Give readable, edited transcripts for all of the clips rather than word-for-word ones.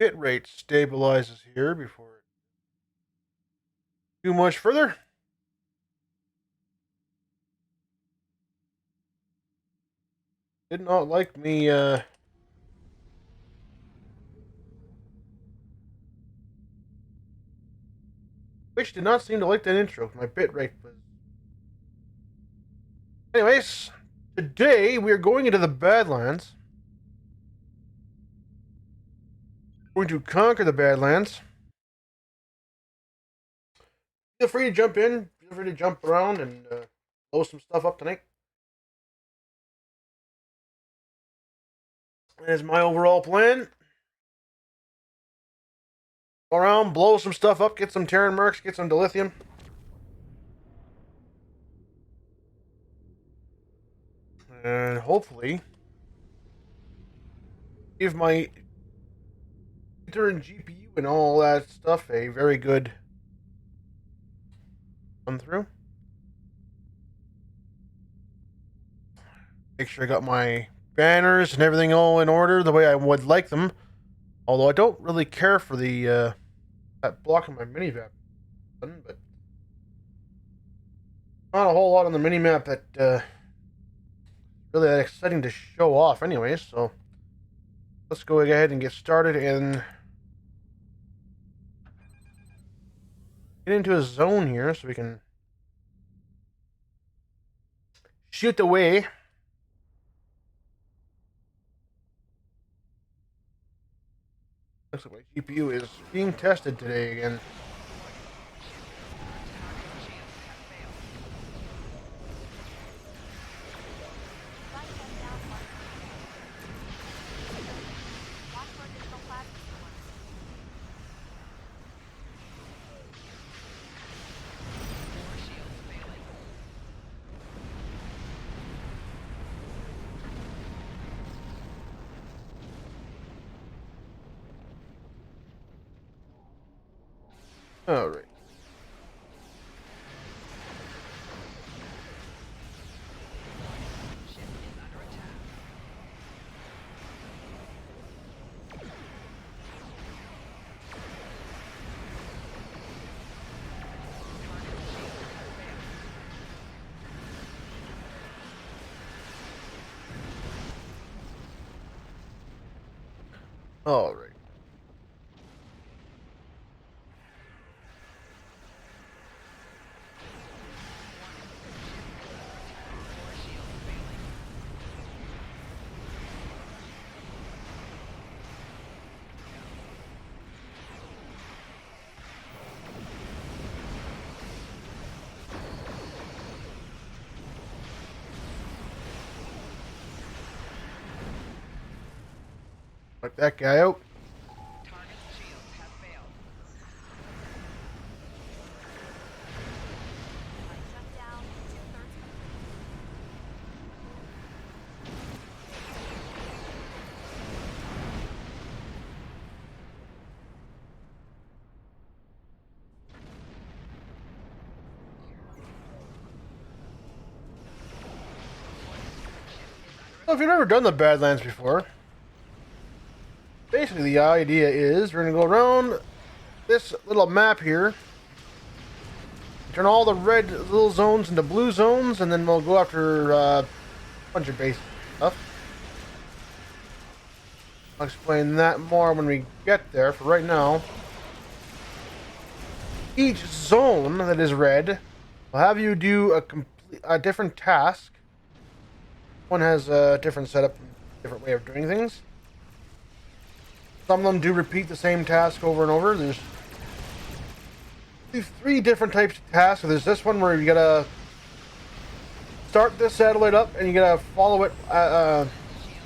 Hit rate stabilizes here before it too much further. Did not like me, Twitch did not seem to like that intro. My bit rate was... Anyways, today we are going into the Badlands. We're going to conquer the Badlands. Feel free to jump in. Feel free to jump around and blow some stuff up tonight. That is my overall plan. Go around, blow some stuff up, get some Terran mercs, get some dilithium. And hopefully give my computer and GPU and all that stuff a very good run through. Make sure I got my banners and everything all in order the way I would like them. Although I don't really care for the that blocking my minimap button, but not a whole lot on the minimap that really that exciting to show off anyways, so let's go ahead and get started and get into a zone here so we can shoot away. Looks like my GPU is being tested today again. Alright. Alright. Knock that guy out. So if you've never done the Badlands before, basically the idea is we're going to go around this little map here, turn all the red little zones into blue zones, and then we'll go after a bunch of base stuff. I'll explain that more when we get there. For right now, each zone that is red will have you do a different task. One has a different setup, different way of doing things. Some of them do repeat the same task over and over. There's three different types of tasks. So there's this one where you gotta start this satellite up and you gotta follow it.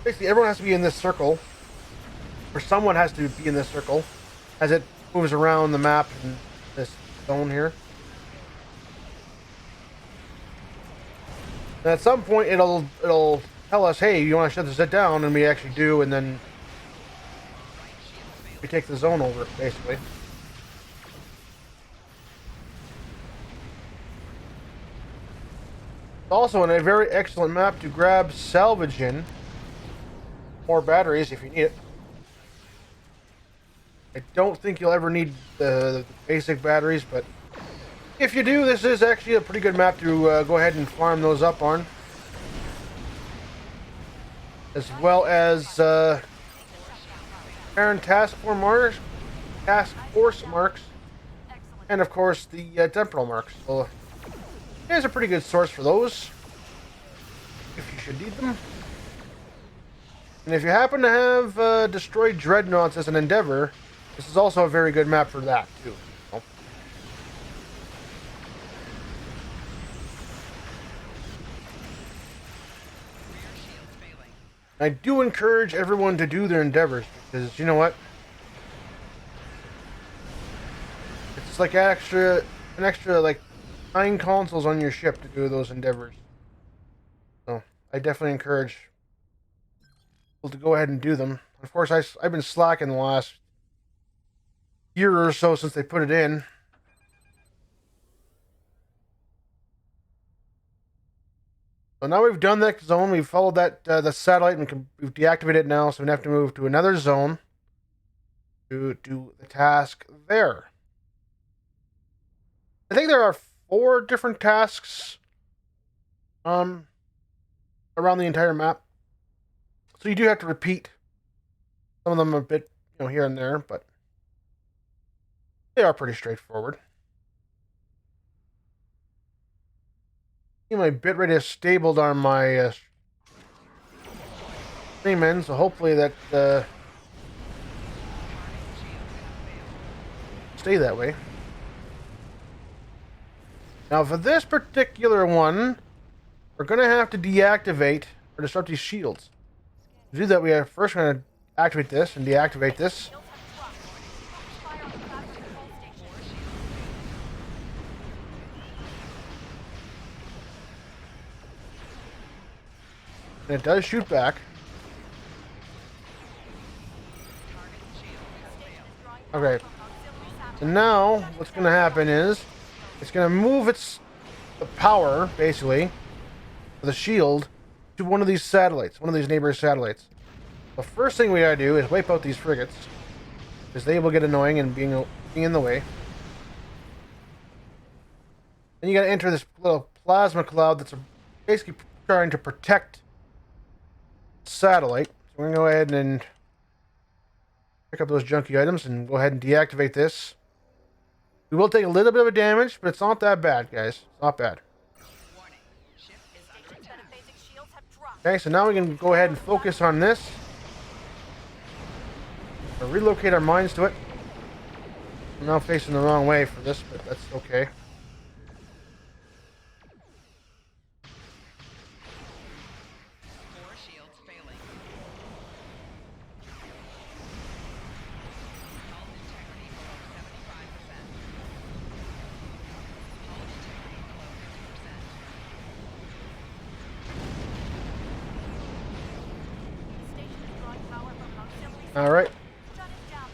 Basically, everyone has to be in this circle, or someone has to be in this circle as it moves around the map in this zone here. And at some point, it'll tell us, "Hey, you want to shut this down?" And we actually do, and then we take the zone over, basically. Also, a very excellent map to grab salvage in. More batteries if you need it. I don't think you'll ever need the basic batteries, but if you do, this is actually a pretty good map to go ahead and farm those up on. As well as Iron Task Force marks, and of course the temporal marks. So it is a pretty good source for those, if you should need them. And if you happen to have destroyed dreadnoughts as an endeavor, this is also a very good map for that too. So. I do encourage everyone to do their endeavors, because you know what? It's like an extra like 9 consoles on your ship to do those endeavors. So I definitely encourage people to go ahead and do them. Of course, I've been slacking the last year or so since they put it in. So now we've done that zone. We've followed that the satellite, and we've deactivated it now. So we have to move to another zone to do the task there. I think there are 4 different tasks around the entire map. So you do have to repeat some of them a bit, here and there, but they are pretty straightforward. My bitrate is stabled on my stream end, so hopefully that stay that way. Now for this particular one, we're going to have to deactivate or disrupt these shields. To do that, we are first going to activate this and deactivate this. And it does shoot back. Okay. So now, what's going to happen is, it's going to move the power, basically, of the shield to one of these satellites, one of these neighbor satellites. The first thing we gotta do is wipe out these frigates, because they will get annoying and being in the way. Then you gotta enter this little plasma cloud that's basically trying to protect the satellite. So we're gonna go ahead and pick up those junky items and go ahead and deactivate this. We will take a little bit of a damage, but it's not that bad, guys. It's not bad. Okay, so now we can go ahead and focus on this. We'll relocate our mines to it. I'm now facing the wrong way for this, but that's okay. Alright.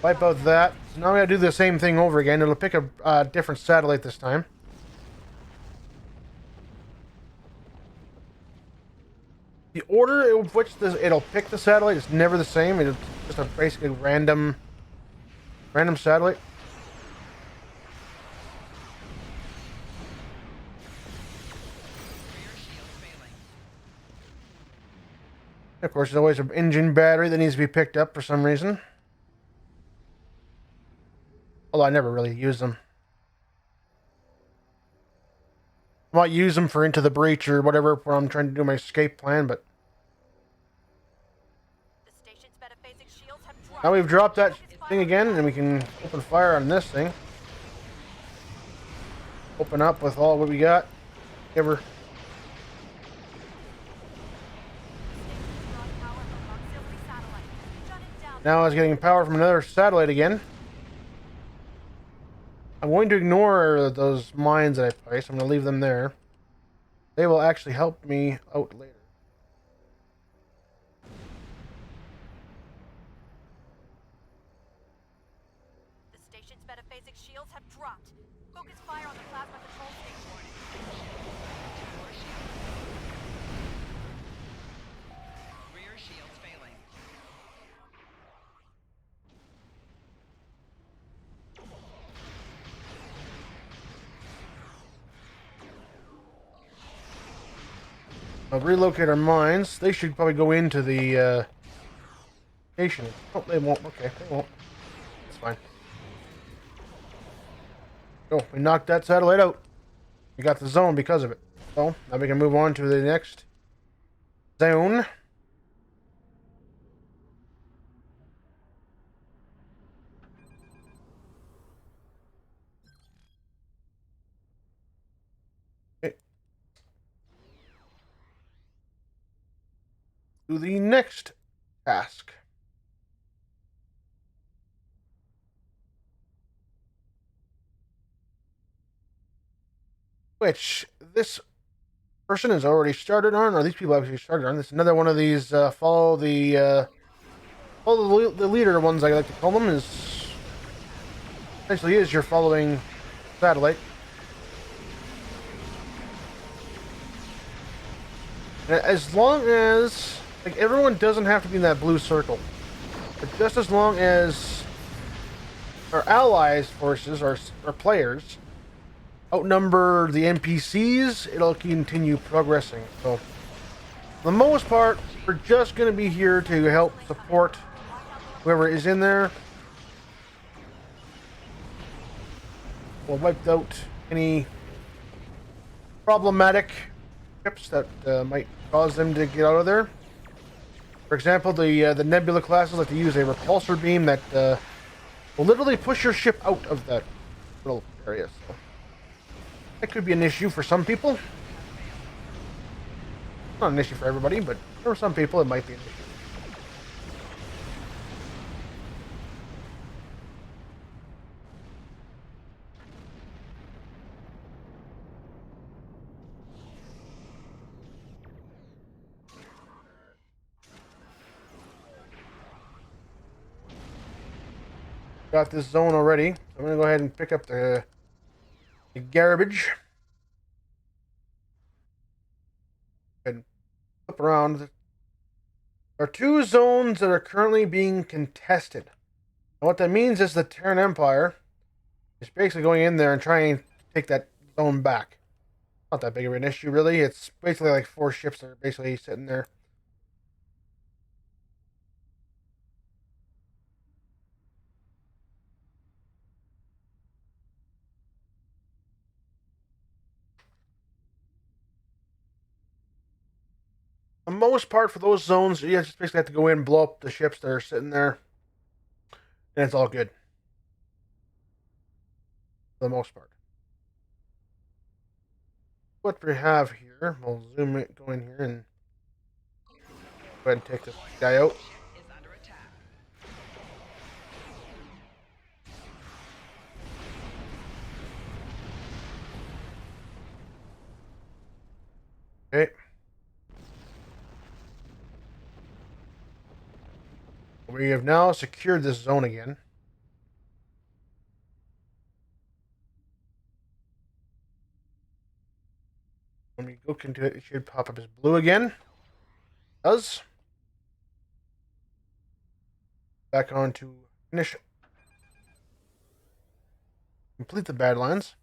Wipe out that. So now we gotta do the same thing over again. It'll pick a different satellite this time. The order in which it'll pick the satellite is never the same. It's just a basically random satellite. Of course, there's always an engine battery that needs to be picked up for some reason. Although I never really use them. I might use them for Into the Breach or whatever when I'm trying to do my escape plan, but... Now we've dropped that thing again, and we can open fire on this thing. Open up with all what we got. Give her... Now I was getting power from another satellite again. I'm going to ignore those mines that I placed. I'm going to leave them there. They will actually help me out later. The station's metaphasic shields have dropped. Focus fire on the plasma control station. Rear shields failing. I'll relocate our mines. They should probably go into the station. Oh, they won't. Okay, they won't. That's fine. Oh, we knocked that satellite out. We got the zone because of it. So now we can move on to the next zone. Okay. To the next task. Which this person has already started on, or these people actually started on. This is another one of these follow the leader ones, I like to call them. Is essentially is you're following satellite. And as long as like everyone doesn't have to be in that blue circle, but just as long as our allies' forces or players outnumber the NPCs, it'll continue progressing. So, for the most part, we're just going to be here to help support whoever is in there. We'll wipe out any problematic ships that might cause them to get out of there. For example, the Nebula classes like to use a repulsor beam that will literally push your ship out of that little area. So that could be an issue for some people. Not an issue for everybody, but for some people it might be an issue. Got this zone already. So I'm going to go ahead and pick up the garbage. And flip around. There are two zones that are currently being contested. And what that means is the Terran Empire is basically going in there and trying to take that zone back. Not that big of an issue, really. It's basically like 4 ships that are basically sitting there. For the most part, for those zones, you just basically have to go in and blow up the ships that are sitting there. And it's all good. For the most part. What we have here, we'll zoom it, go in here and go ahead and take this guy out. Okay. We have now secured this zone again. When we look into it, it should pop up as blue again. It does. Back on to finish. Complete the Badlands.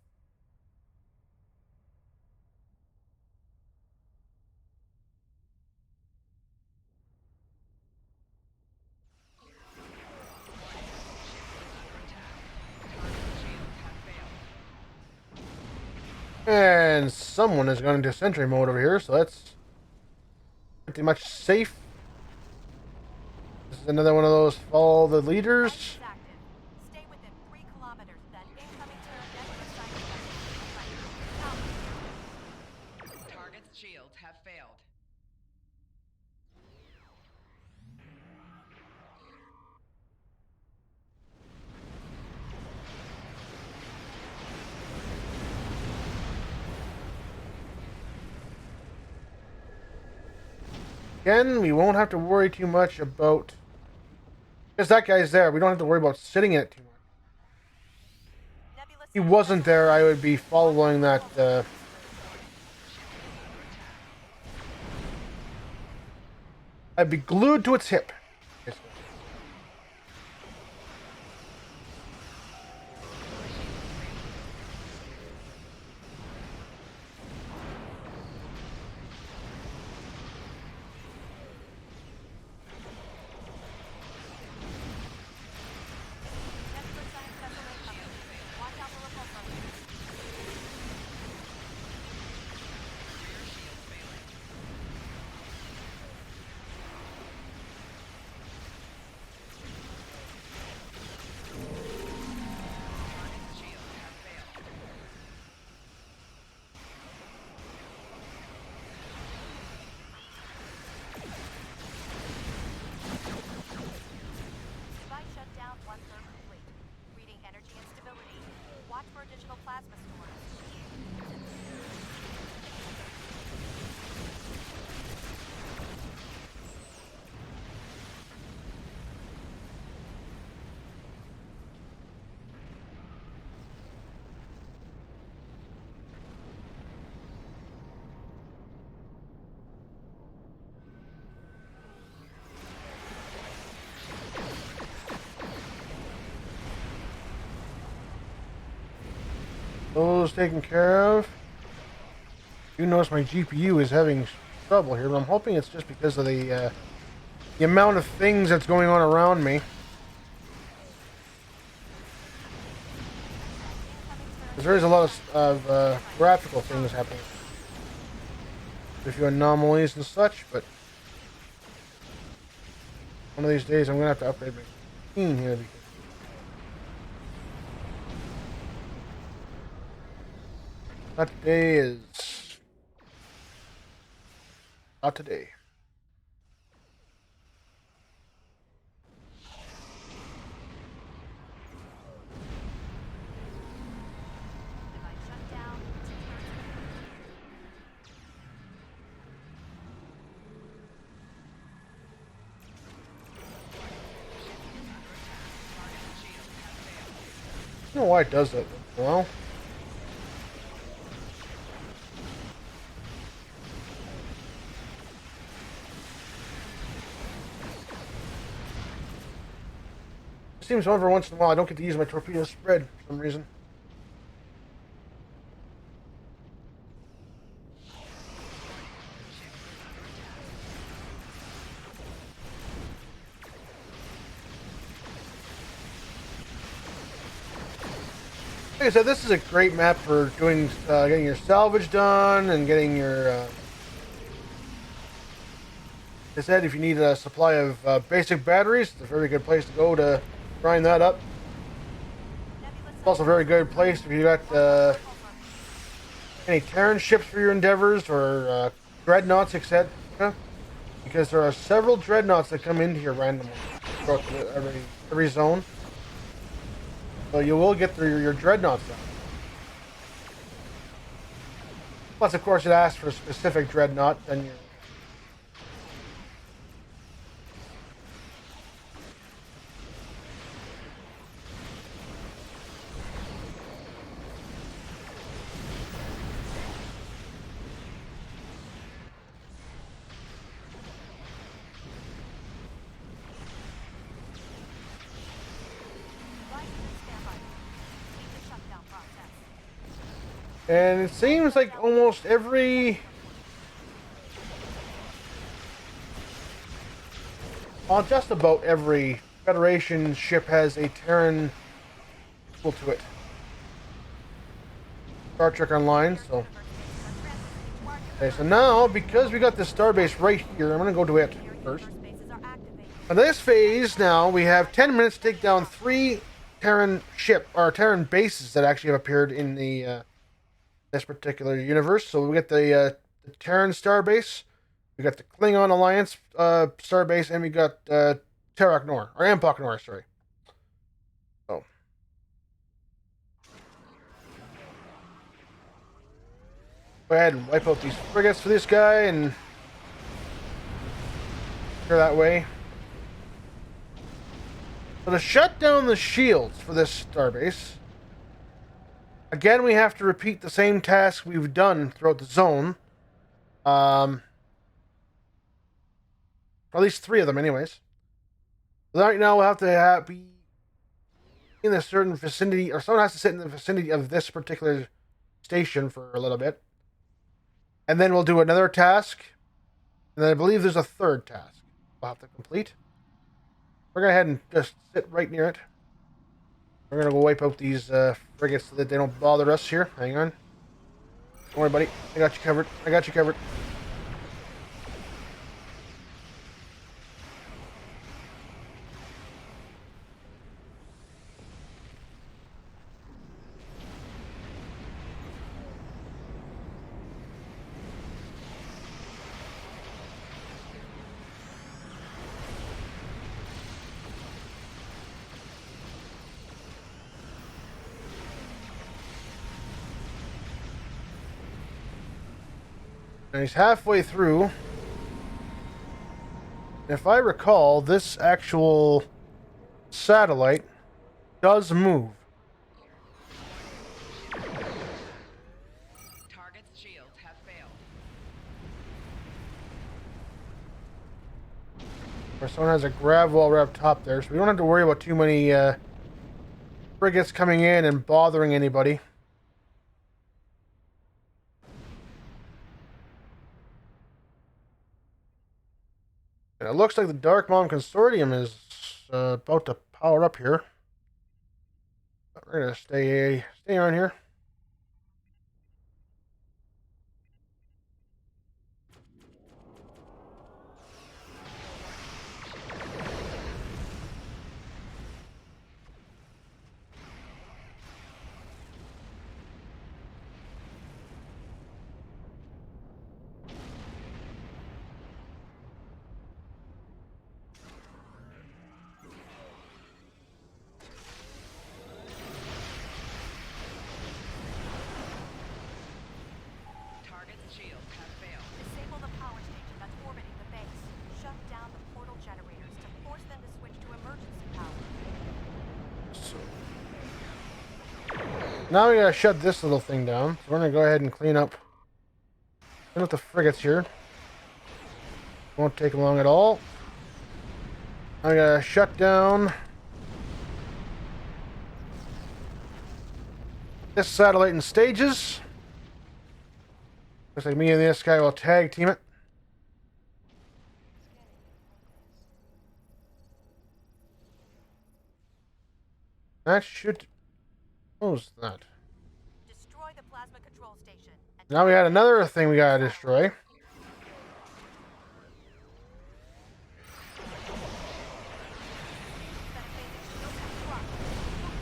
And someone is going into sentry mode over here, so that's pretty much safe. This is another one of those follow the leaders. Stay within 3 kilometers, then incoming Target's shields have failed. Again, we won't have to worry too much about... Because that guy's there, we don't have to worry about sitting in it too much. If he wasn't there, I would be following that... I'd be glued to its hip. additional plasma stores. Those taken care of. You notice my GPU is having trouble here, but I'm hoping it's just because of the amount of things that's going on around me. There is a lot of graphical things happening. A few anomalies and such, but one of these days I'm going to have to upgrade my machine here. Because not today is... Not today. Device shut down. I don't know why it does that. Well, it seems every once in a while I don't get to use my torpedo spread for some reason. Like I said, this is a great map for doing, getting your salvage done and getting your. Like I said, if you need a supply of basic batteries, it's a very good place to go to grind that up. It's also a very good place if you got any Terran ships for your endeavors or dreadnoughts, etc. Because there are several dreadnoughts that come into here randomly throughout every zone. So you will get through your dreadnoughts down. Plus, of course, it asks for a specific dreadnought, then you're... And it seems like almost every... Well, just about every Federation ship has a Terran equal to it. Star Trek Online, so... Okay, so now, because we got this starbase right here, I'm going to go to it first. On this phase, now, we have 10 minutes to take down 3 Terran Terran bases that actually have appeared in the... this particular universe. So we get the Terran starbase, we got the Klingon Alliance starbase, and we got Terok Nor, or Ampok Nor, sorry. So go ahead and wipe out these frigates for this guy and clear that way. So to shut down the shields for this starbase, again, we have to repeat the same task we've done throughout the zone. Or at least 3 of them, anyways. Right now, we'll have to be in a certain vicinity, or someone has to sit in the vicinity of this particular station for a little bit. And then we'll do another task. And then I believe there's a 3rd task we'll have to complete. We're going to go ahead and just sit right near it. We're going to go wipe out these frigates so that they don't bother us here. Hang on. Don't worry, buddy. I got you covered. I got you covered. And he's halfway through. If I recall, this actual satellite does move. Target's shields have failed. Or someone has a grav wall right up top there, so we don't have to worry about too many frigates coming in and bothering anybody. And it looks like the Dark Mom Consortium is about to power up here. But we're gonna stay on here. Target's shields have failed. Disable the power station that's orbiting the base. Shut down the portal generators to force them to switch to emergency power. So now we gotta shut this little thing down. So we're gonna go ahead and clean up the frigates here. Won't take long at all. I'm gonna shut down this satellite in stages. Looks like me and this guy will tag team it. That should close that. Destroy the plasma control station. And Now we got another thing we gotta destroy.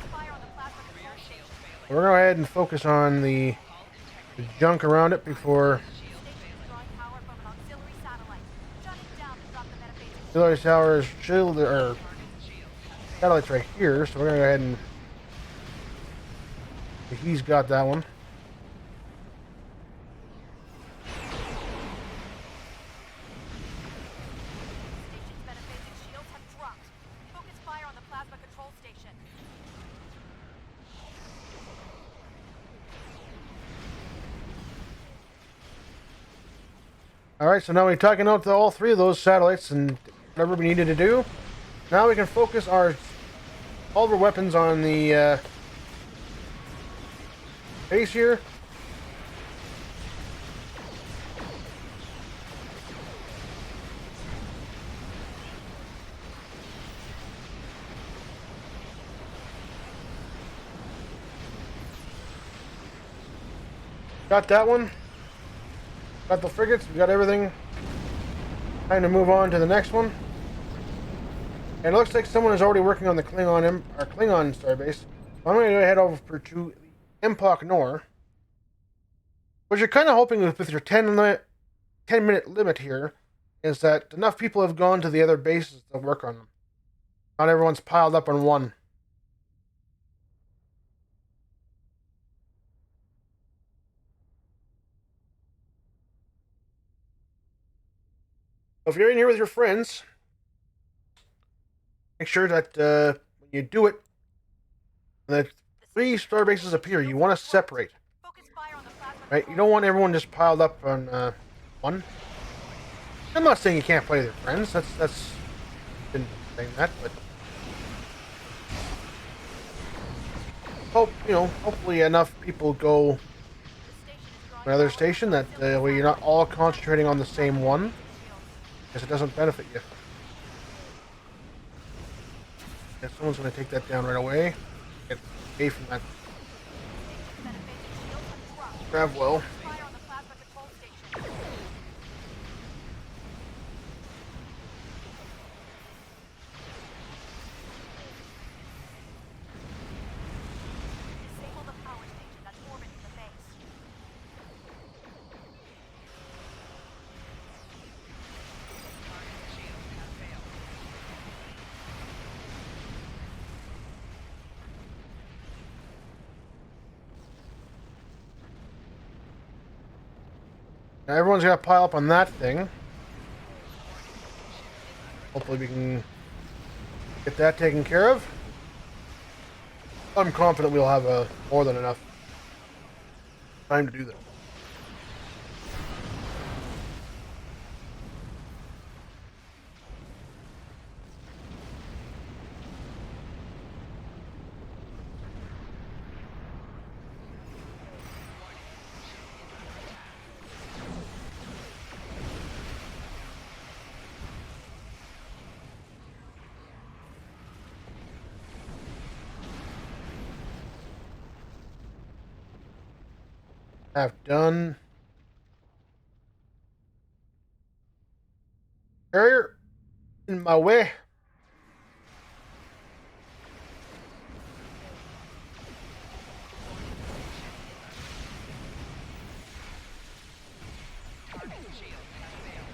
fire on the plasma control station. We're gonna go ahead and focus on the junk around it before Station's drawing power from an auxiliary satellite. Shut it down to drop the metaphasic auxiliary towers shield or satellites right here. So we're gonna go ahead and he's got that one. Station's metaphasic shields have dropped. Focus fire on the plasma control station. Alright, so now we've taken out all three of those satellites and whatever we needed to do. Now we can focus all of our weapons on the base here. Got that one. Got the frigates. We got everything. Time to move on to the next one. And it looks like someone is already working on the Klingon starbase. I'm going to go head over to Empok Nor. What you're kind of hoping with your 10-minute limit here is that enough people have gone to the other bases to work on them. Not everyone's piled up on one. So if you're in here with your friends, make sure that when you do it, the three star bases appear. You want to separate, Focus fire on the plasma right? You don't want everyone just piled up on one. I'm not saying you can't play with your friends. That's been saying that, but hopefully enough people go The station is drawing to another power station from that auxiliary way you're not all concentrating on the same one, shields. because it doesn't benefit you. If someone's going to take that down right away, get away from that Metaphasic shields have dropped. grav well. Fire on the plasma control station. Disable the power station that's orbiting the base. Target's shields have failed. Now everyone's gonna pile up on that thing. Hopefully we can get that taken care of. I'm confident we'll have more than enough time to do that. Have done. Carrier in my way. Target shields have failed.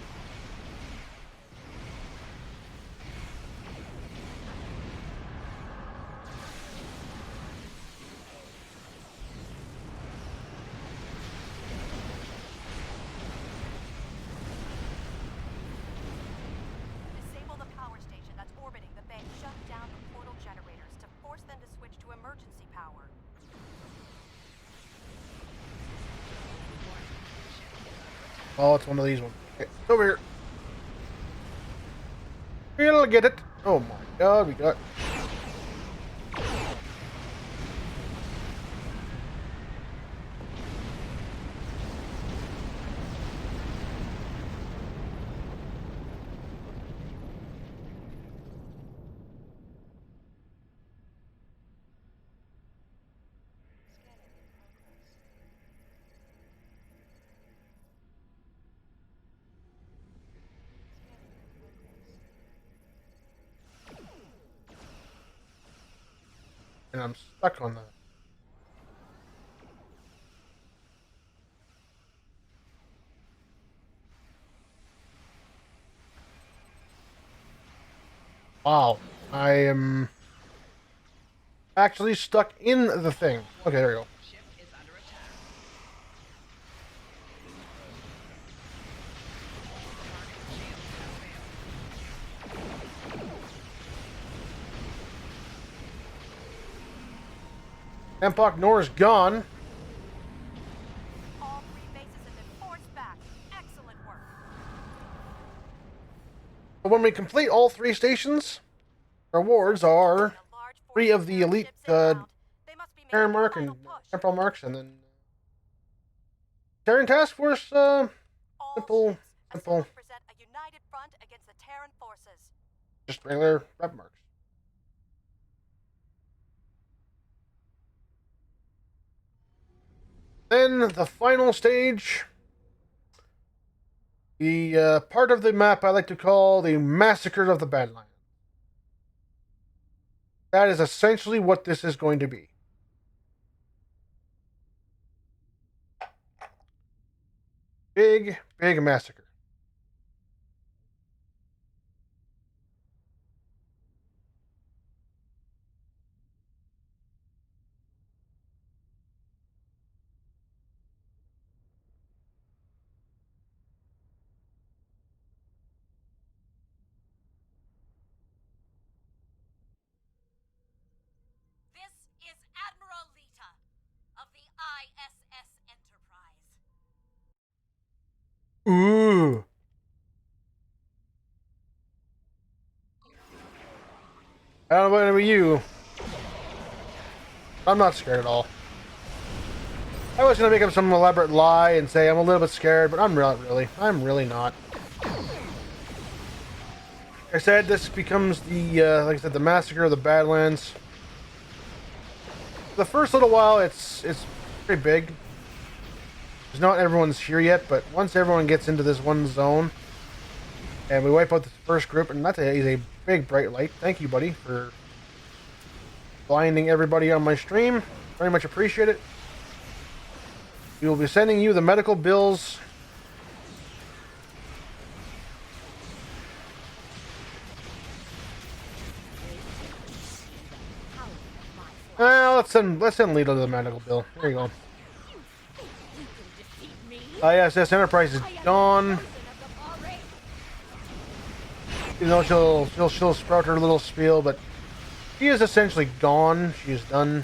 Disable the power station that's orbiting the bay. Shut down the portal generators to force them to switch to emergency power. Oh, it's one of these ones. Okay, it's over here. We'll get it. Oh my god, we got. And I'm stuck on that. Wow. I am actually stuck in the thing. Okay, there we go. Ship is under attack. Target shields have failed. Empok Nor's gone. All 3 bases have been forced back. Excellent work. But when we complete all 3 stations, rewards are A large force 3 of the Terran elite ships inbound. They must be making Terran their mark final and push. temporal marks, and then Terran task force. All Simple, ships simple. assemble to present a united front against the Terran forces. Just regular rep marks. Then the final stage, the part of the map I like to call the Massacre of the Badlands. That is essentially what this is going to be. Big, big massacre. This is Admiral Lita of the ISS Enterprise. Ooh. I don't know about you. I'm not scared at all. I was gonna make up some elaborate lie and say I'm a little bit scared, but I'm not really. I'm really not. Like I said, this becomes the like I said, the Massacre of the Badlands. The first little while, it's pretty big. Because not everyone's here yet, but once everyone gets into this one zone, and we wipe out the first group, and that is a big bright light. Thank you, buddy, for blinding everybody on my stream. Very much appreciate it. We will be sending you the medical bills. Well, let's send Lito the medical bill. There you go. You can defeat me? ISS Enterprise is gone. You know, she'll sprout her little spiel, but she is essentially gone. She is done.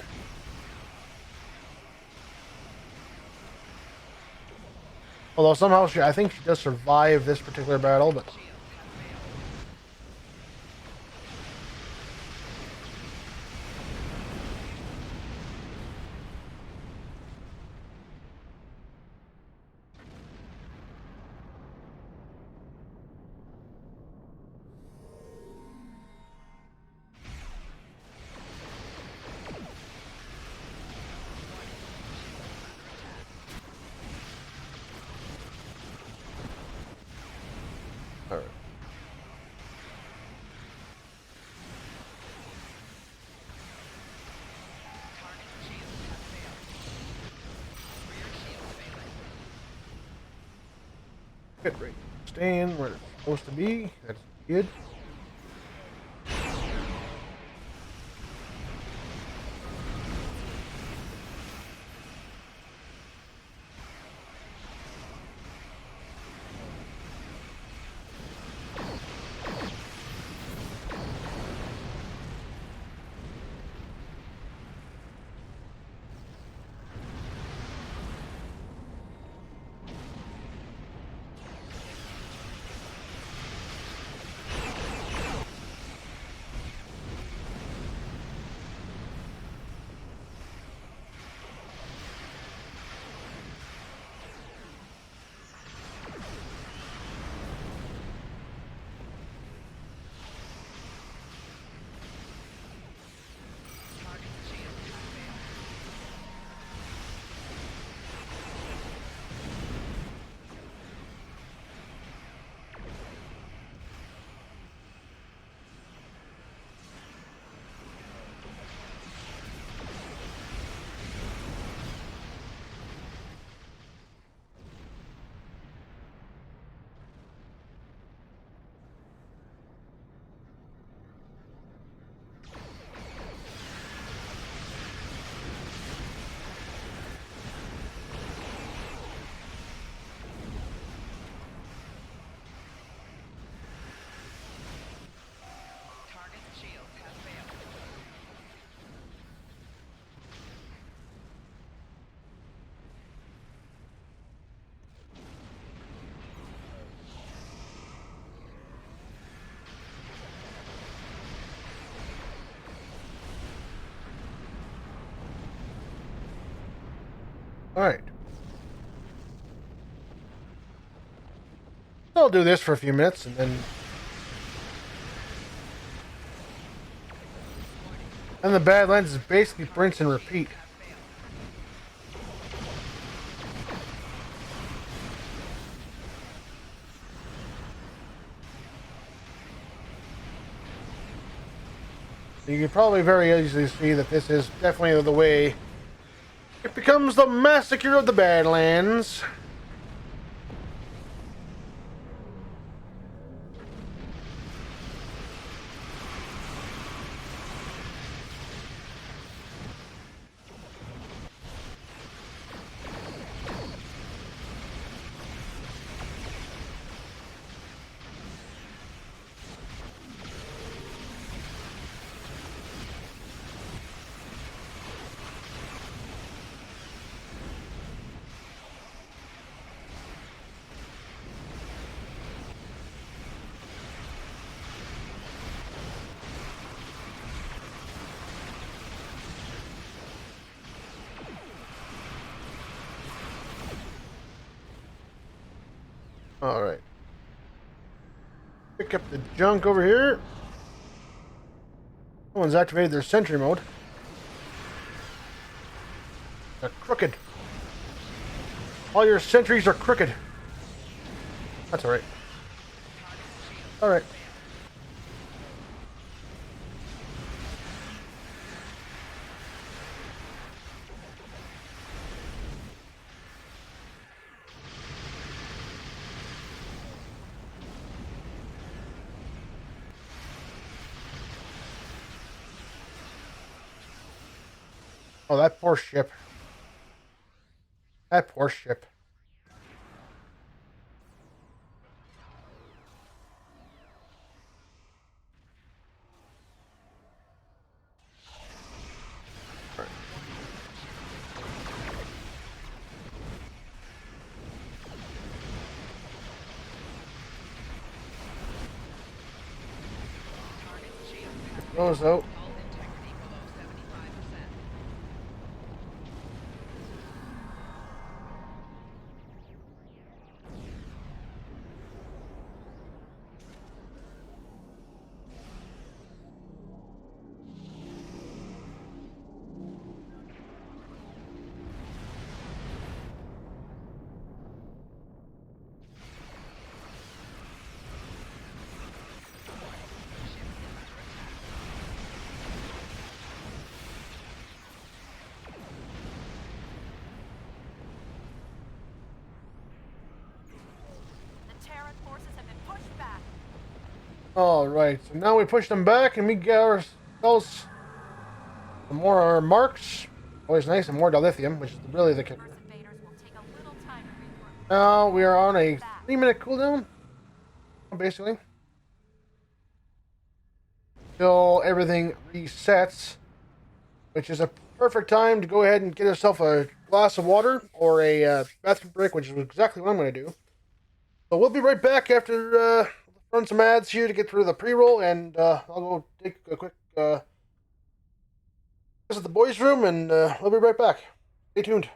Although somehow I think she does survive this particular battle, but all right. Target shields have failed. Rear shields failing. Good, right. Staying where it's supposed to be. That's good. Target shields have failed. Target shields have failed. All right. So I'll do this for a few minutes and then. And the Badlands is basically rinse and repeat. Have failed. You can probably very easily see that this is definitely the way it becomes the massacre of the Badlands. All right. Pick up the junk over here. Someone's activated their sentry mode. They're crooked. All your sentries are crooked. That's all right. All right. Oh, that poor ship. That poor ship. those out. Hull integrity below 75%. The Terran forces have been pushed back. All right, so now we push them back and we get ourselves some more our marks. Always nice, and more dilithium, which is really the kicker. First invaders will take a little time to regroup. Now we are on a Back. 3-minute cooldown, basically, till everything resets, which is a perfect time to go ahead and get yourself a glass of water or a bathroom break, which is exactly what I'm going to do. So we'll be right back after run some ads here to get through the pre-roll, and I'll go take a quick visit the boys' room, and we'll be right back. Stay tuned.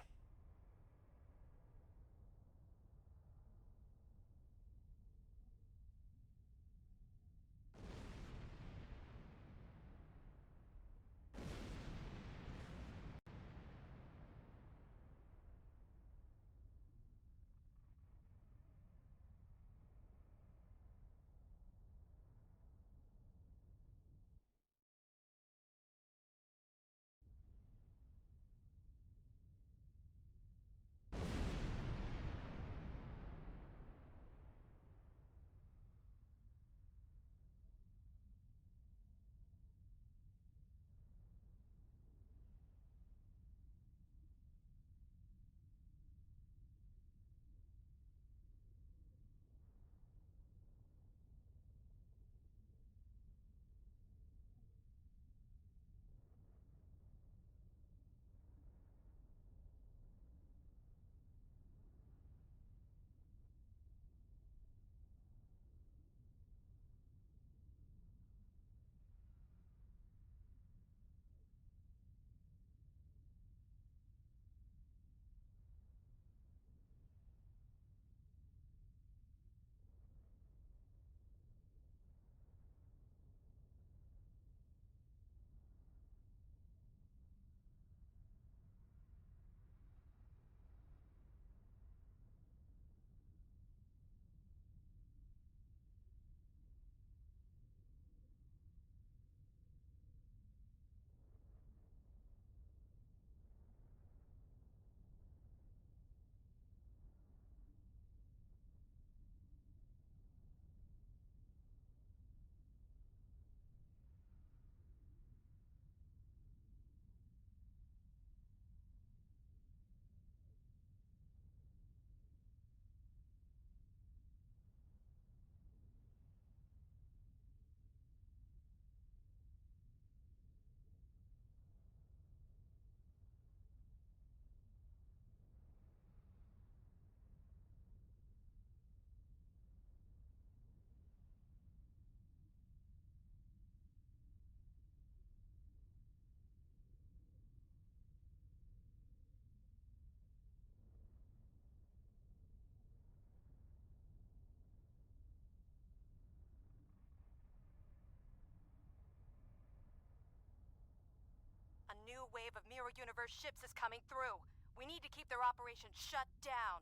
A new wave of Mirror Universe ships is coming through. We need to keep their operation shut down.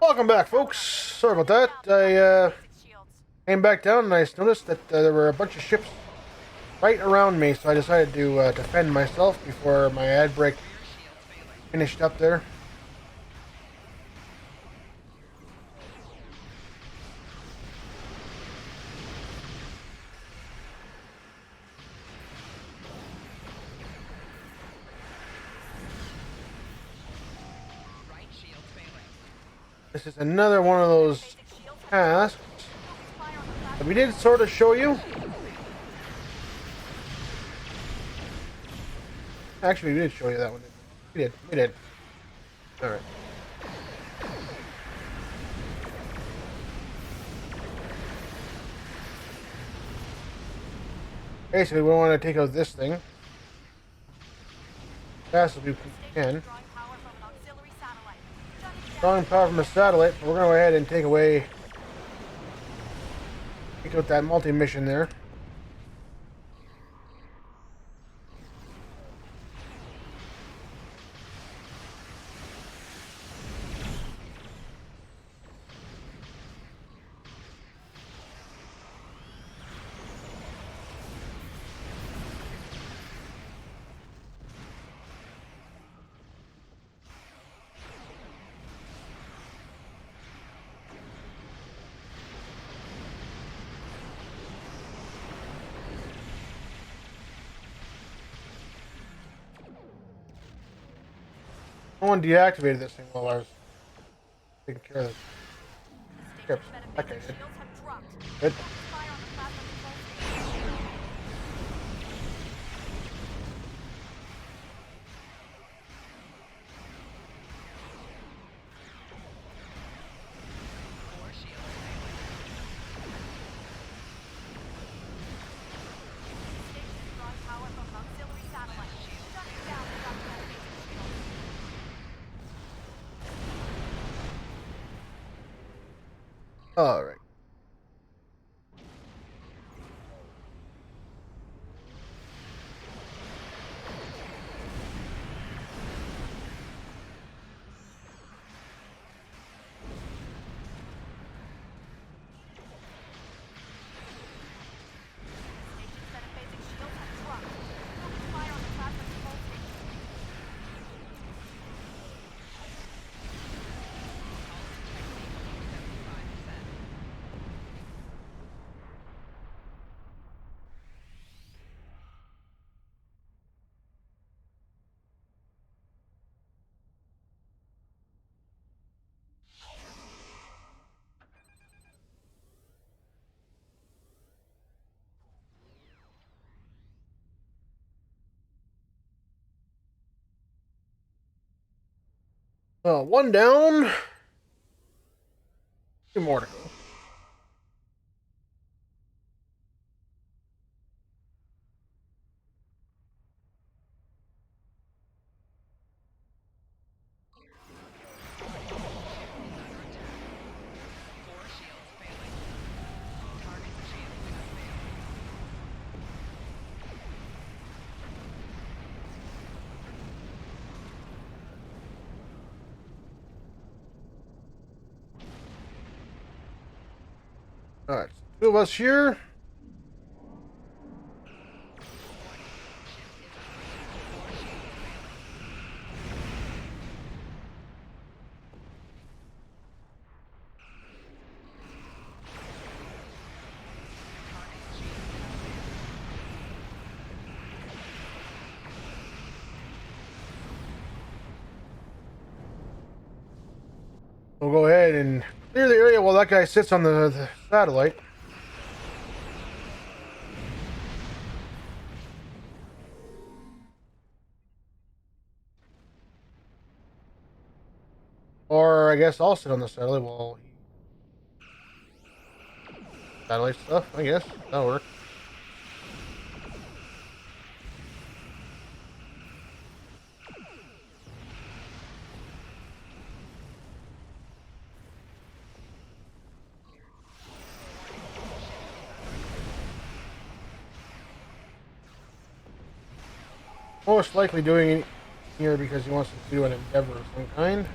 Welcome back, folks. Sorry about that. I came back down and I noticed that there were a bunch of ships right around me, so I decided to defend myself before my ad break finished up there. Right shield's failing. This is another one of those tasks that we did sort of show you. Actually, we did show you that one. We did. We did. All right. Basically, we want to take out this thing fast as we can. Drawing power from a satellite, but we're going to go ahead and take out that multi-mission there. Someone deactivated this thing while I was taking care of this. Here, that guy did. Good. Core shield's All right. One down. Two more to go. failing. Target's shield has failed. All right. Two of us here. We'll go ahead and clear the area while that guy sits on the satellite. Or I guess I'll sit on the satellite while he... Satellite stuff, I guess. That'll work. Most likely doing it here because he wants to do an endeavor of some kind.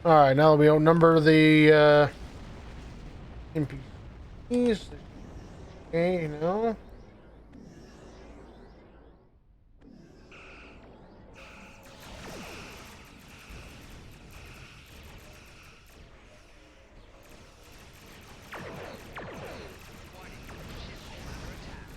All right, now we outnumber the NPCs. Okay, Warning. Ship is under attack.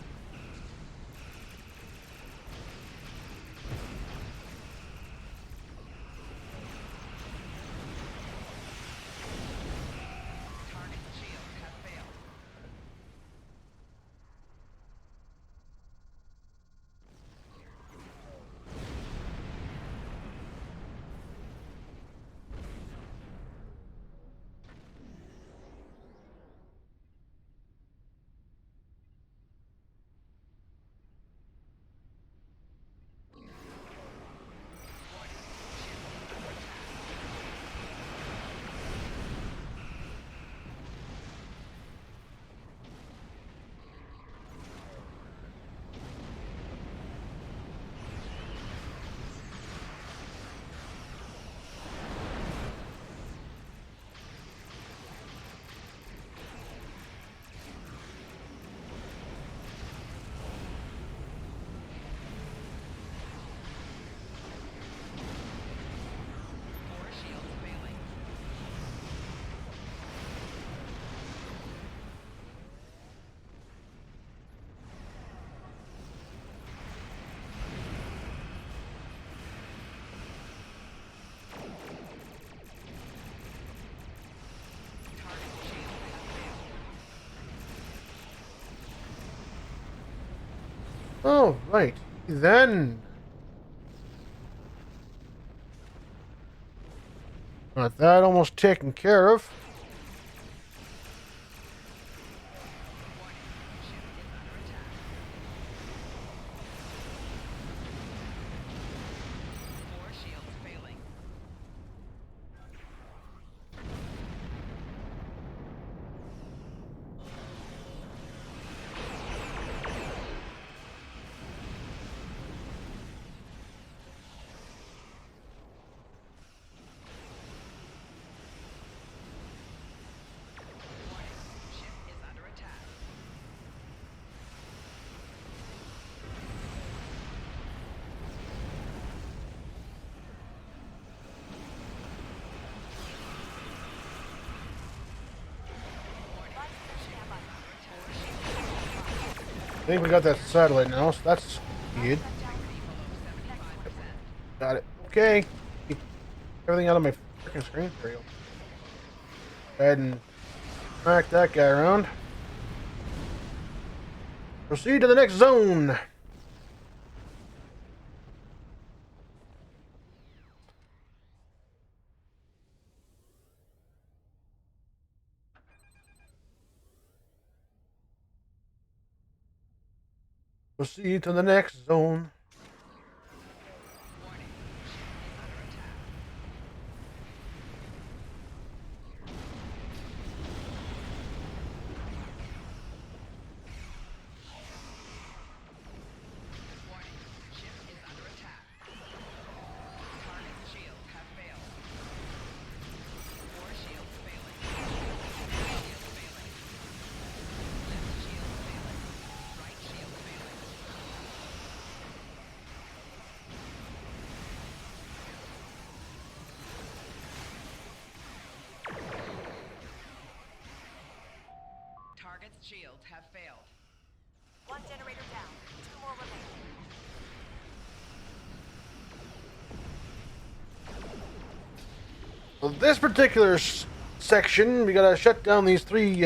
Target's shields have failed. Core shields failing. Target's shields have failed. Oh, right. Then. Got that almost taken care of. Warning. Ship is under attack. Core shields failing. Warning. Ship is under attack. Warning. Ship is under attack. Core shields I think we got that satellite now, so that's good. already below 75%. Got it. Okay. Keep everything out of my freaking screen. There you go. Go ahead and smack that guy around. Proceed to the next zone. Proceed to the next zone. Warning. Ship is under attack. Warning. Ship is under attack. Target's shields have failed. Core shields failing. Shields failing. Left shield failing. Right shield failing. Target's shields have failed. One generator down. Two more remaining. So this particular section, we gotta shut down these three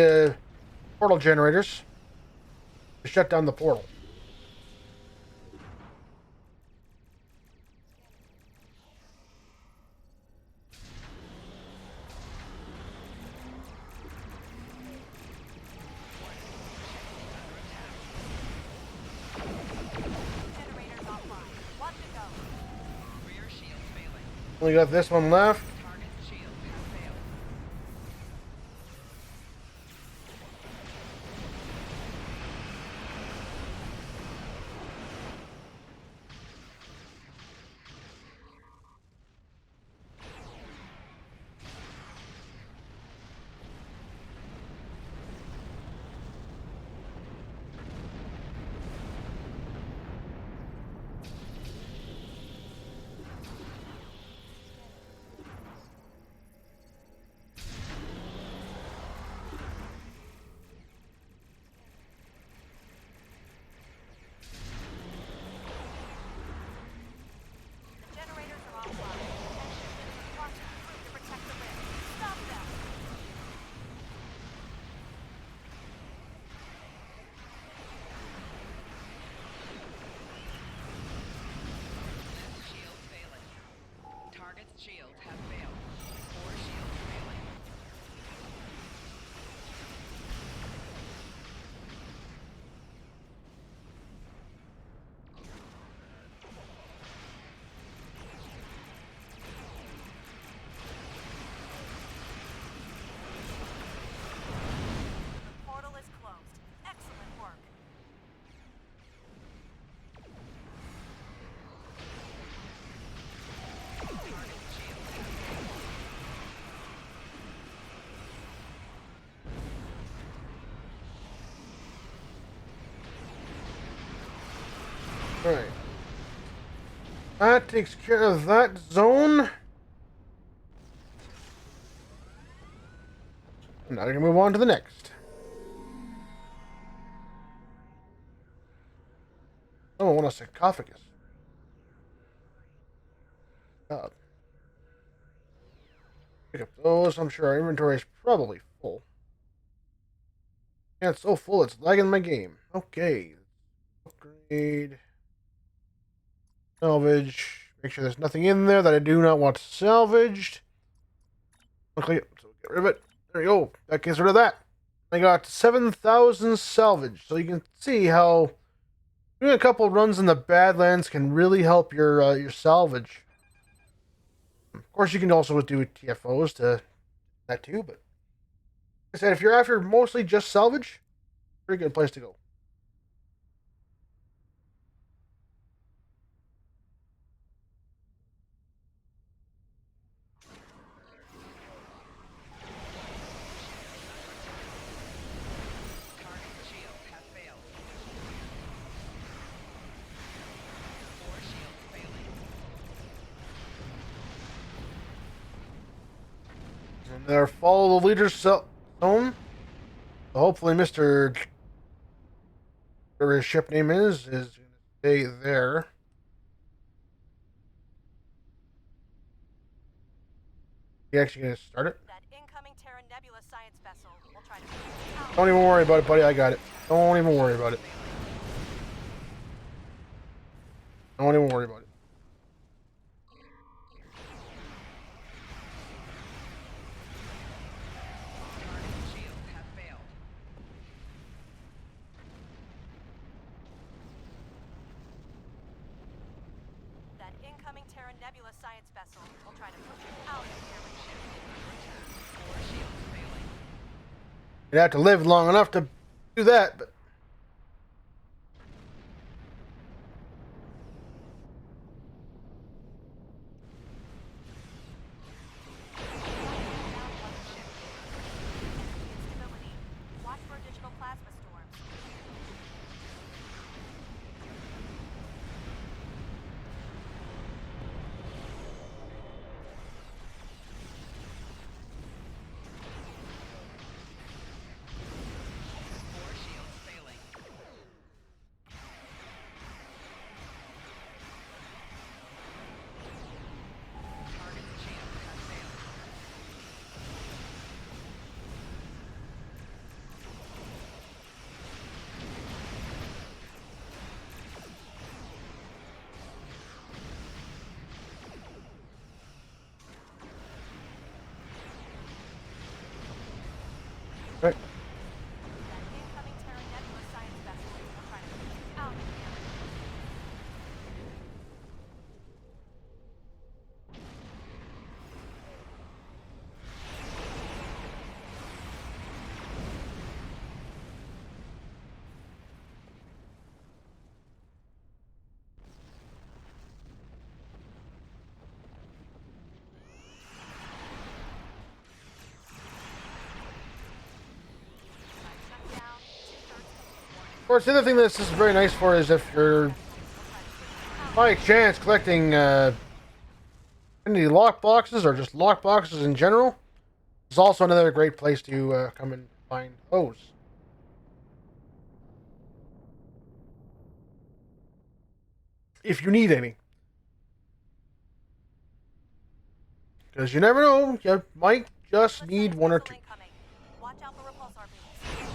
portal generators to shut down the portal. Generators offline. One to go. Rear shields failing. Only got this one left. Target's shields have failed. Alright. That takes care of that zone. Now we're gonna move on to the next. Oh, I want a sarcophagus. God. Pick up those. I'm sure our inventory is probably full. Yeah, it's so full it's lagging my game. Okay. Upgrade. Salvage. Make sure there's nothing in there that I do not want salvaged. Okay, so get rid of it. There you go. That gets rid of that. I got 7,000 salvage. So you can see how doing a couple runs in the Badlands can really help your salvage. Of course, you can also do TFOs to that too, but like I said, if you're after mostly just salvage, pretty good place to go. Target shield has failed. 4 shields failing. And there, follow the leader's zone. So hopefully, Mr. whatever his ship name is going to stay there. You actually going to start it? That incoming Terra Nebula science vessel will try to push you out. Don't even worry about it, buddy. I got it. Don't even worry about it. Don't even worry about it. Target shield has failed. That incoming Terra Nebula science vessel will try to push you out of here. 4 shields failing. You'd have to live long enough to do that, but Instability. Watch for additional plasma storms. Four shields failing. Target shield has failed. right. That incoming Terra Nebula science vessel will try to push you out of here. Shut down. 2/3 Of course, the other thing this is very nice for is if you're by chance collecting any lock boxes or just lock boxes in general, it's also another great place to come and find those. If you need any. Because you never know, you might just need one or two. incoming. Watch out for repulsor beams.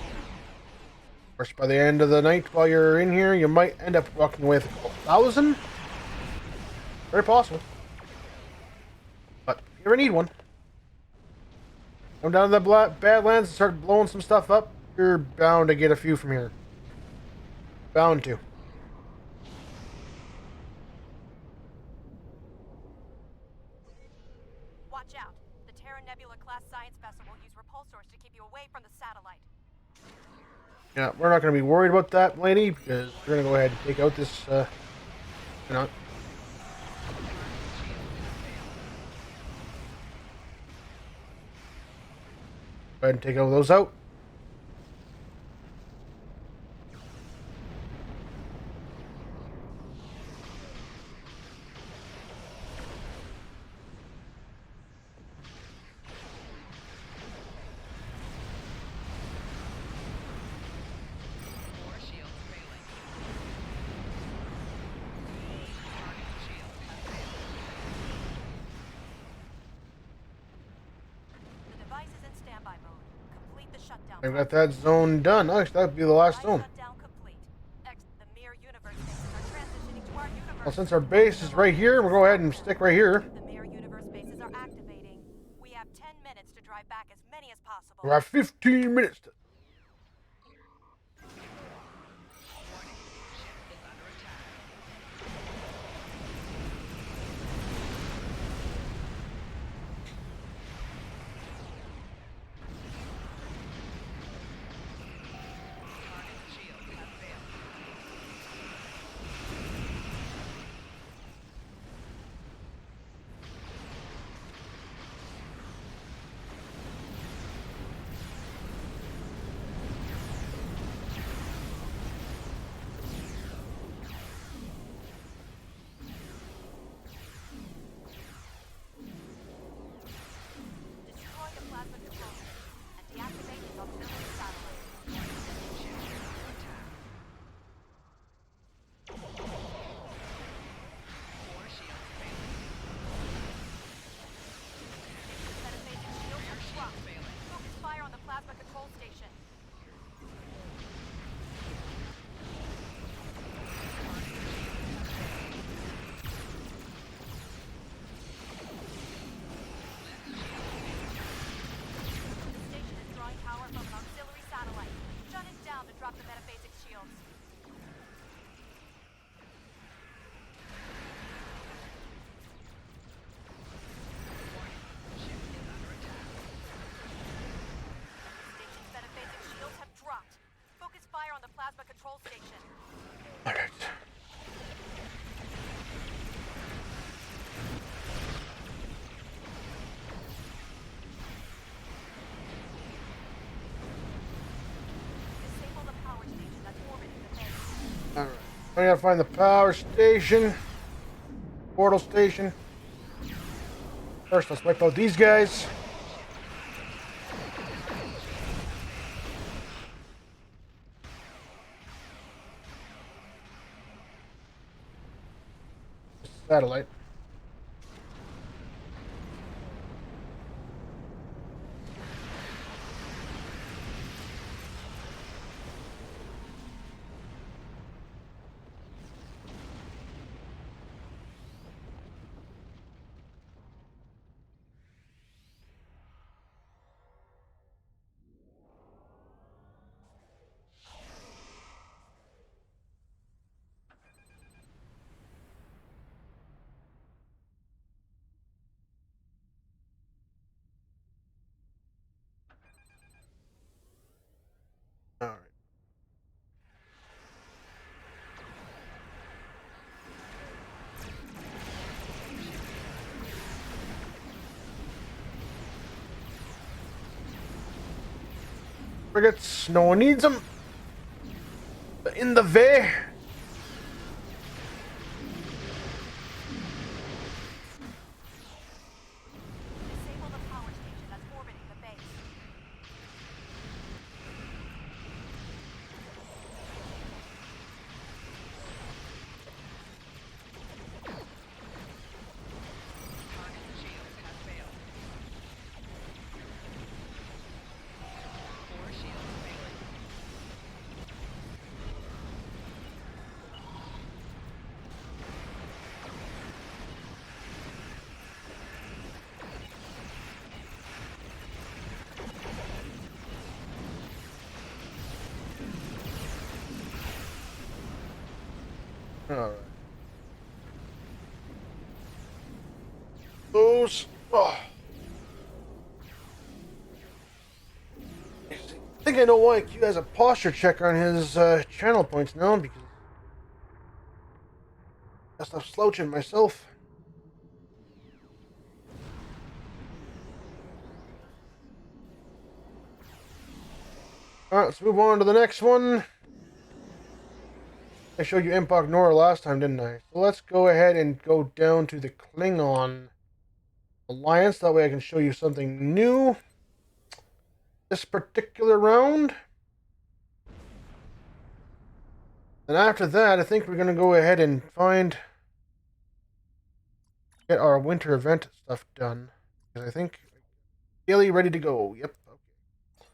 Of course, by the end of the night while you're in here, you might end up walking away with a couple thousand. Very possible. But if you ever need one, come down to the Badlands and start blowing some stuff up, you're bound to get a few from here. Bound to. Watch out. The Terra Nebula class science vessel will use repulsors to keep you away from the satellite. Yeah, we're not going to be worried about that, lady, because we're going to go ahead and take out this, you know. Go ahead and take all those out. shutdown I got process. that zone done. Nice, that'd be the last Device zone. shutdown complete. The mirror universe bases are transitioning to our universe. Well, since our base is right here, we'll go ahead and stick right here. The mirror universe bases are activating. We have 10 minutes to drive back as many as possible. We have 15 minutes to... Warning. Ship is under attack. Target shields have failed. Destroy the plasma control system and deactivate its auxiliary satellite. Ship is under attack. 4 shields failing. Metaphasic shields Rear are shield dropped. failing. Focus fire on the plasma control station. The station is drawing power from an auxiliary satellite. Shut it down to drop the metaphasic shields. Ship is under attack. Station's metaphasic shields have dropped. Focus fire on the plasma control station. Alright. Disable the power station that's orbiting the base. Alright. I gotta find the power station. Portal station. First, let's wipe out these guys. Satellite. Alright. Frigates, no one needs them. In the way. Disable the power station that's orbiting the base. Target shields have failed. 4 shields failing. Alright. Those. Oh. I think I know why Q has a posture checker on his channel points now, because I stop slouching myself. Alright, let's move on to the next one. I showed you Empok Nora last time, didn't I? So let's go ahead and go down to the Klingon Alliance. That way I can show you something new this particular round. And after that, I think we're going to go ahead and get our winter event stuff done. Because I think daily ready to go. Yep. Okay.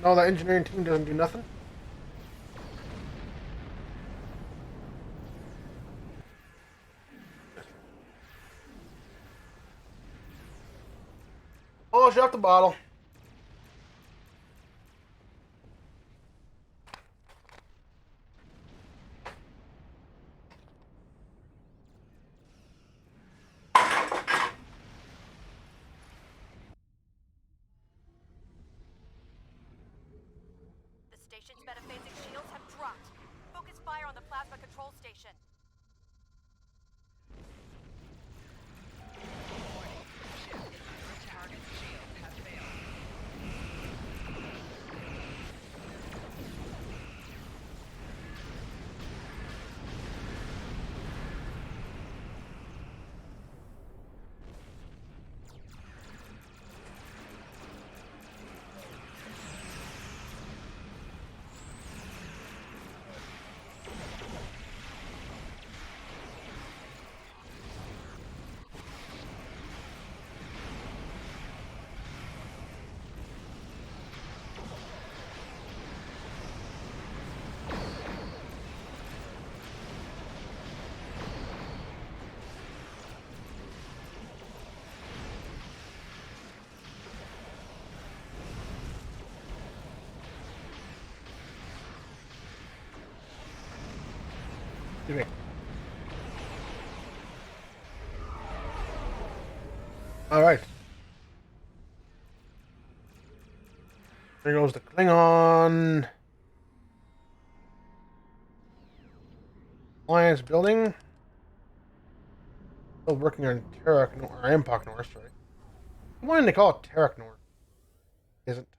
No, that engineering team doesn't do nothing. Polish off the bottle. The station's metaphasic shields have dropped. Focus fire on the plasma control station. Target shields have failed. Give me. All right. There goes the Klingon Alliance building. Still working on Terrak Nor or Empok Nor, sorry. Why didn't they call it Terrak Nor? Isn't.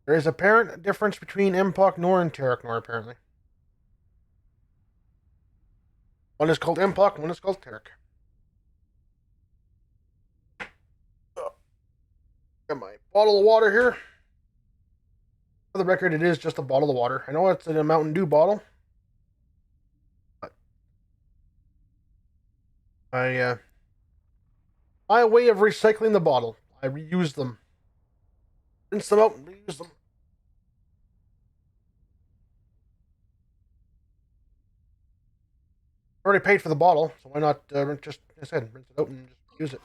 There is apparent difference between Empok Nor and Terrak Nor, apparently. One is called Empok, one is called Terrak. Got my bottle of water here. For the record, it is just a bottle of water. I know it's in a Mountain Dew bottle. But my way of recycling the bottle. I reuse them. Rinse them out and reuse them. I already paid for the bottle, so why not just, like I said, rinse it out and just use it.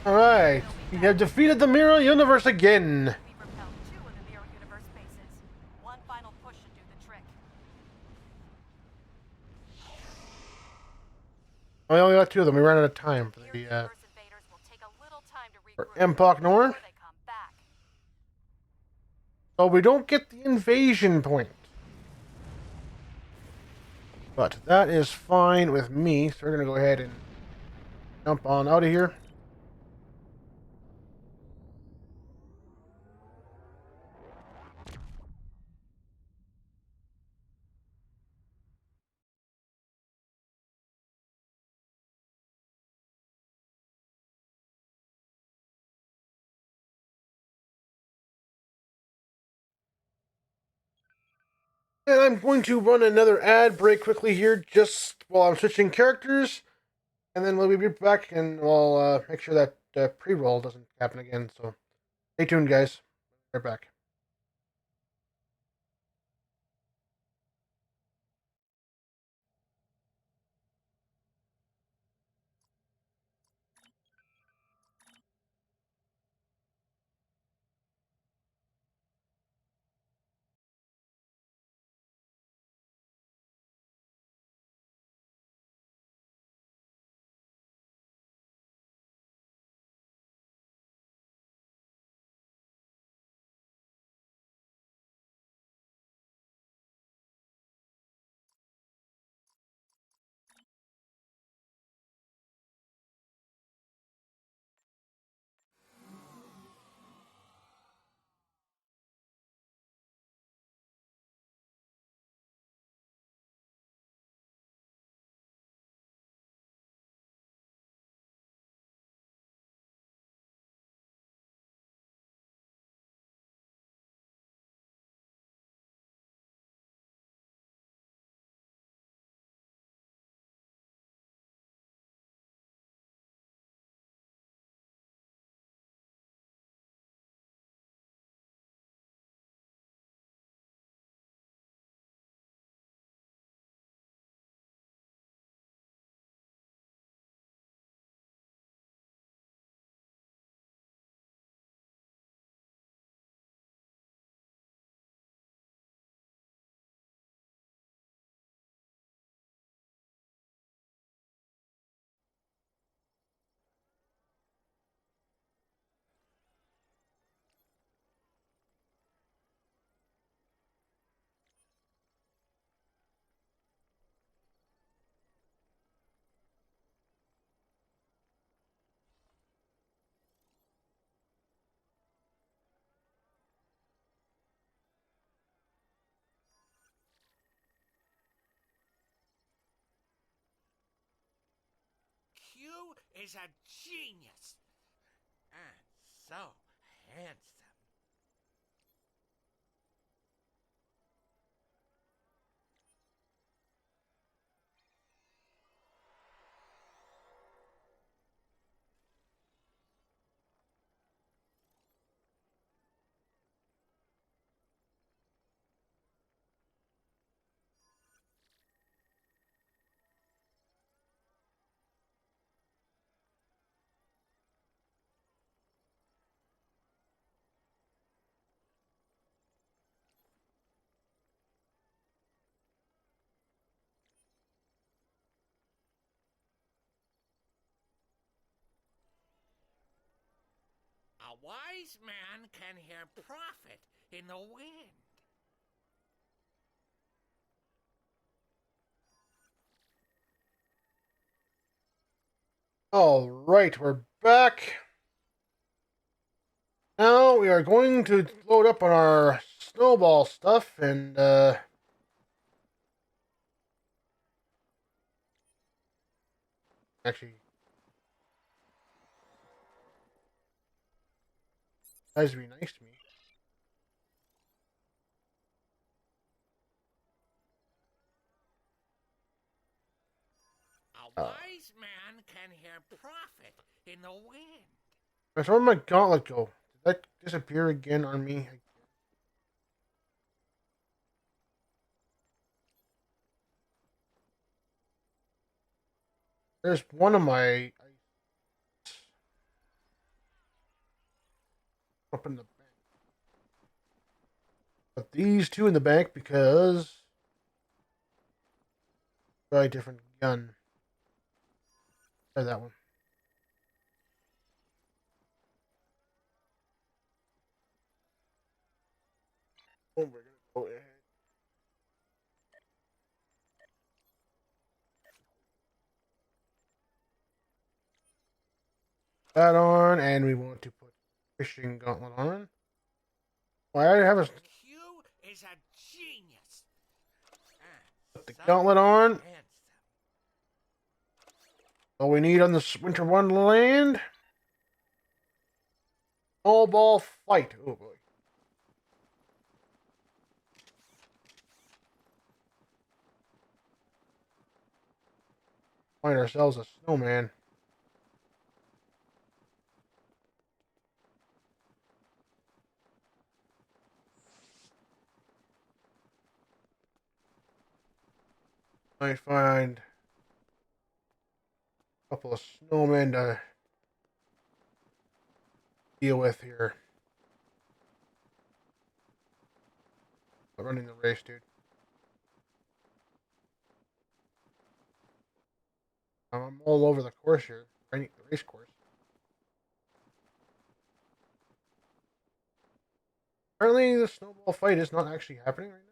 Alright, you have defeated the Mirror Universe again. We've repelled 2 of the Mirror Universe bases. One final push should do the trick. I only got 2 of them. We ran out of time for Mirror the Universe invaders will take a little time to for regroup Empok Nor. before they come back. So we don't get the invasion point. But that is fine with me. So we're gonna go ahead and jump on out of here. And I'm going to run another ad break quickly here, just while I'm switching characters, and then we'll be back and we'll make sure that pre-roll doesn't happen again. So stay tuned, guys. Right back. Q is a genius. And so handsome. A wise man can hear profit in the wind. All right, we're back. Now we are going to load up on our snowball stuff and actually, guys, be nice to me. A wise man can hear profit in the wind. I saw my gauntlet go. Did that disappear again on me? There's one of my up in the bank. Put these two in the bank because very different gun. Try that one. Oh, we're gonna go ahead. That on, and we want to put fishing gauntlet on. Well, I already have a Q is a genius. put the gauntlet on. Handsome. All we need on this Winter Wonderland. Snowball fight. Oh boy. Find ourselves a snowman. Might find a couple of snowmen to deal with here. I'm running the race, dude. I'm all over the course here. The race course. Apparently, the snowball fight is not actually happening right now.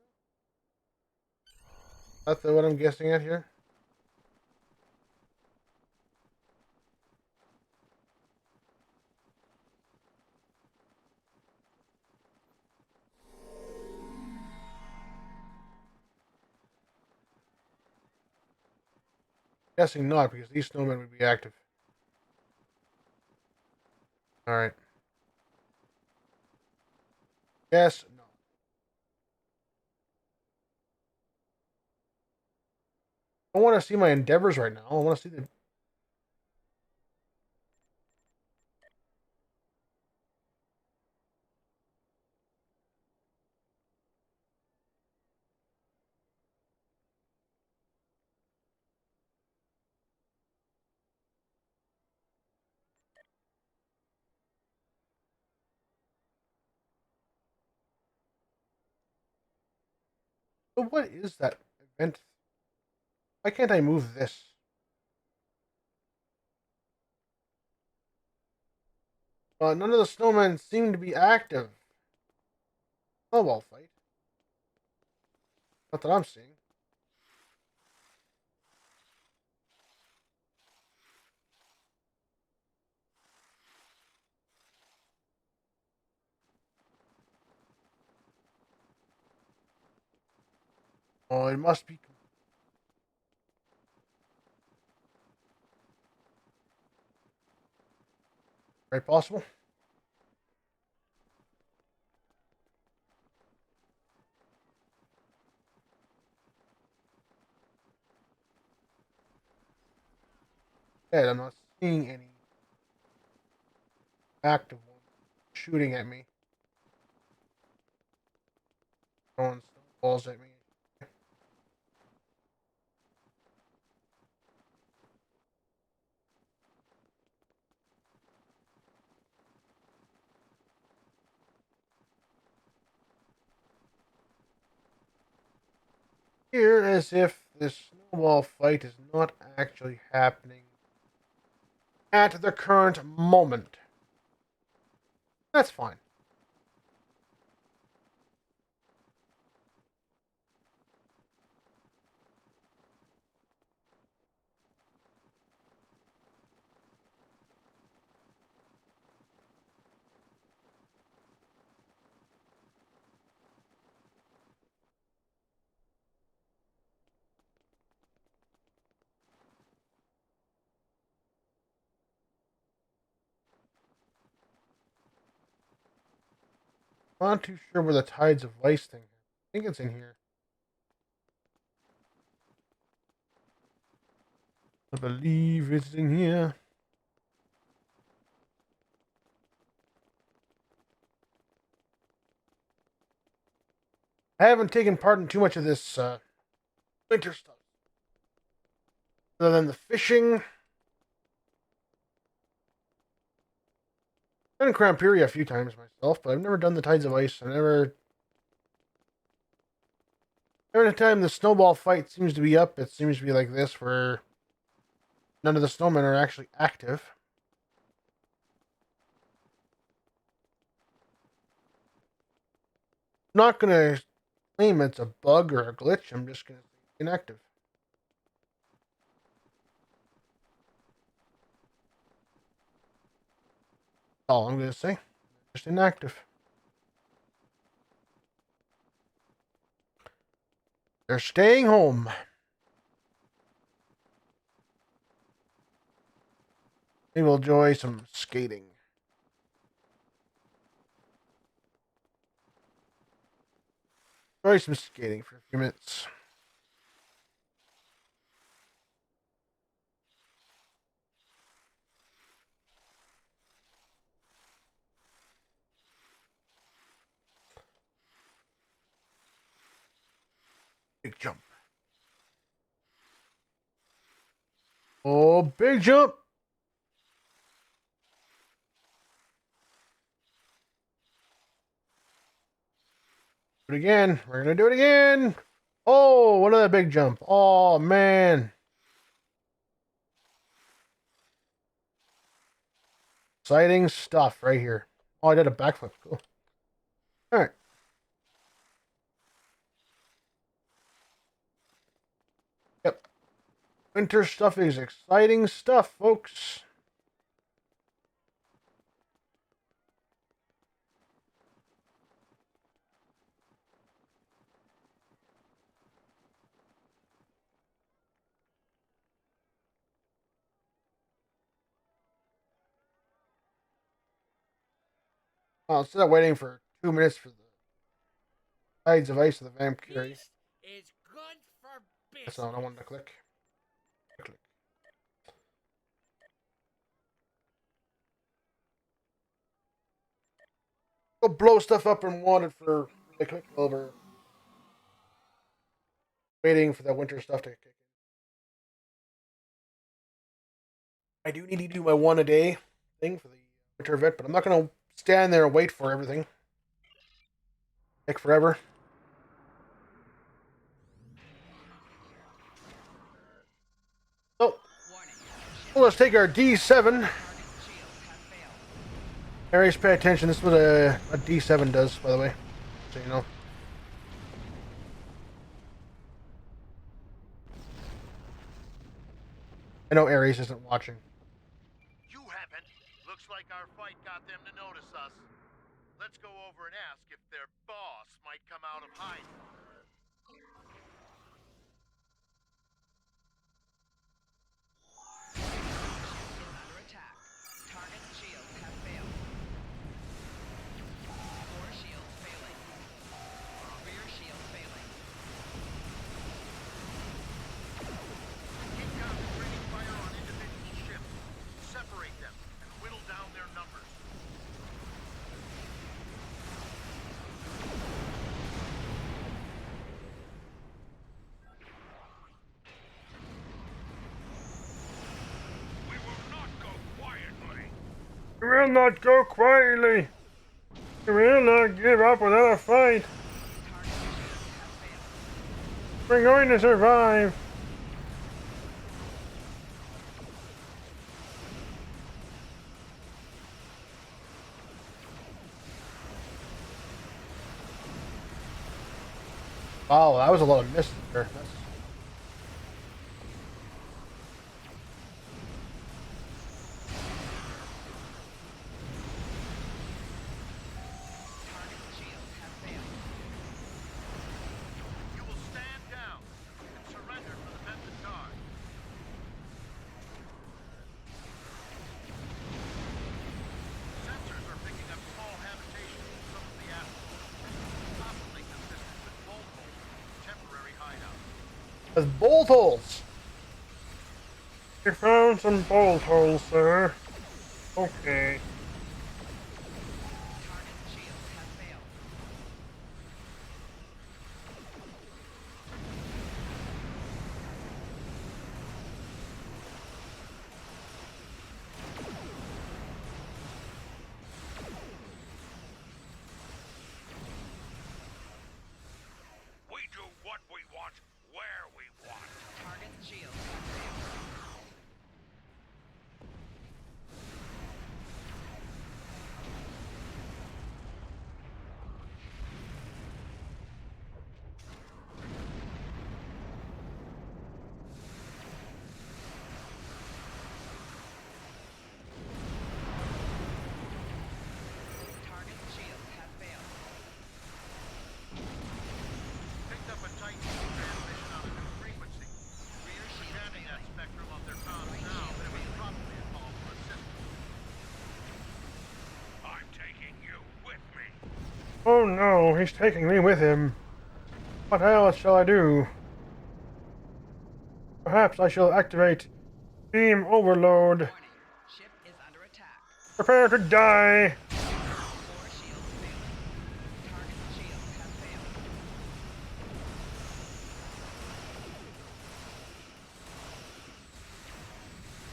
That's what I'm guessing at here. Guessing not, because these snowmen would be active. Alright. Yes, no. I don't want to see my endeavors right now. I want to see the. So what is that event? Why can't I move this? None of the snowmen seem to be active. Snowball fight. Not that I'm seeing. Oh, it must be. Very possible. Yeah, I'm not seeing any active ones shooting at me. Throwing snowballs at me. Here, as if this snowball fight is not actually happening at the current moment. That's fine. I'm not too sure where the Tides of Ice thing is. I think it's in here. I believe it's in here. I haven't taken part in too much of this winter stuff. Other than the fishing. I've done Cramperia a few times myself, but I've never done the Tides of Ice. Every time the snowball fight seems to be up, it seems to be like this, where none of the snowmen are actually active. I'm not going to claim it's a bug or a glitch. I'm just going to say inactive. That's all I'm going to say. Just inactive. They're staying home. Maybe we'll enjoy some skating. Enjoy some skating for a few minutes. Big jump. Oh, big jump. Do it again. We're going to do it again. Oh, another big jump. Oh, man. Exciting stuff right here. Oh, I did a backflip. Cool. All right. Yep. Winter stuff is exciting stuff, folks. Instead of waiting for 2 minutes for the Tides of Ice of the Valkyrie, Yeast is good for that's business. not what I wanted to click. Click. Go blow stuff up and wanted for the click over. Waiting for that winter stuff to kick in. I do need to do my one a day thing for the winter event, but I'm not going to stand there and wait for everything. Take forever. So, Warning. well, let's take our D7. Target shields have failed. Aries, pay attention. This is what a D7 does, by the way. So you know. I know Aries isn't watching. You haven't. Looks like our fight got them to notice us. Let's go over and ask if their boss might come out of hiding. Is under attack. Target shields have will not go quietly. We will not give up without a fight. Target shields have failed. We're going to survive. Oh, that was a lot of misses there. Target shields have failed. You will stand down and surrender for the Benton Guard. Sensors are picking up small habitations in some of the assets, possibly consistent with bolt holes, temporary hideouts. With bolt holes. We found some bolt holes, sir. Okay. Target shields have failed. We do what we want, where we want. Target shields have failed. Target shields have failed. Picked up a Titan transmission on a new frequency. Rear shield Jamming that failing. spectrum of their comms Right now, shield but it was failing. probably a call for assistance. I'm taking you with me. Oh no, he's taking me with him. What else shall I do? Perhaps I shall activate Beam Overload. Warning. Ship is under attack. Prepare to die. 4 shields failing. Target shields have failed.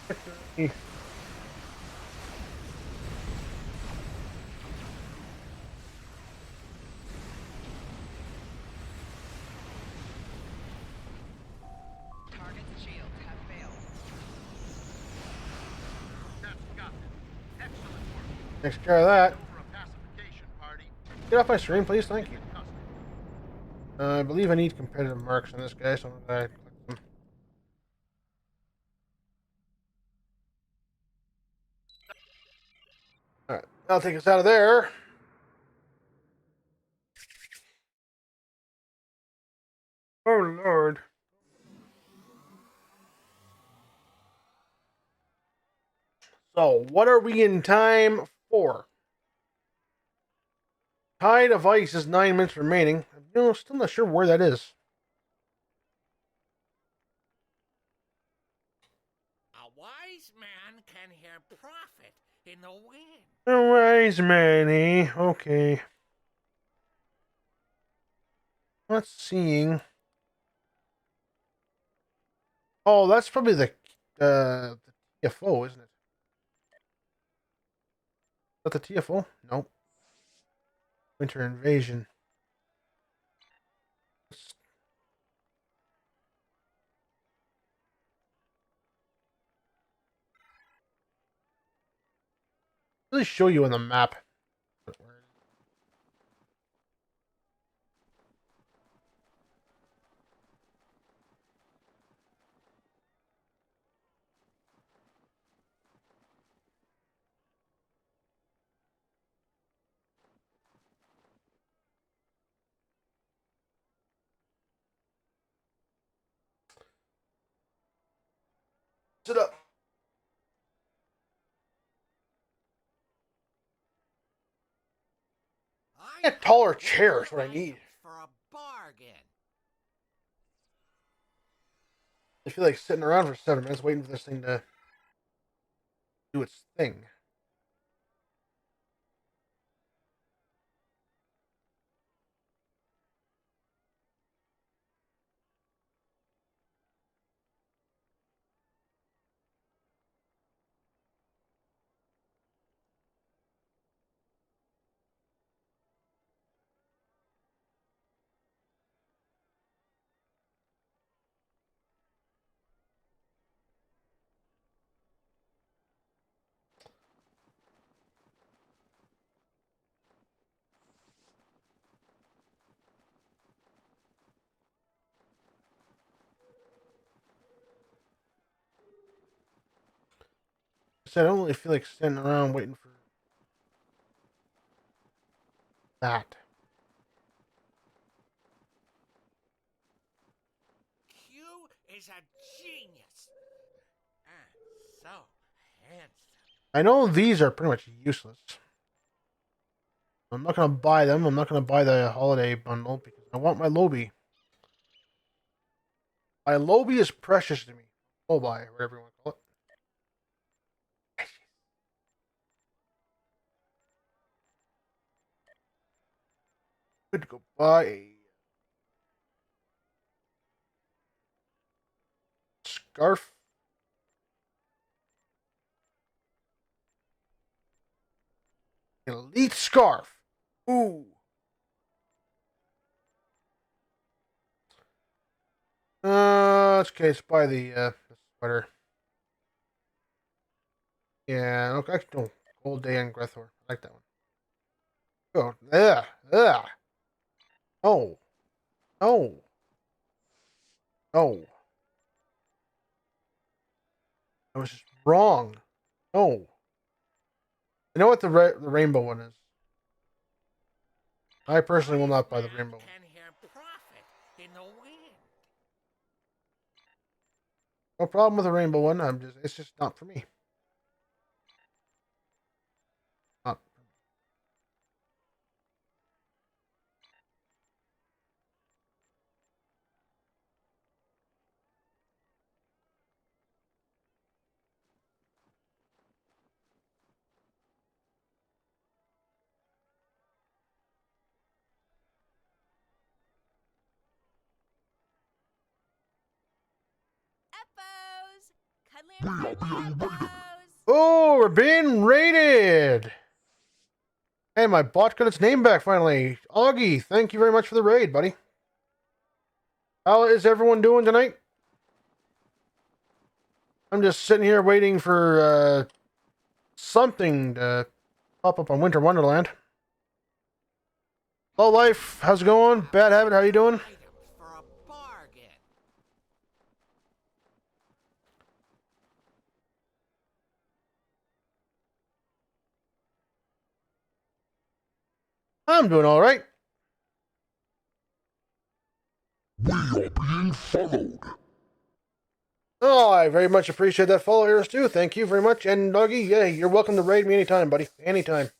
Victory. Target shields have failed. That's got it. Excellent work. Takes care of that. Over a pacification party. Get off my screen, please. Thank you. Custom. I believe I need competitive marks on this guy, so I'm gonna click them. Alright, that'll take us out of there. Oh lord. So, what are we in time for? Tide of Ice is 9 minutes remaining. Still not sure where that is. A wise man can hear profit in the wind. A wise man, eh? Okay. Not seeing. Oh, that's probably the TFO, isn't it? Is that the TFO? Nope. Winter Invasion. Really show you on the map. Sit up. I Get taller have chairs, good what I need. items for a bargain. I feel like sitting around for 7 minutes waiting for this thing to do its thing. said, I don't really feel like standing around waiting for that. Q is a genius. Ah, so handsome. I know these are pretty much useless. I'm not going to buy them. I'm not going to buy the holiday bundle because I want my Lobby. My Lobby is precious to me. Lobi, whatever you want to call it. Good to go buy a scarf. Elite scarf. Ooh. Okay, let's buy the sweater. Yeah, okay, actually, no. Gold Day and Grethor. I like that one. Oh, ugh, ugh. Oh, no, no. I was just wrong. No. You know what the rainbow one is? I personally will not buy the Wise man rainbow one. can hear profit in the wind. No problem with the rainbow one. It's just not for me. Not. Eppos! Cuddly Eppos! Oh, we're being raided. Hey, my bot got its name back finally. Augie, thank you very much for the raid, buddy. How is everyone doing tonight? I'm just sitting here waiting for something to pop up on Winter Wonderland. Low life, how's it going? Bad habit, how you doing? Items for a bargain. I'm doing all right. We are being followed. Oh, I very much appreciate that follow, Harris, too. Thank you very much. And Doggy, yeah, you're welcome to raid me anytime, buddy. Anytime.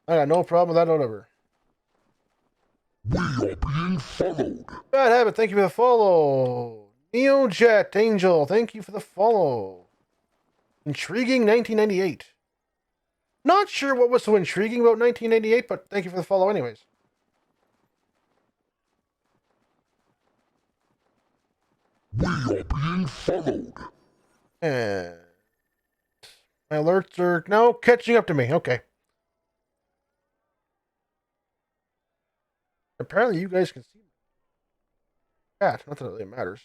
I got no problem with that whatever. We are being followed. Bad habit, thank you for the follow. NeoJet Angel, thank you for the follow. Intriguing 1998. Not sure what was so intriguing about 1998, but thank you for the follow anyways. We are being followed. And my alerts are now catching up to me. Okay. Apparently you guys can see me. Yeah, not that it really matters.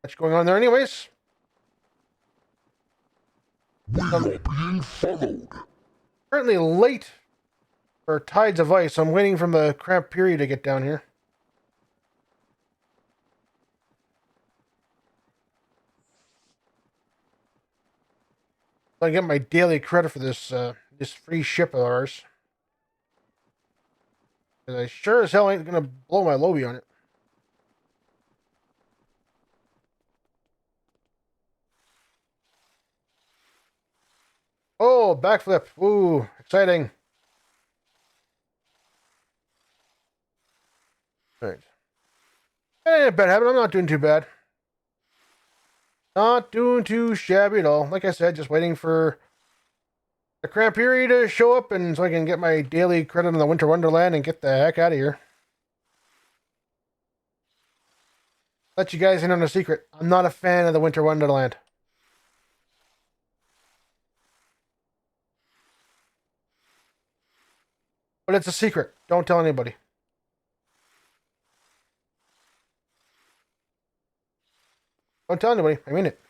What's going on there anyways? We are being followed. Currently late for Tides of Ice. I'm waiting for the cramp period to get down here. So I get my daily credit for this free ship of ours. Because I sure as hell ain't gonna blow my Lobby on it. Oh, backflip. Ooh, exciting. Alright. Hey, bad habit. I'm not doing too bad. Not doing too shabby at all. Like I said, just waiting for the cramp period to show up and so I can get my daily credit on the Winter Wonderland and get the heck out of here. Let you guys in on a secret. I'm not a fan of the Winter Wonderland. But it's a secret. Don't tell anybody. Don't tell anybody. I mean it.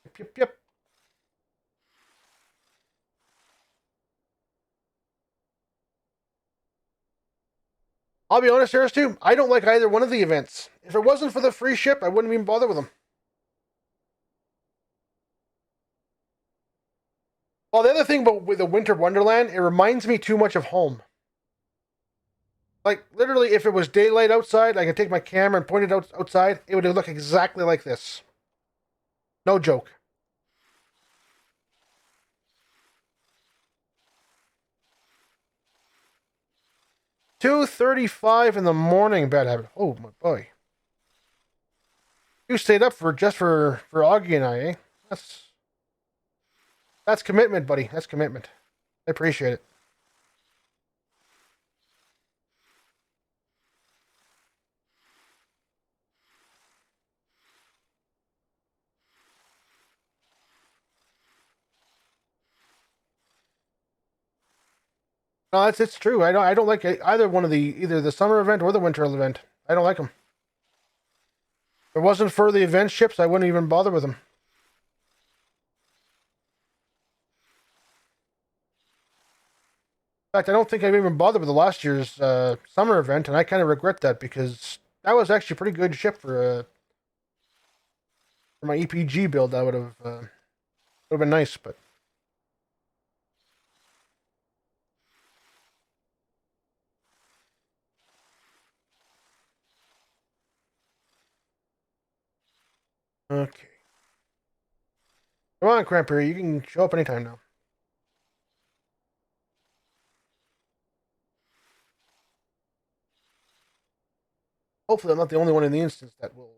Yep, yep, yep. I'll be honest, Harris, too. I don't like either one of the events. If it wasn't for the free ship, I wouldn't even bother with them. Well, the other thing about with the Winter Wonderland, it reminds me too much of home. Like, literally, if it was daylight outside, I could take my camera and point it outside, it would look exactly like this. No joke. $2:35 in the morning, bad habit. Oh, my boy. You stayed up for Augie and I, eh? That's commitment, buddy. That's commitment. I appreciate it. No, it's true. I don't like either one of either the summer event or the winter event. I don't like them. If it wasn't for the event ships, I wouldn't even bother with them. In fact, I don't think I've even bothered with the last year's summer event, and I kind of regret that because that was actually a pretty good ship for my EPG build. That would have been nice, but. Okay. Come on, Cramper. You can show up anytime now. Hopefully, I'm not the only one in the instance that will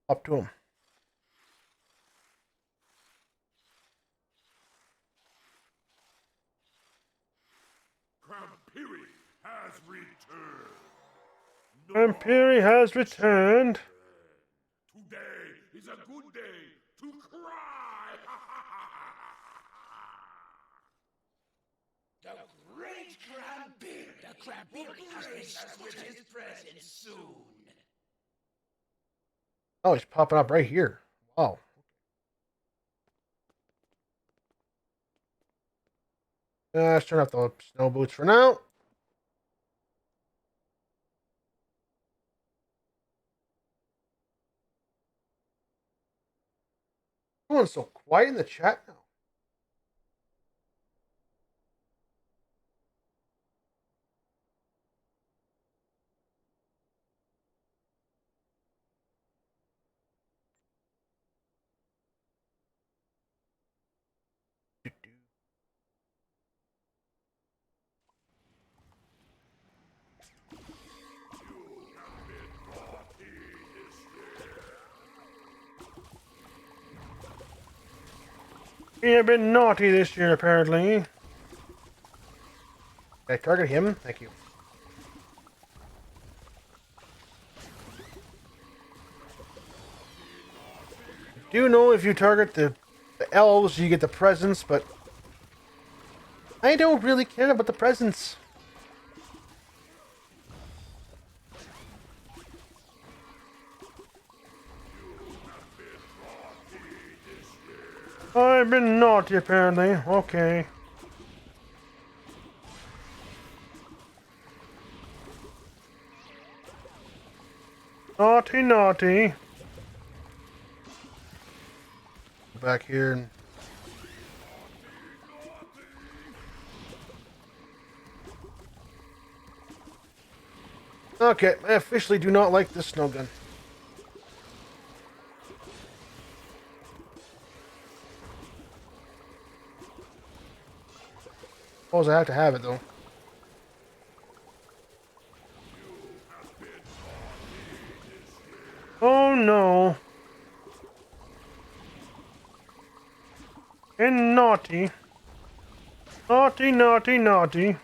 up to him. Crampiri has returned. Crampiri has returned. Today is a good day to cry. The great Crampiri has been with his presence soon. Oh, he's popping up right here. Wow. Let's turn off the snow boots for now. Everyone's so quiet in the chat now. He have been naughty this year, apparently. Did I target him? Thank you. I do know if you target the elves, you get the presents, but I don't really care about the presents. I've been naughty, apparently. Okay. Naughty, naughty. Go back here and... Okay, I officially do not like this snow gun. Suppose I have to have it, though. Oh, no. And naughty. Naughty, naughty, naughty.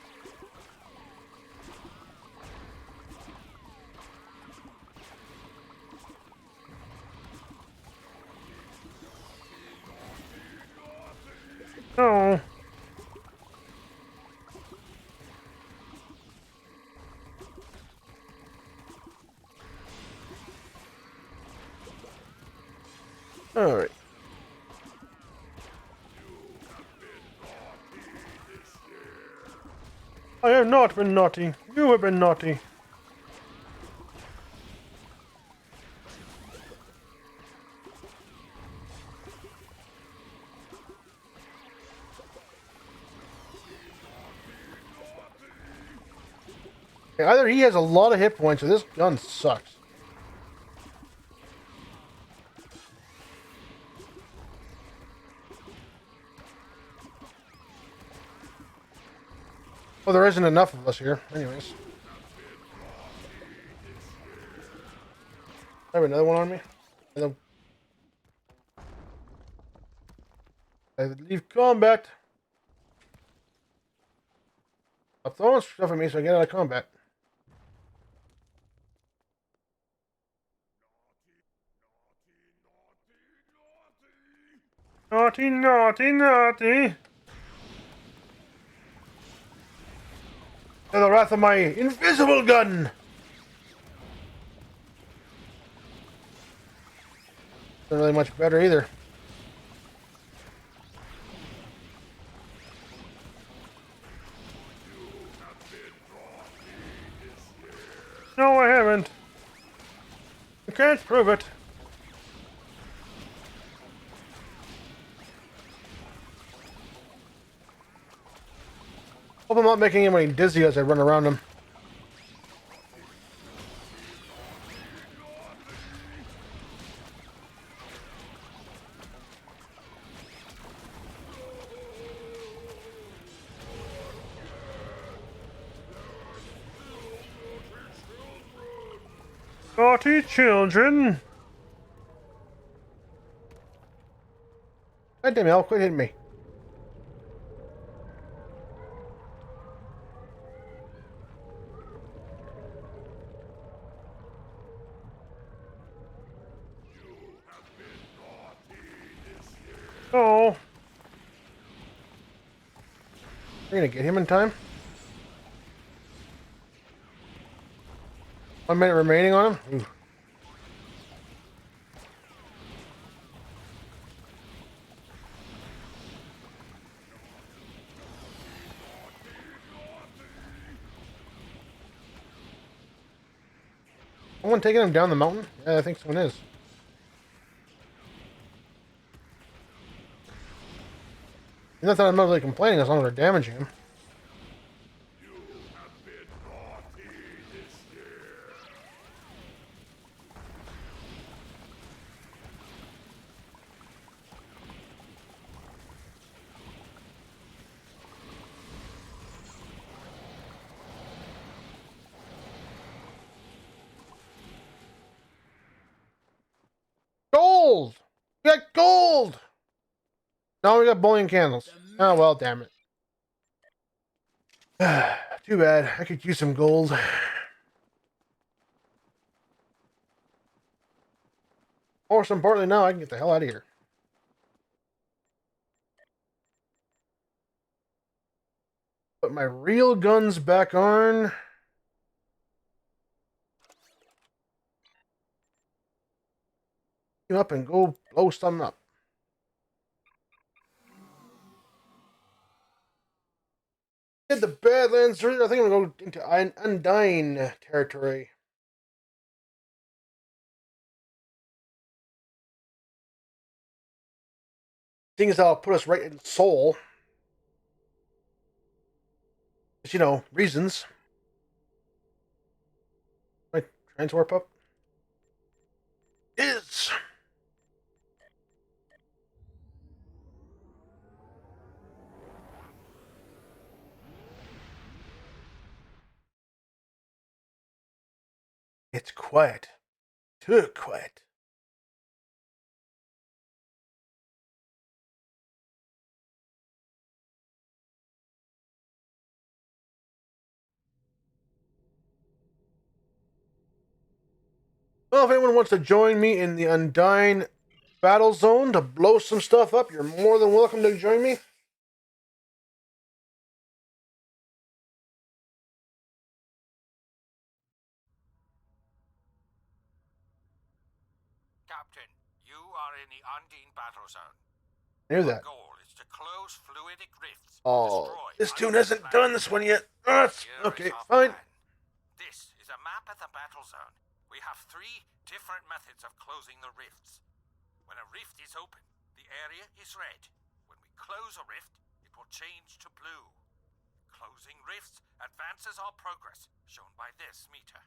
No. Alright. I have not been naughty. You have been naughty. Either he has a lot of hit points or this gun sucks. Well, there isn't enough of us here. Anyways. I have another one on me. I leave combat. Stop throwing stuff at me so I get out of combat. Naughty, naughty, naughty. And the wrath of my invisible gun. Not really much better either. No, I haven't. You can't prove it. Hope I'm not making anybody dizzy as I run around them. Naughty children! God damn it, Al, quit hitting me. Oh. We're gonna get him in time. 1 minute remaining on him. Ooh. Someone taking him down the mountain? Yeah, I think someone is. Not that I'm not really complaining as long as they're damaging him. Gold! We got gold! No, we got bowling candles. Oh, well, damn it. Too bad. I could use some gold. Most importantly, now I can get the hell out of here. Put my real guns back on. Up and go blow something up. Hit the Badlands. I think I'm going to go into Undying territory. Thing is, that'll put us right in Seoul. Just, you know, reasons. My transwarp up. Is. It's quiet. Too quiet. Well, if anyone wants to join me in the Undying battle zone to blow some stuff up, you're more than welcome to join me. Captain, you are in the Undine battle zone. I knew Your that. goal is to close fluidic rifts. Oh, this tune hasn't done this one yet. Here Okay, is our fine. plan. This is a map of the battle zone. We have 3 different methods of closing the rifts. When a rift is open, the area is red. When we close a rift, it will change to blue. Closing rifts advances our progress, shown by this meter.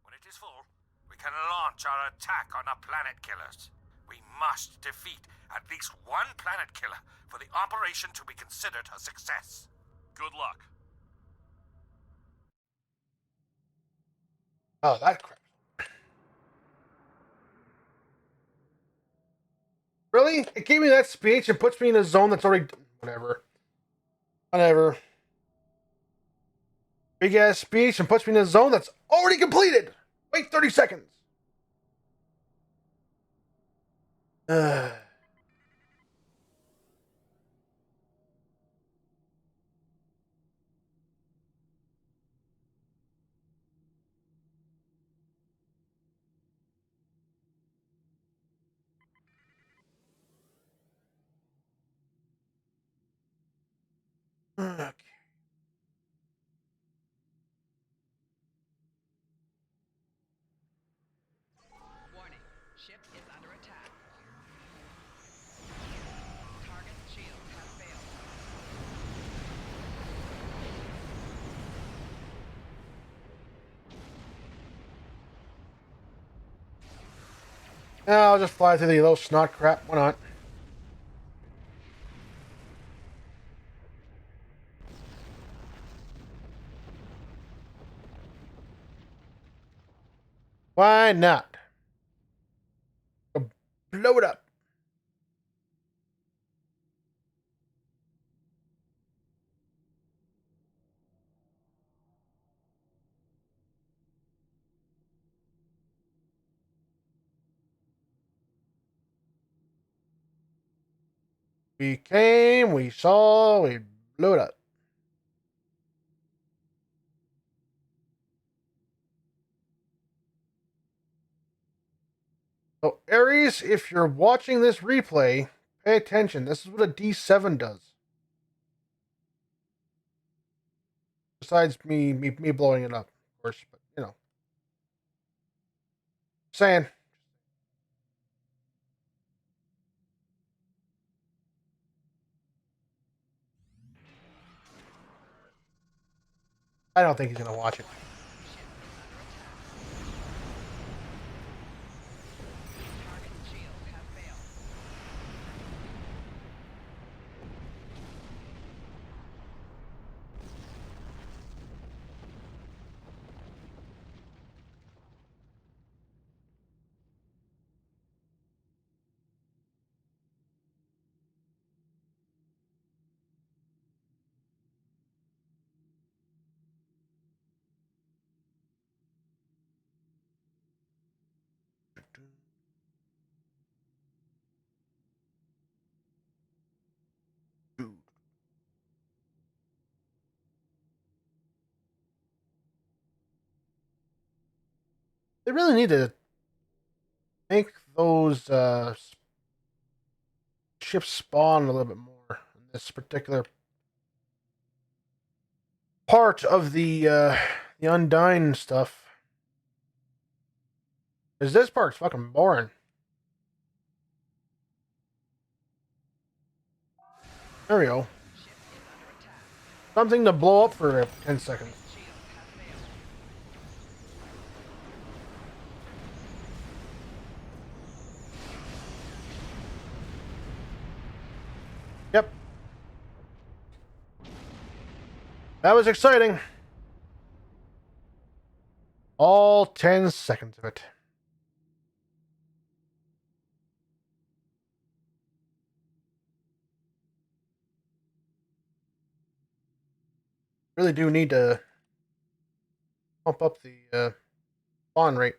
When it is full, we can launch our attack on the planet killers. We must defeat at least one planet killer for the operation to be considered a success. Good luck. Oh, that crap. Really? It gave me that speech and puts me in a zone that's already... Whatever. Whatever. Big ass speech and puts me in a zone that's already completed. Wait 30 seconds. Okay. Warning. Ship is under attack. Target's shields have failed. I'll just fly through the little snot crap. Why not? Why not? Blow it up. We came, we saw, we blew it up. So, Aries, if you're watching this replay, pay attention. This is what a D7 does. Besides me blowing it up, of course, but you know. Saying. I don't think he's gonna watch it. Target's shields have failed. They really need to make those ships spawn a little bit more in this particular part of the Undyne stuff. Because this part's fucking boring. There we go. Ship is under attack. Something to blow up for 10 seconds. Shields have failed. Yep. That was exciting. All 10 seconds of it. Really do need to pump up the spawn rate.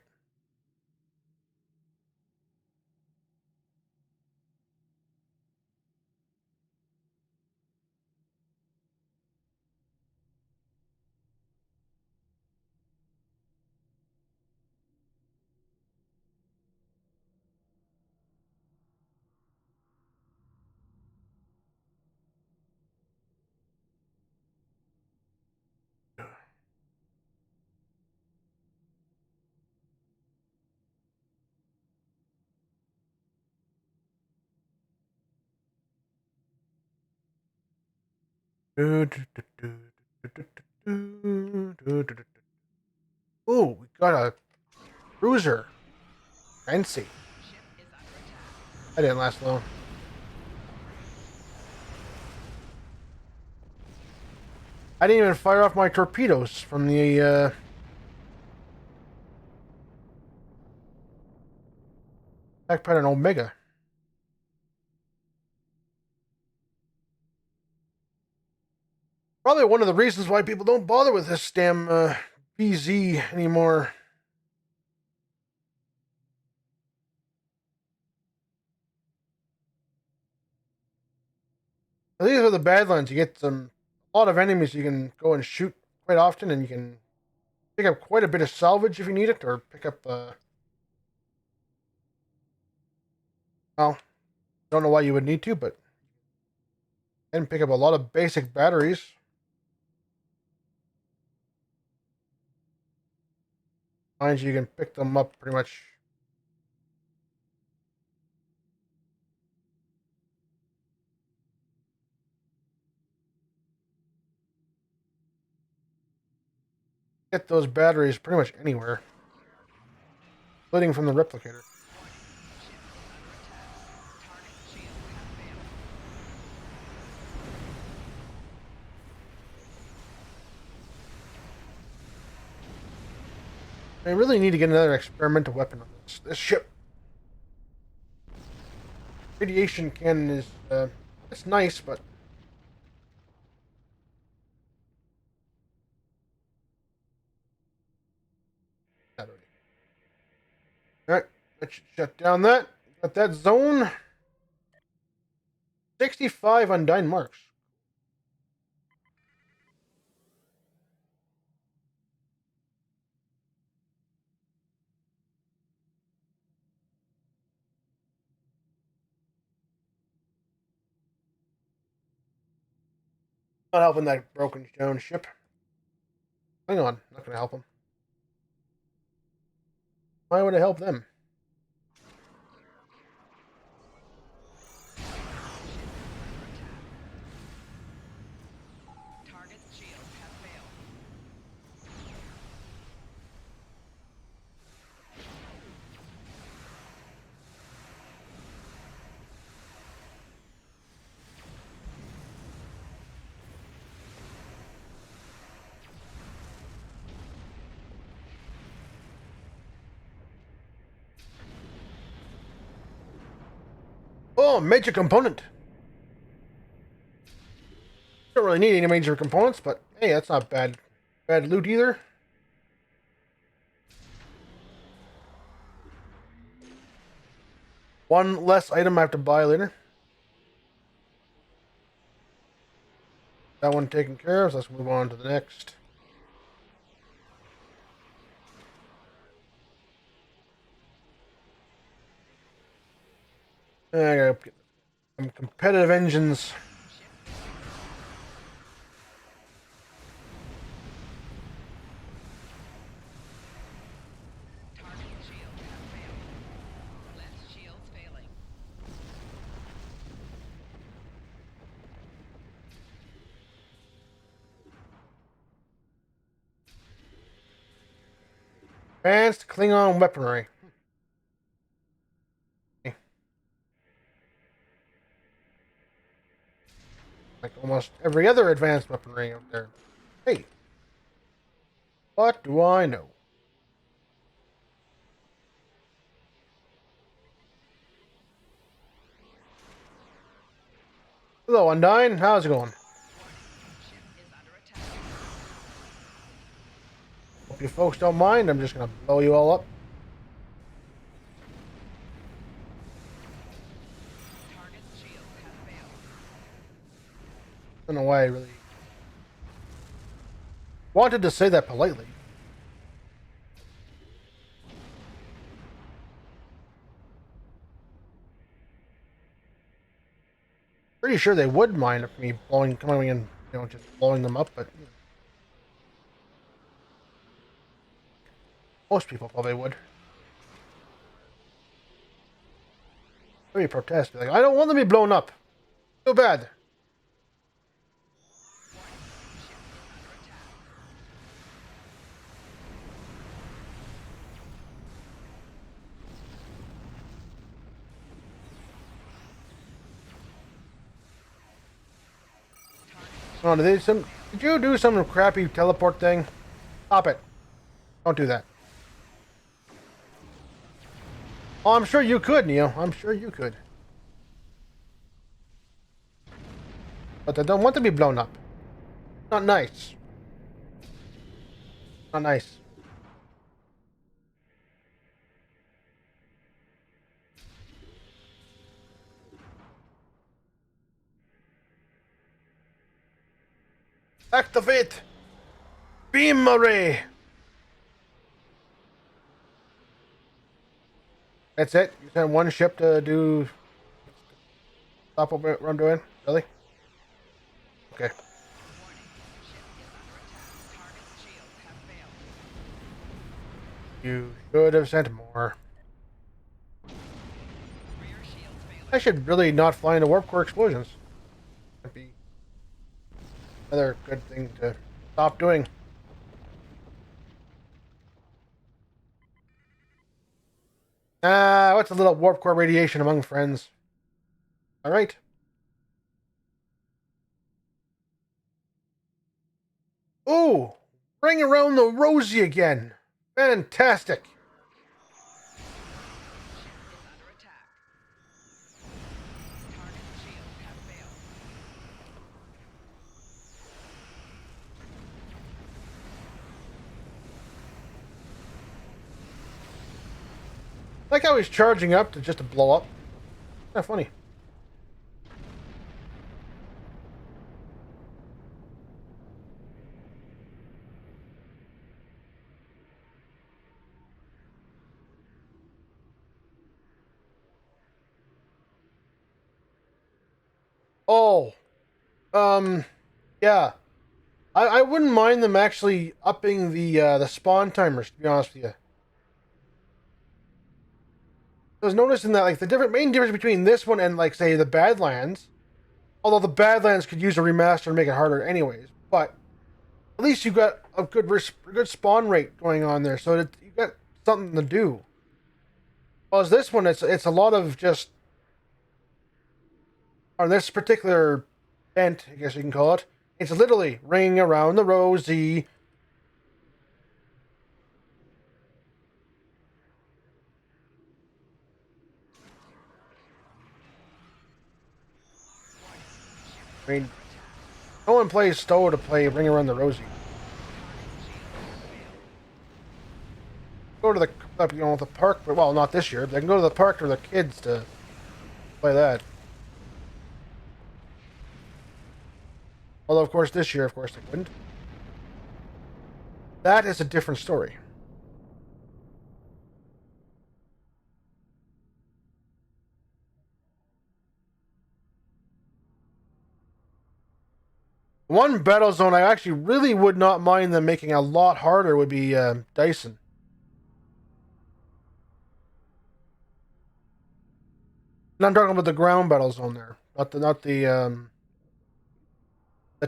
Ooh, we got a cruiser. Fancy. Ship is under attack. That didn't last long. I didn't even fire off my torpedoes from the attack pattern Omega. Probably one of the reasons why people don't bother with this damn BZ anymore. These are the Badlands. You get a lot of enemies you can go and shoot quite often, and you can pick up quite a bit of salvage if you need it, or pick up, well, don't know why you would need to, but you can pick up a lot of basic batteries. Mind you, you can pick them up pretty much. Get those batteries pretty much anywhere, including from the replicator. Ship is under attack. Target shields have failed. I really need to get another experimental weapon on this ship. Radiation cannon is, it's nice, but not really. Alright, that should shut down that. Got that zone. 65 undying marks. Not helping that broken down ship. Hang on, not gonna help them. Why would I help them? Target shields have failed. Oh, major component. Don't really need any major components, but hey, that's not bad. Bad loot either. One less item I have to buy later. That one taken care of, so let's move on to the next. I gotta get some competitive engines. Target shields have failed. Left shields failing. Advanced Klingon weaponry. Like almost every other advanced weaponry out there. Hey, what do I know? Hello, Undyne. How's it going? Ship is under attack. Hope you folks don't mind. I'm just gonna blow you all up. Target shields have failed. I don't know why I really wanted to say that politely. Pretty sure they would mind if me coming in, just blowing them up, but most people probably would. Maybe protest, be like, I don't want them to be blown up. Too bad. Oh, did you do some crappy teleport thing? Stop it. Don't do that. Oh, I'm sure you could, Neo. I'm sure you could. But I don't want to be blown up. Not nice. Not nice. Activate! Beam array! That's it? You sent one ship to do... Stop what we're doing? Really? Okay. You should have sent more. I should really not fly into warp core explosions. That'd be another good thing to stop doing. What's a little warp core radiation among friends? Alright. Ooh! Bring around the Rosie again! Fantastic! Like how he's charging up to just to blow up. Kind of funny. Oh, yeah. I wouldn't mind them actually upping the spawn timers, to be honest with you. I was noticing that like the main difference between this one and like say the Badlands, although the Badlands could use a remaster to make it harder anyways, but at least you got a good spawn rate going on there, so that you got something to do. Whereas this one, it's a lot of just on this particular event, I guess you can call it. It's literally ring around the rosy. I mean, no one plays Stowe to play ring around the rosy. Go to the park, but well, not this year. But they can go to the park for the kids to play that. Although, of course, this year, of course, they couldn't. That is a different story. One battle zone I actually really would not mind them making a lot harder would be Dyson. And I'm talking about the ground battle zone there, not the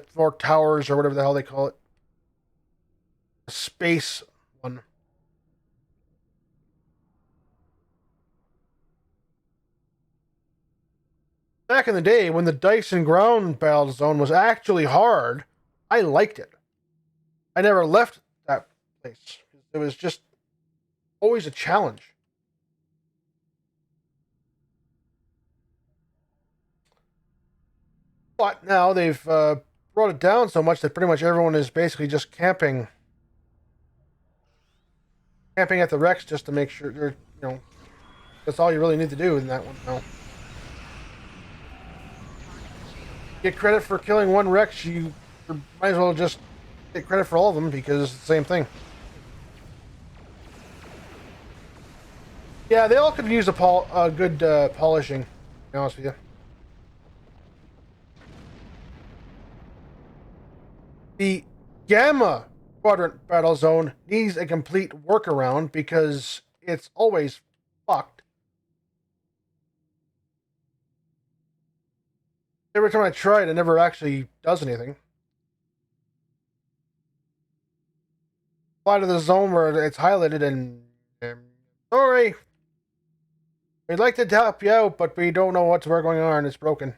four towers or whatever the hell they call it. The space one. Back in the day, when the Dyson ground battle zone was actually hard, I liked it. I never left that place. It was just always a challenge. But now they've brought it down so much that pretty much everyone is basically just camping at the wrecks just to make sure that's all you really need to do in that one now. Get credit for killing one Rex, you might as well just get credit for all of them because it's the same thing. Yeah, they all could use a good polishing, to be honest with you. The Gamma Quadrant Battle Zone needs a complete workaround because it's always fucked. Every time I try it, it never actually does anything. Fly to the zone where it's highlighted and sorry, we'd like to help you out, but we don't know what's going on. It's broken.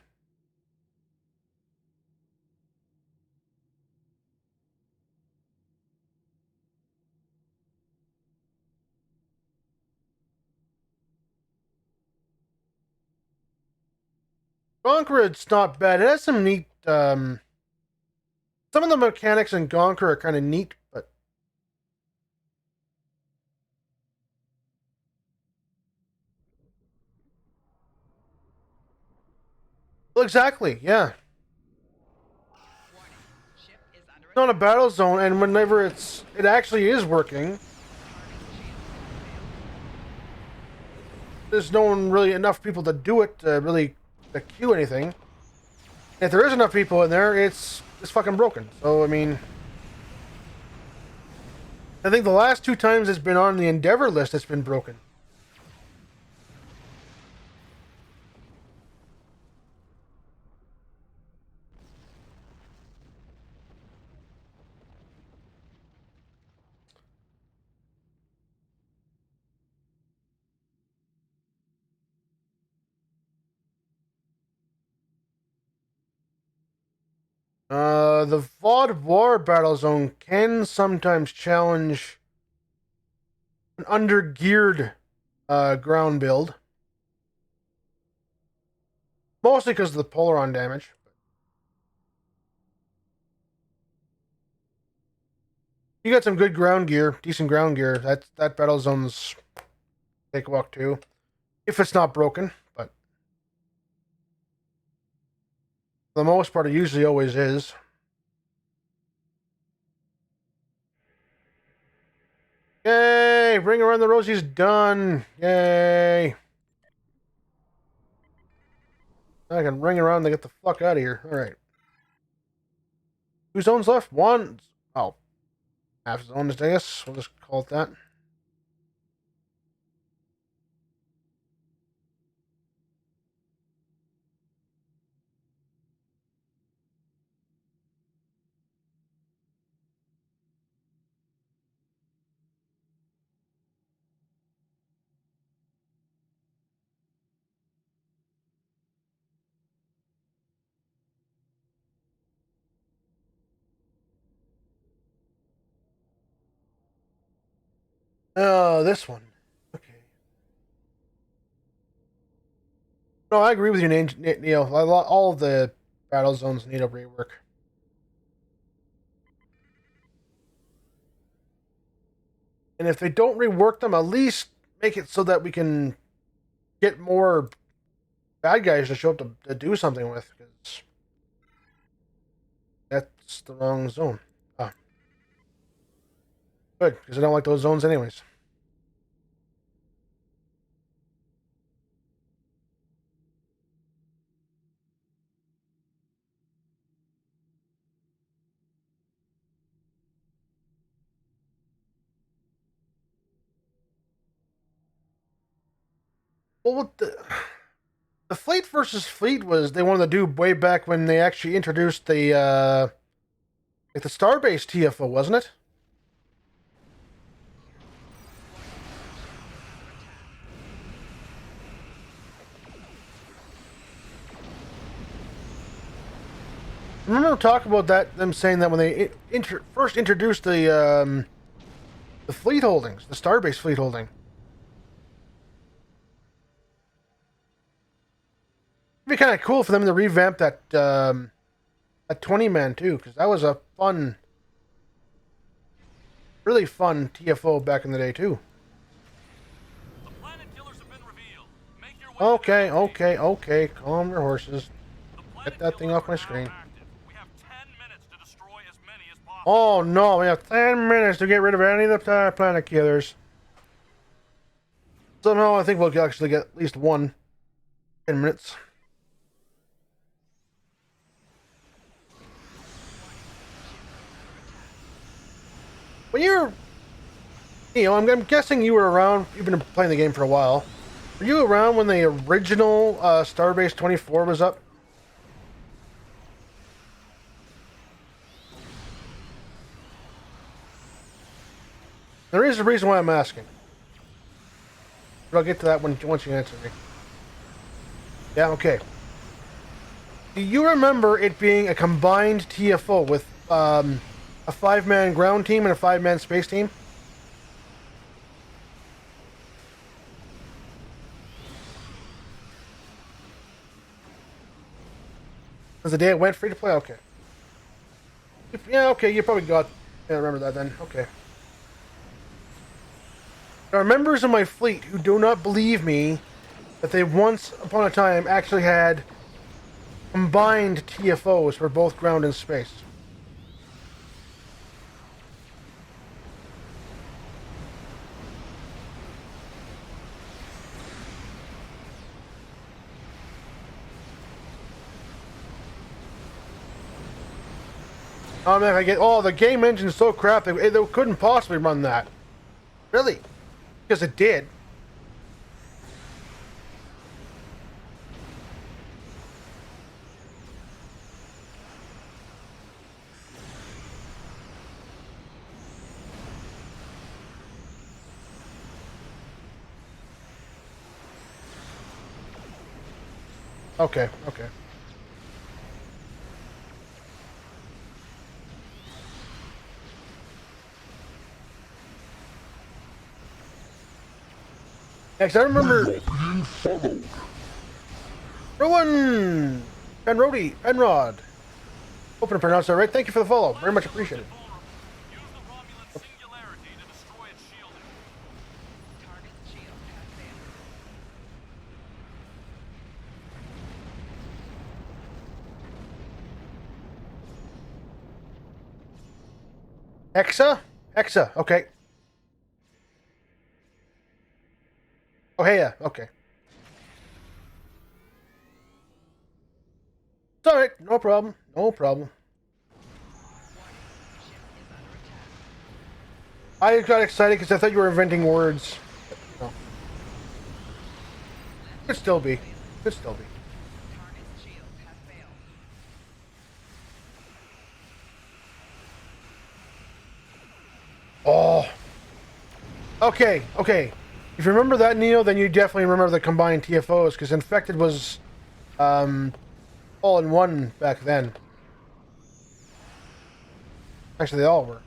Conquerid's not bad. It has some neat. Some of the mechanics in Gonker are kind of neat, but well, exactly, yeah. Warning. Ship is under It's not a attack. battle zone, and whenever it actually is working, there's no one really enough people to do it to really to queue anything. If there is enough people in there, it's fucking broken. So I mean, I think the last 2 times it's been on the Endeavor list, it's been broken. The VOD War battle zone can sometimes challenge an undergeared ground build. Mostly because of the Polaron damage. You got some good ground gear, decent ground gear. That battle zone's take a walk too. If it's not broken, but for the most part it usually always is. Yay! Ring around the Rosie's done. Yay! I can ring around and get the fuck out of here. Alright. 2 zones left? 1. Oh. Half zones, I guess. We'll just call it that. This one. Okay. No, I agree with you, Neil. All of the battle zones need a rework. And if they don't rework them, at least make it so that we can get more bad guys to show up to do something with, because that's the wrong zone. Ah. Good, because I don't like those zones anyways. Well, the fleet versus fleet was they wanted to do way back when they actually introduced the like the Starbase TFO, wasn't it? I remember talking about that. Them saying that when they first introduced the fleet holdings, the Starbase fleet holding. It'd be kind of cool for them to revamp that that 20-man too, because that was a fun, really fun TFO back in the day too. The planet killers have been revealed. Make your way Okay, okay. Calm your horses. Get that thing off my screen. We have 10 minutes to destroy as many as possible. Oh no, we have 10 minutes to get rid of any of the planet killers. Somehow I think we'll actually get at least 10 minutes. When you're, I'm guessing you were around. You've been playing the game for a while. Were you around when the original Starbase 24 was up? There is a reason why I'm asking. But I'll get to that once you answer me. Yeah, okay. Do you remember it being a combined TFO with a 5-man ground team and a 5-man space team? Was the day it went free to play? Okay. Yeah, okay, you probably got... Yeah, I remember that then. Okay. There are members of my fleet who do not believe me that they once upon a time actually had combined TFOs for both ground and space. Oh man, I get... Oh, the game engine's so crap, they couldn't possibly run that. Really? Because it did. Okay, okay. Next, I remember... Rowan! Penrod. Hoping to pronounce that right. Thank you for the follow. Very much appreciated. Use the Romulan singularity to destroy its shielding. Target's shield has failed. Hexa? Hexa, okay. Oh, hey, yeah, okay. It's alright, no problem, no problem. I got excited because I thought you were inventing words. No. Could still be. Could still be. Target's shield has failed. Oh. Okay, okay. If you remember that, Neo, then you definitely remember the combined TFOs, because Infected was all in one back then. Actually, they all were.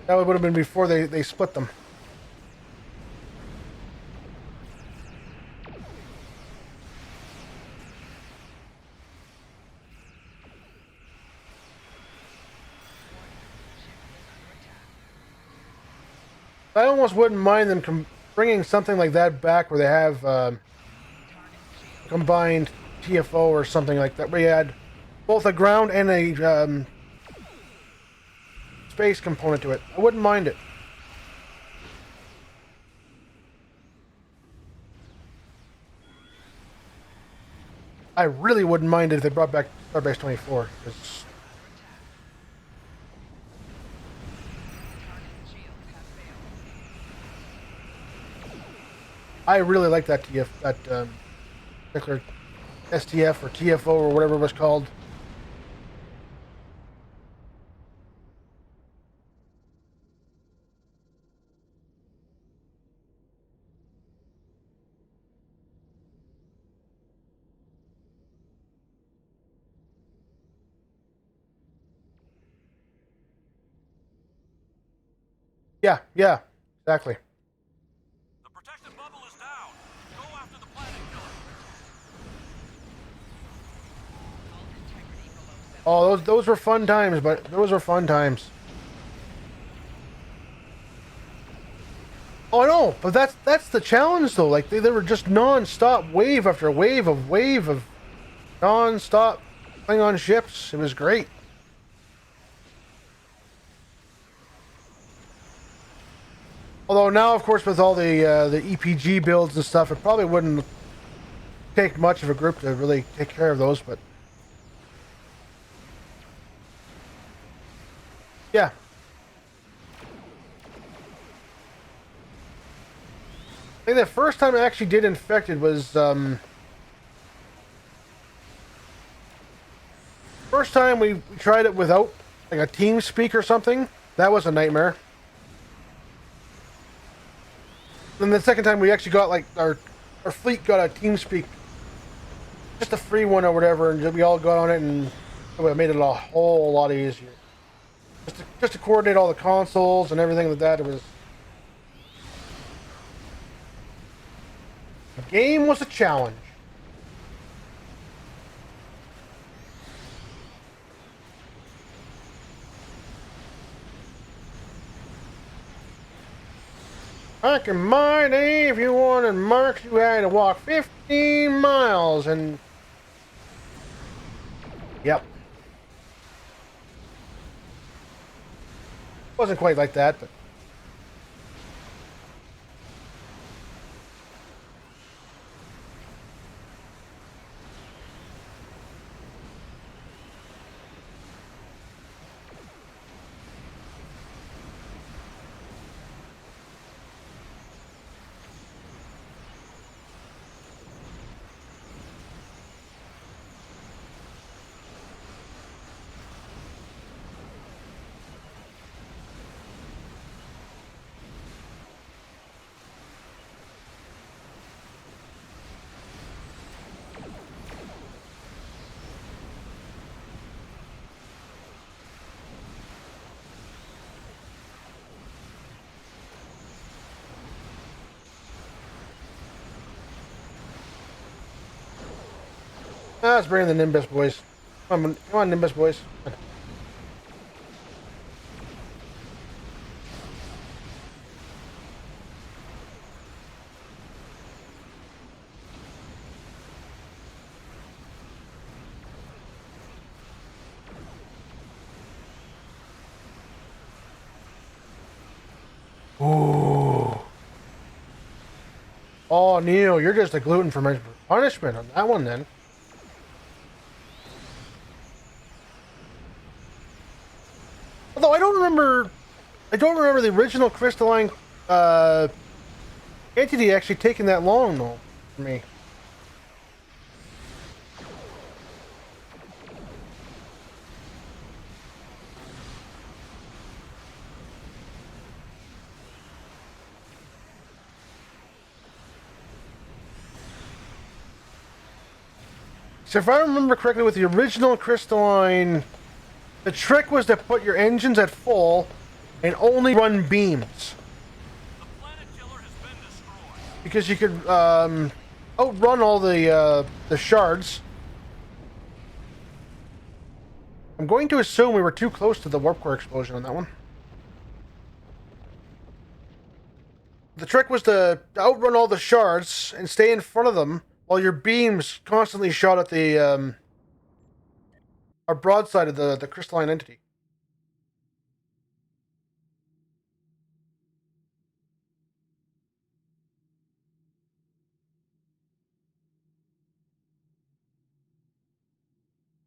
That would have been before they split them. I almost wouldn't mind them bringing something like that back where they have combined TFO or something like that, where you had both a ground and a space component to it. I wouldn't mind it. I really wouldn't mind it if they brought back Starbase 24. Cause I really like that particular STF or TFO or whatever it was called. Yeah, yeah, exactly. The protective bubble is down. Go after the planet killer. Oh, those were fun times, but those were fun times. Oh, I know, but that's the challenge though. Like they were just non-stop wave after wave of non-stop Klingon ships. It was great. Although now, of course, with all the EPG builds and stuff, it probably wouldn't take much of a group to really take care of those. But yeah. I think the first time I actually did Infected was first time we tried it without like a TeamSpeak or something. That was a nightmare. Then the second time we actually got like our fleet got a TeamSpeak, just a free one or whatever, and we all got on it, and it made it a whole lot easier. Just to coordinate all the consoles and everything like that. It was the game was a challenge. Back in my day, if you wanted marks, you had to walk 15 miles, and... Yep. Wasn't quite like that, but... Let's bring in the Nimbus boys. Come on, Nimbus boys. Ooh. Oh, Neil, you're just a gluten for punishment on that one, then. Although I don't remember the original crystalline entity actually taking that long, though, for me. So if I remember correctly, with the original crystalline, the trick was to put your engines at full and only run beams. The planet killer has been destroyed. Because you could outrun all the shards. I'm going to assume we were too close to the warp core explosion on that one. The trick was to outrun all the shards and stay in front of them while your beams constantly shot at the our broadside of the crystalline entity.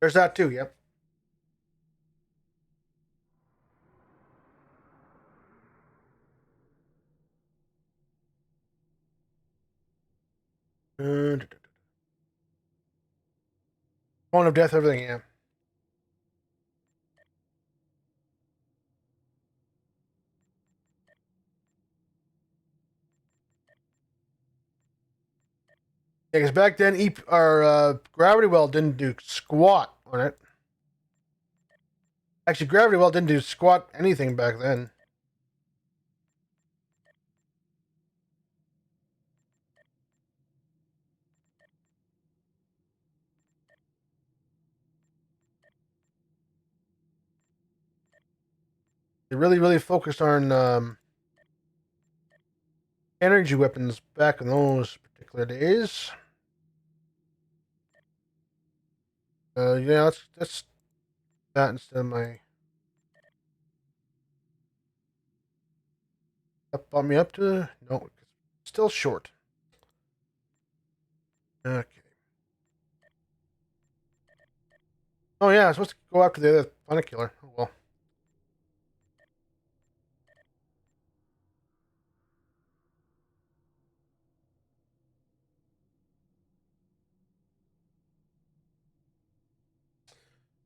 There's that too, yep. Point of death, everything, yeah. Yeah, because back then, our gravity well didn't do squat on it. Actually, gravity well didn't do squat anything back then. They really focused on energy weapons back in those particular days. Yeah, that's that instead of my. That brought me up to no, still short. Okay. Oh yeah, I was supposed to go after the other planet killer. Oh well.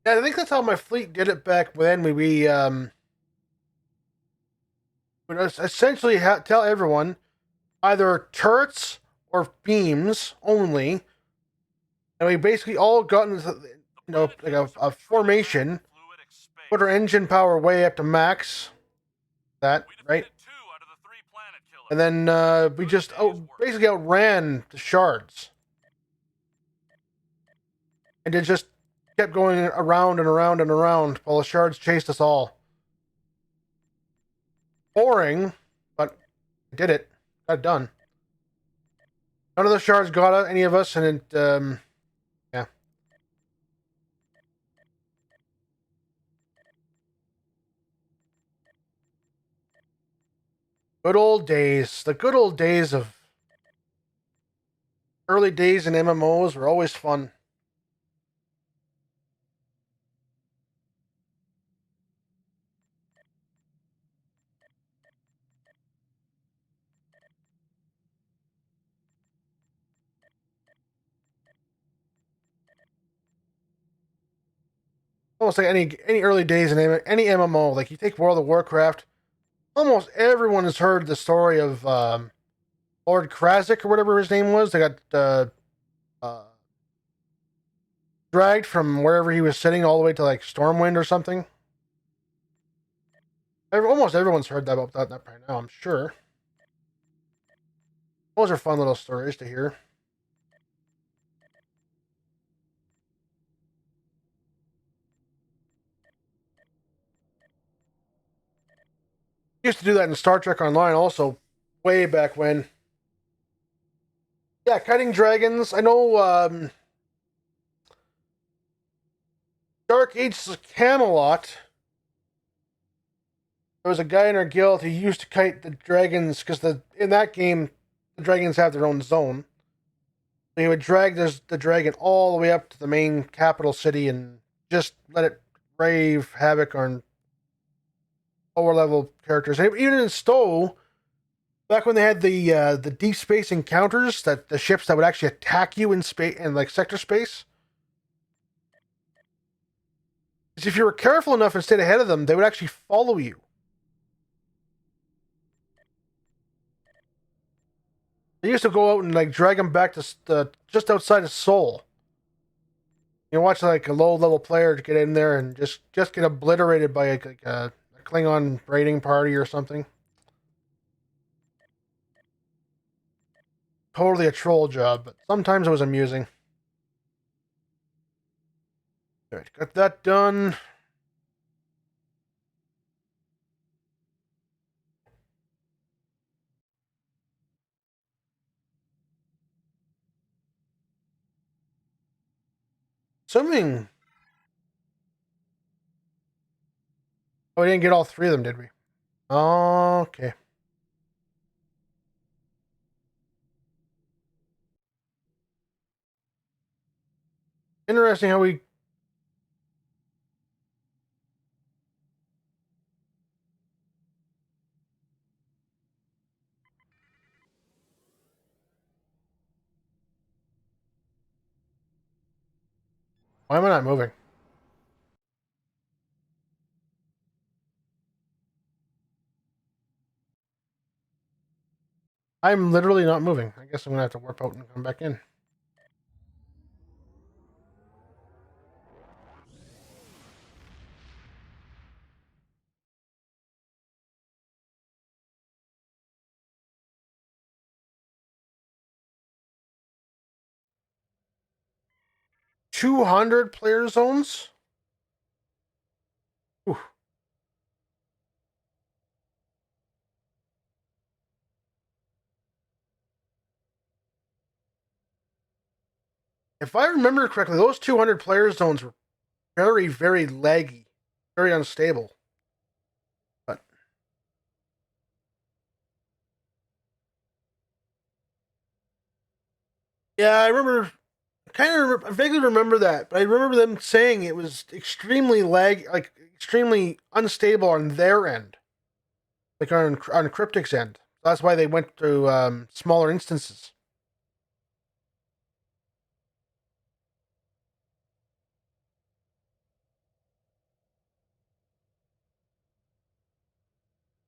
Yeah, I think that's how my fleet did it back when we would essentially tell everyone either turrets or beams only, and we basically all got into like a formation, put our engine power way up to max, that right, and then we just basically outran the shards, and it just kept going around and around and around while the shards chased us all. Boring, but I did it. got it done. None of the shards got any of us, and it, yeah. Good old days. The good old days of early days in MMOs were always fun. Almost like any early days in any MMO. Like you take World of Warcraft, almost everyone has heard the story of Lord Krasik or whatever his name was. They got uh, dragged from wherever he was sitting all the way to like Stormwind or something. Almost everyone's heard that about that by now, I'm sure. Those are fun little stories to hear. Used to do that in Star Trek Online also, way back when. Yeah, kiting dragons. I know Dark Ages of Camelot. There was a guy in our guild who used to kite the dragons because in that game the dragons have their own zone. So he would drag the dragon all the way up to the main capital city and just let it rave havoc on lower level characters. And even in Stowe, back when they had the deep space encounters, that the ships that would actually attack you in space and like sector space. Because if you were careful enough and stayed ahead of them, they would actually follow you. They used to go out and like drag them back to just outside of Seoul. You watch like a low level player get in there and just get obliterated by a Klingon raiding party or something. Totally a troll job, but sometimes it was amusing. Alright, got that done. Assuming. Oh, we didn't get all three of them, did we? Okay. Interesting how we. Why am I not moving? I'm literally not moving. I guess I'm gonna have to warp out and come back in. $200 player zones? Ooh. If I remember correctly, those 200 player zones were very, very laggy, very unstable. But yeah, I remember. I vaguely remember that, but I remember them saying it was extremely like extremely unstable on their end, like on Cryptic's end. That's why they went to smaller instances.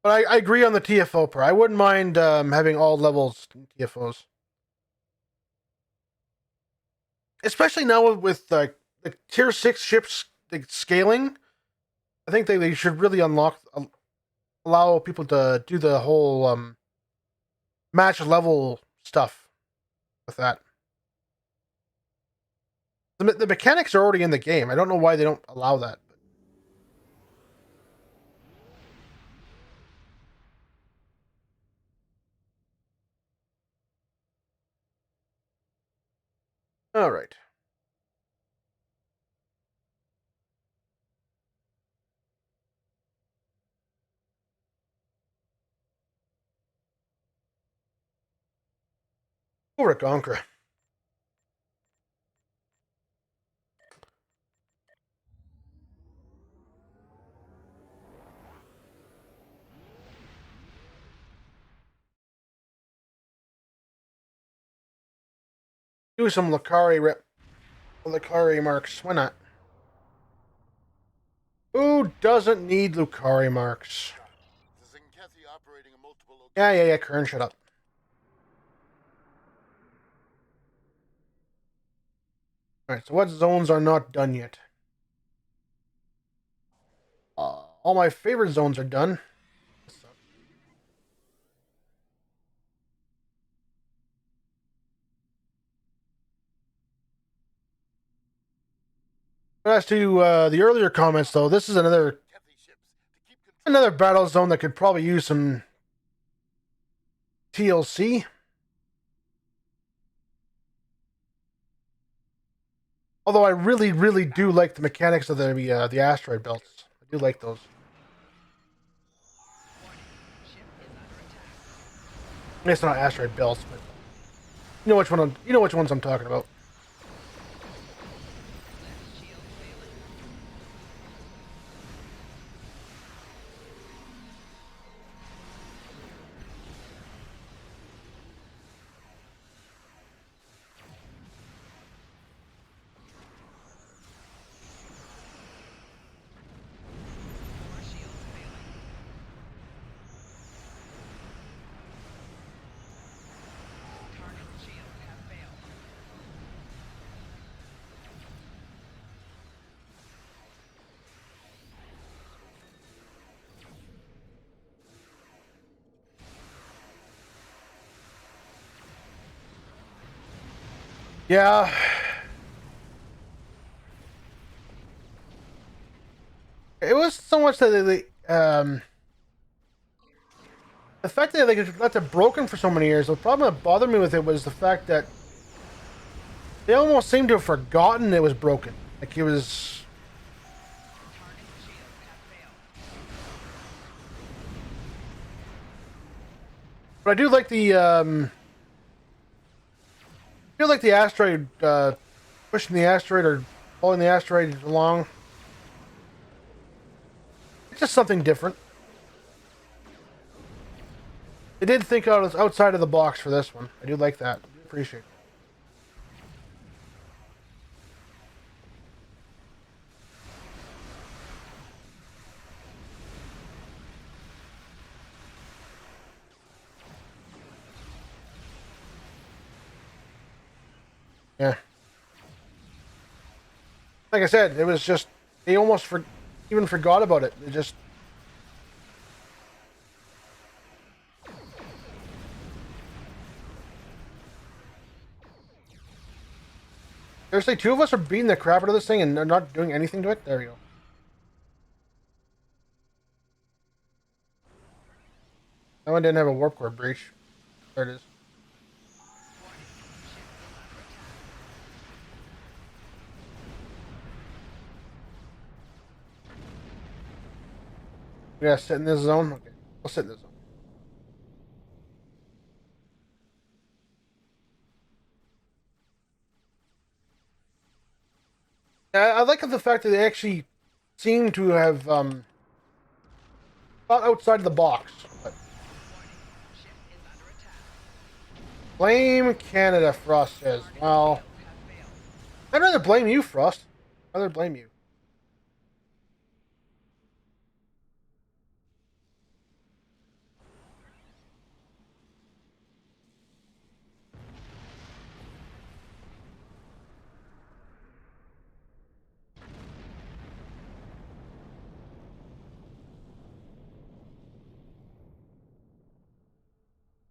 But I agree on the TFO part. I wouldn't mind having all levels in TFOs, especially now with the tier 6 ships scaling. I think they should really allow people to do the whole match level stuff with that. The mechanics are already in the game. I don't know why they don't allow that. All right. Over at Gonka. Do some Lucari marks. Why not? Who doesn't need Lucari marks? The Zinkethi operating in multiple locations. Yeah, Kern, shut up. Alright, so what zones are not done yet? All my favorite zones are done. As to the earlier comments, though, this is another battle zone that could probably use some TLC. Although I really, really do like the mechanics of the asteroid belts. I do like those. It's not asteroid belts, but you know which ones I'm talking about. Yeah. It was so much that the fact that they left it broken for so many years. The problem that bothered me with it was the fact that they almost seemed to have forgotten it was broken. Like it was. But I do like the asteroid pushing the asteroid or pulling the asteroid along. It's just something different. They did think outside of the box for this one. I do like that. I appreciate it. Yeah. Like I said, it was just they almost even forgot about it. They just. Seriously, two of us are beating the crap out of this thing and they're not doing anything to it? There we go. That one didn't have a warp core breach. There it is. We gotta sit in this zone? Okay, we'll sit in this zone. I like the fact that they actually seem to have thought outside of the box. But blame Canada, Frost says. Well, I'd rather blame you, Frost. I'd rather blame you.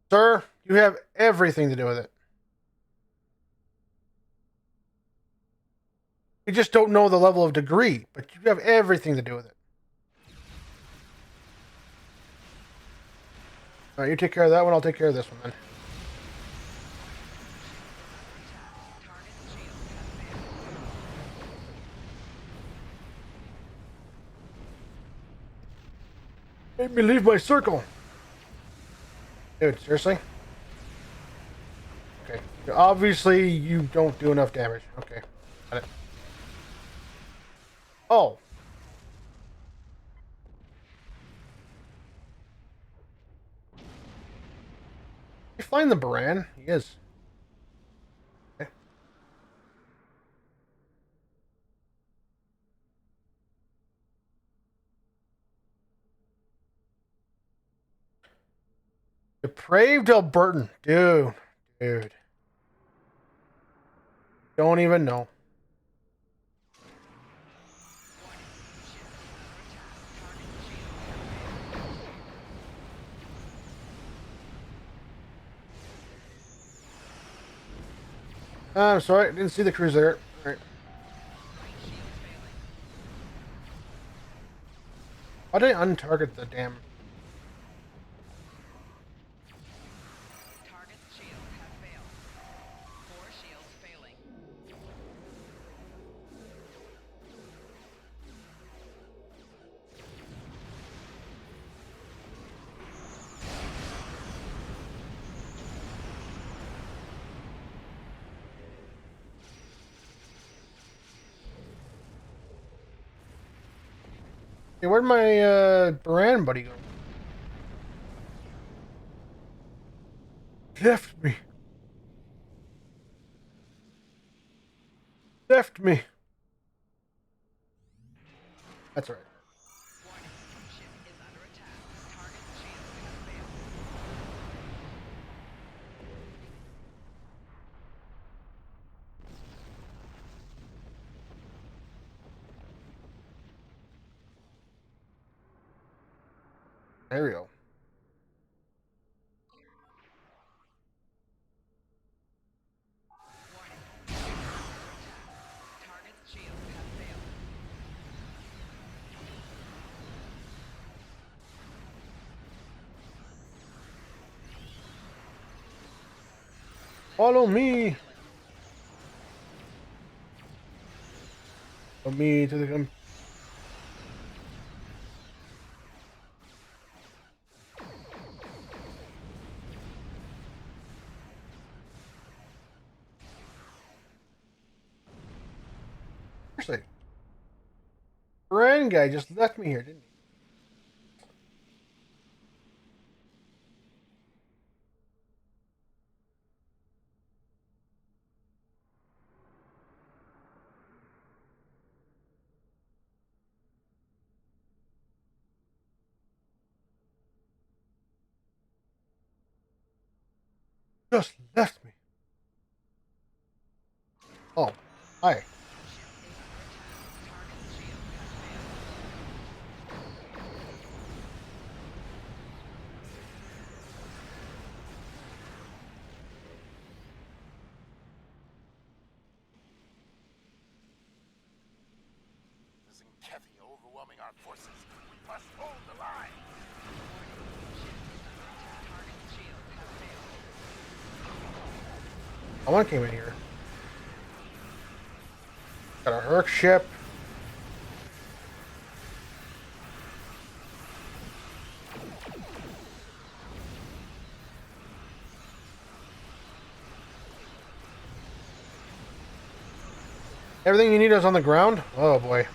Sir, you have everything to do with it. You just don't know the level of degree, but you have everything to do with it. Alright, you take care of that one, I'll take care of this one then. Made me leave my circle. Dude, seriously? Okay. Obviously, you don't do enough damage. Okay. Got it. Oh. You find the Baran? He is. Okay. Depraved Albertan. Dude. Don't even know. I'm sorry, I didn't see the cruiser. Alright. Why did I untarget the damn... Target's shields have failed. 4 shields failing. Hey, where'd my Baran buddy go? Left me. Left me. That's right. Warning. Ship is under attack. Target's shields have failed. There we go. Warning. Ship is under attack. Target's shields have failed. Follow me. Follow me to the... Seriously. Baran guy just left me here, didn't he? Just left me. Oh, hi. Isn't Kethy overwhelming our forces? We must hold the line. Target's shields have failed. I want to came in here. Got a Herc ship. Everything you need is on the ground? Oh boy.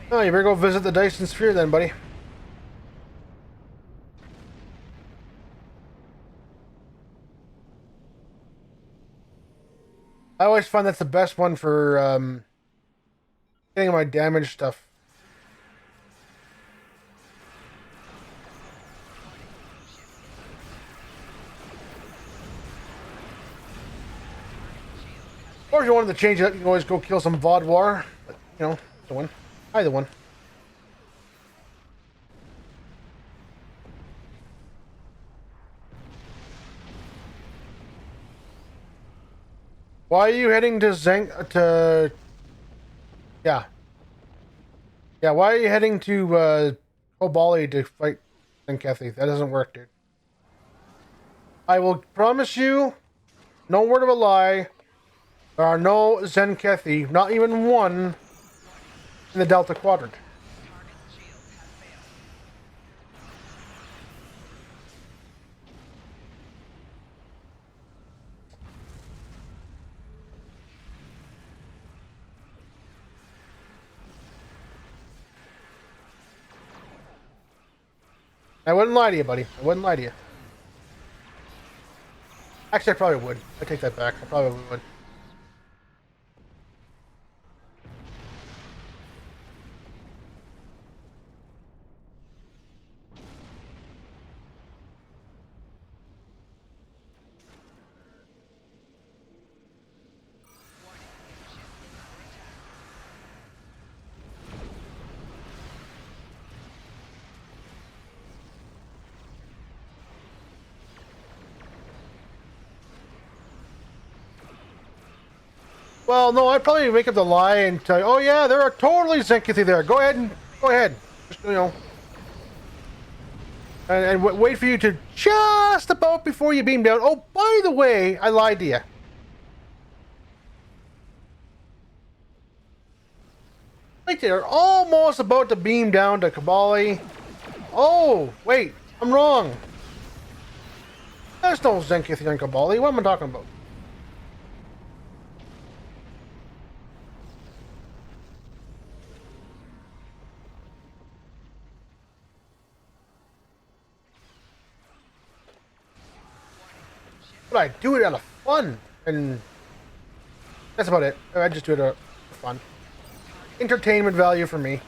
Oh, you better go visit the Dyson Sphere then, buddy. I always find that's the best one for getting my damage stuff. Or if you wanted to change it up, you can always go kill some Vaudoir. But, you know, the one. Either one. Why are you heading to Yeah. Yeah, why are you heading to Kobali to fight Zenkethy? That doesn't work, dude. I will promise you, no word of a lie, there are no Zenkethy, not even one, in the Delta Quadrant. Target's shields have failed. I wouldn't lie to you, buddy. I wouldn't lie to you. Actually, I probably would. I take that back. I probably would. Well, no, I'd probably make up the lie and tell you, oh yeah, there are totally Zenkithi there. Go ahead. Just, and wait for you to just about before you beam down. Oh, by the way, I lied to you. Right there, almost about to beam down to Kabali. Oh, wait, I'm wrong. There's no Zenkithi on Kabali. What am I talking about? But I do it out of fun, and that's about it. I just do it out for fun. Entertainment value for me.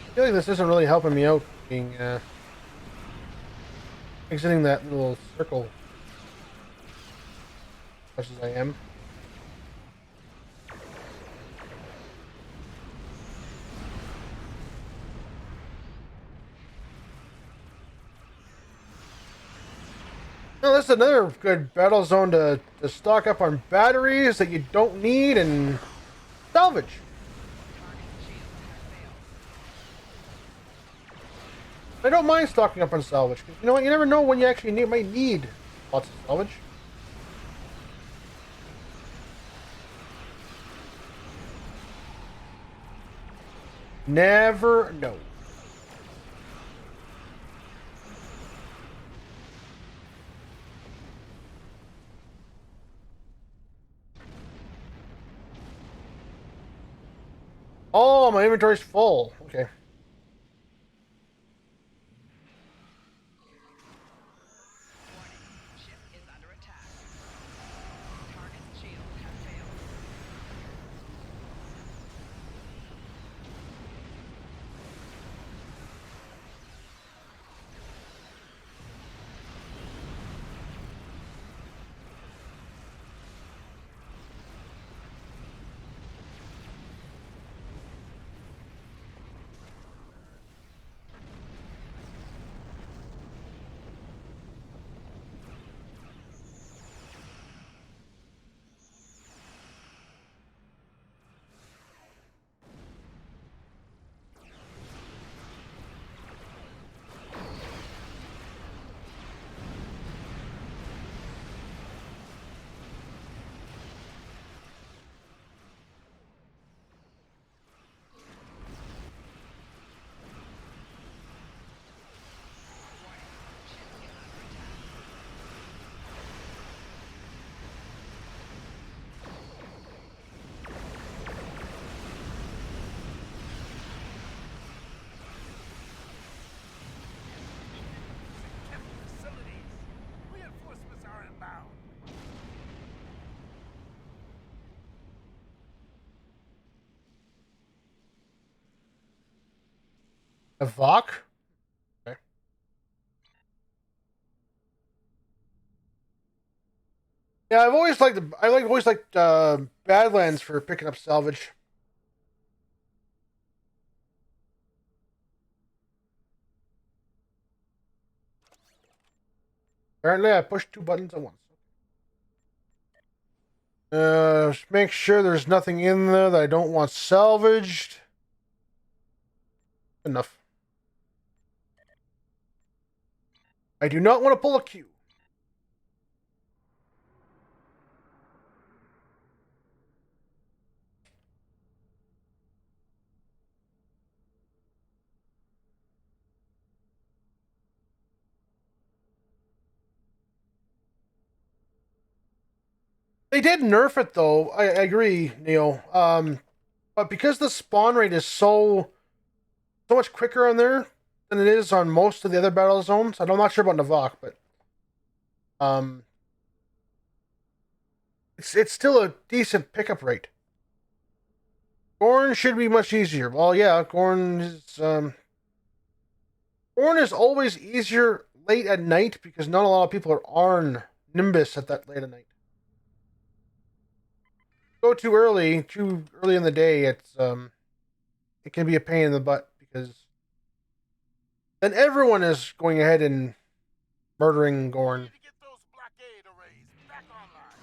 I feel like this isn't really helping me out being exiting that little circle as much as I am. Well, that's another good battle zone to stock up on batteries that you don't need and salvage. I don't mind stocking up on salvage. You know what? You never know when you actually might need lots of salvage. Never know. Oh, my inventory's full. Okay. Ship is under attack. Target's shields have failed. Facilities. Reinforcements are inbound. A Vok? Okay. Yeah, I've always liked Badlands for picking up salvage. Apparently, I pushed two buttons at once. Just make sure there's nothing in there that I don't want salvaged. Enough. I do not want to pull a Q. They did nerf it though. I agree, Neil. But because the spawn rate is so much quicker on there than it is on most of the other battle zones. I'm not sure about Navak, but um, it's still a decent pickup rate. Gorn should be much easier. Well, yeah, Gorn is always easier late at night because not a lot of people are on Nimbus at that late at night. Go too early in the day, it can be a pain in the butt because then everyone is going ahead and murdering Gorn. Need to get those blockade arrays back online.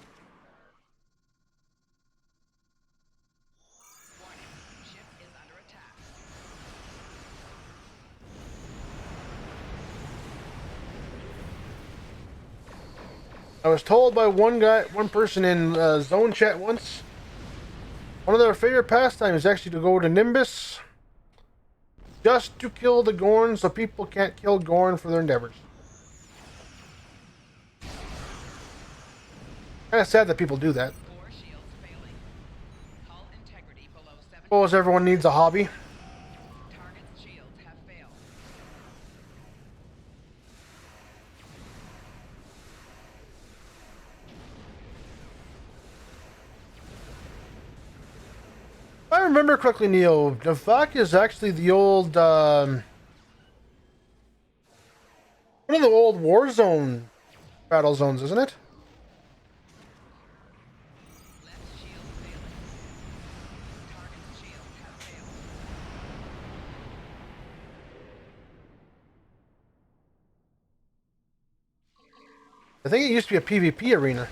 Warning. Ship is under attack. I was told by one person in zone chat once, one of their favorite pastimes is actually to go to Nimbus just to kill the Gorn so people can't kill Gorn for their endeavors. Kind of sad that people do that. 4 shields failing. Hull integrity below 70. Suppose everyone needs a hobby. Target's shields have failed. If I remember correctly, Neil, Navak is actually the old, one of the old Warzone battle zones, isn't it? Left shield failing. Target's shields have failed. I think it used to be a PvP arena.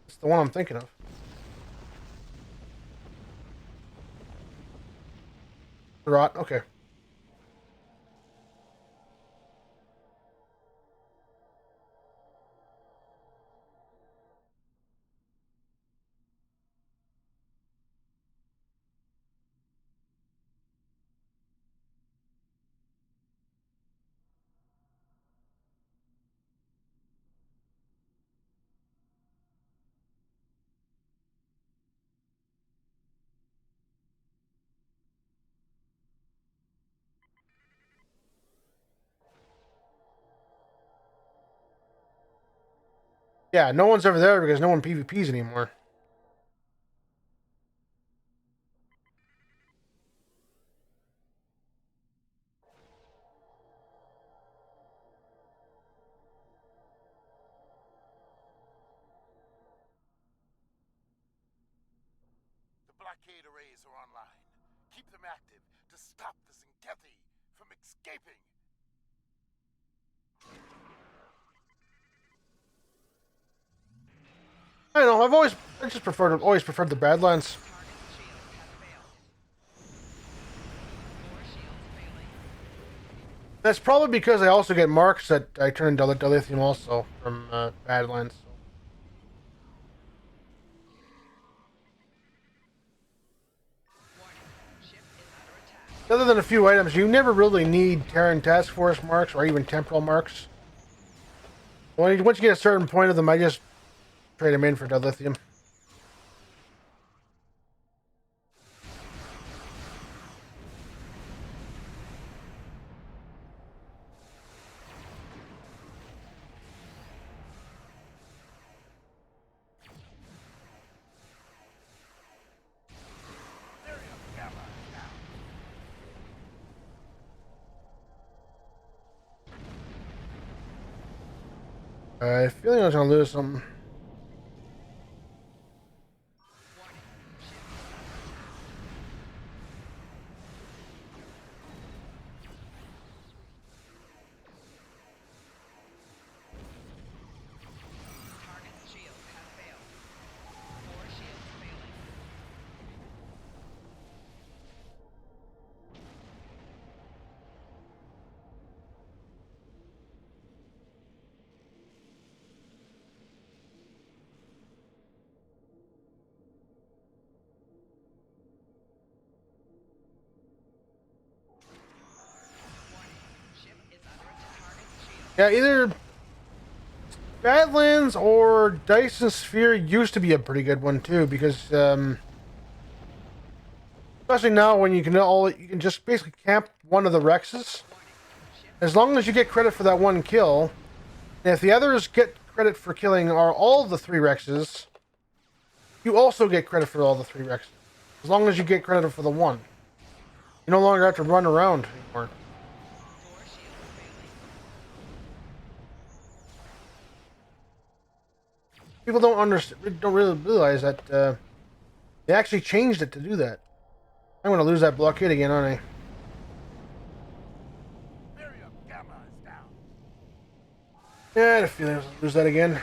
It's the one I'm thinking of. Rot, okay. Yeah, no one's ever there because no one PvPs anymore. The blockade arrays are online. Keep them active to stop the Zingethi from escaping. I don't know. Always preferred the Badlands. Target's shields have failed. 4 shields failing. That's probably because I also get marks that I turn into dilithium also from Badlands. Warning. Ship is under attack. Other than a few items, you never really need Terran Task Force marks or even temporal marks. Once you get a certain point of them, I just trade them in for dilithium. I feeling I was gonna lose something. Warning. Ship is under attack. Target's shields have failed. 4 shields failing. Warning. Ship is under attack. Target's shield. Yeah, either Badlands or Dyson Sphere used to be a pretty good one too, because especially now when you can just basically camp one of the Rexes. As long as you get credit for that one kill, and if the others get credit for killing all the 3 Rexes, you also get credit for all the 3 Rexes. As long as you get credit for the one. You no longer have to run around anymore. People don't really realize that they actually changed it to do that. I'm going to lose that blockade again, aren't I? Barrier Gamma is down. Yeah, I had a feeling I was going to lose that again.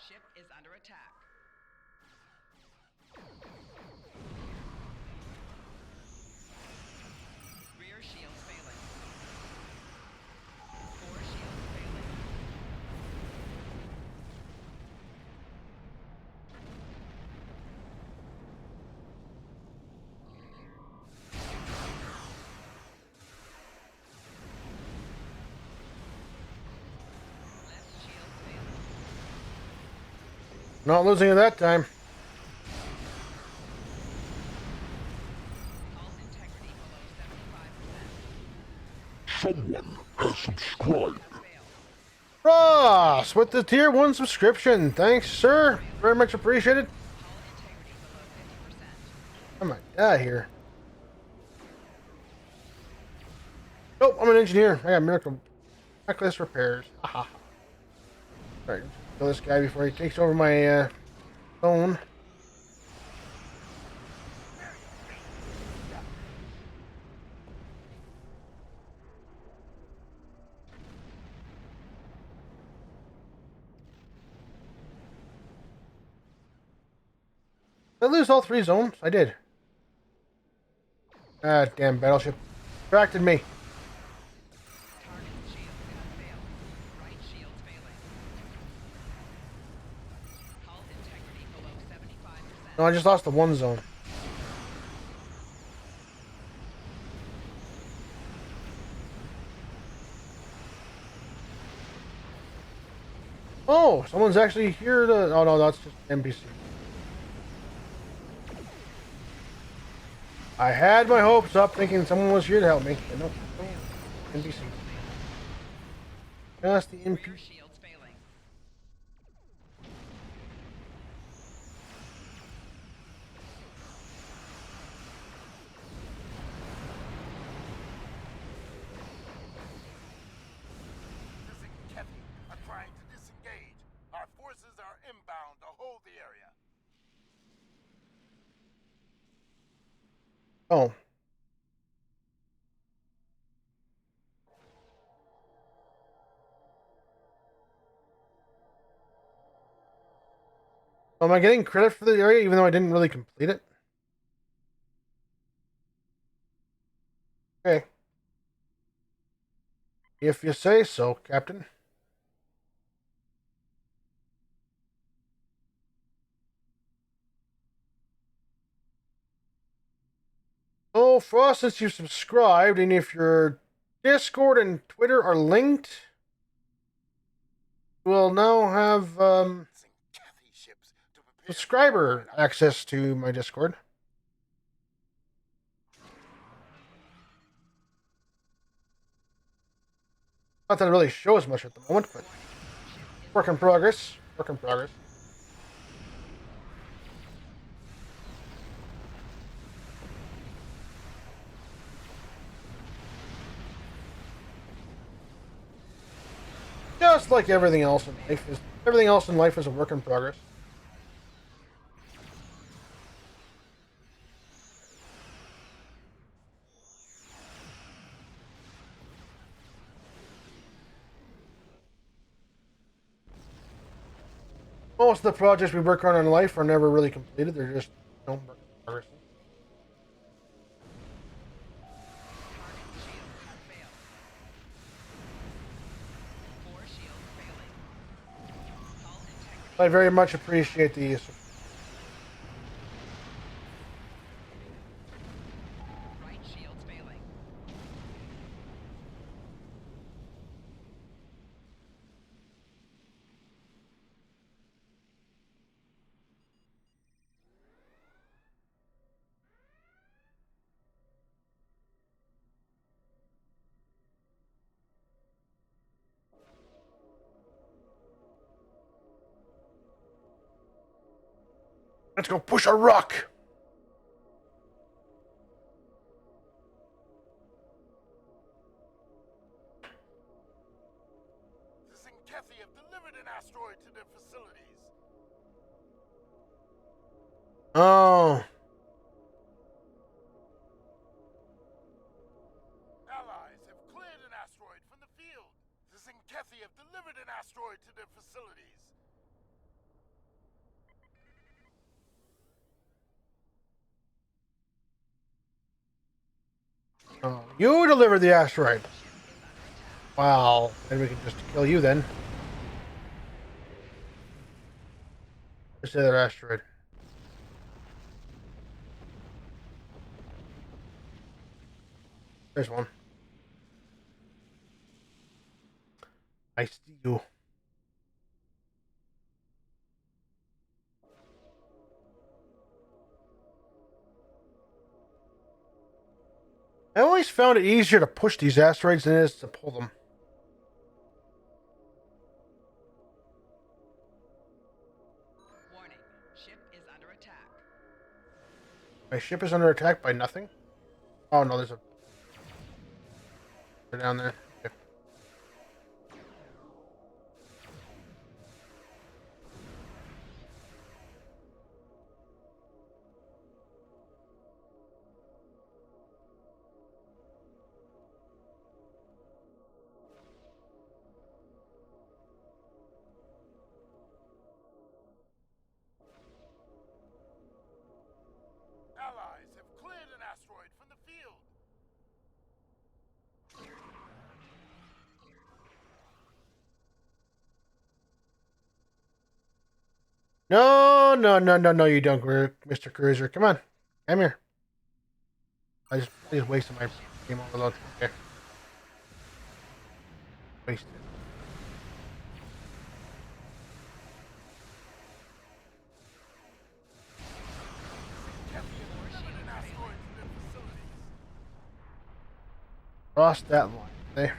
Ship is under attack. Rear shields failing. 4 shields failing. Left shield failing. Not losing it that time. Hull integrity below 75%. Someone has subscribed. Failed. Ross with the tier 1 subscription. Thanks, sir. Very much appreciated. Hull integrity below 50%. I might die here. Nope, I'm an engineer. I got miracle necklace repairs. Haha. Alright, kill this guy before he takes over my phone. Did I lose all 3 zones? I did. Ah, damn battleship. Distracted me. Target shields have failed. Right shields failing. Hull integrity below 75%. No, I just lost the 1 zone. Oh, someone's actually here to... Oh, no, that's just NPC. I had my hopes up thinking someone was here to help me. But no, NPC. Just the Rear NPC. shields failing. Kathy are trying to disengage. Our forces are inbound to hold the area. Oh. Am I getting credit for the area even though I didn't really complete it? Okay. If you say so, Captain. Oh, Frost, since you subscribed, and if your Discord and Twitter are linked, we'll now have Kathy ships to prepare subscriber access to my Discord. Not that it really shows much at the moment, but work in progress. Work in progress. Just like everything else in life, is Everything else in life is a work in progress. Most of the projects we work on in life are never really completed. They're just, work in progress. Target shield has failed. 4 shields failing. Hull integrity. I very much appreciate the. Right shields failing. Let's go push a rock. The Zinkethi have delivered an asteroid to their facilities. Oh, Allies have cleared an asteroid from the field. The Zinkethi have delivered an asteroid to their facilities. oh, you delivered the asteroid. Wow, then we can just kill you then. Where's the other asteroid? There's one. I see you. I always found it easier to push these asteroids than it is to pull them. Warning. Ship is under attack. My ship is under attack by nothing? Oh no, there's a... They're down there. Okay. Allies have cleared an asteroid from the field. No, no, no, no, no, you don't, Mr. Cruiser. Come on. Come here. I just wasted my game overload. Okay. Wasted. Cross that line. There.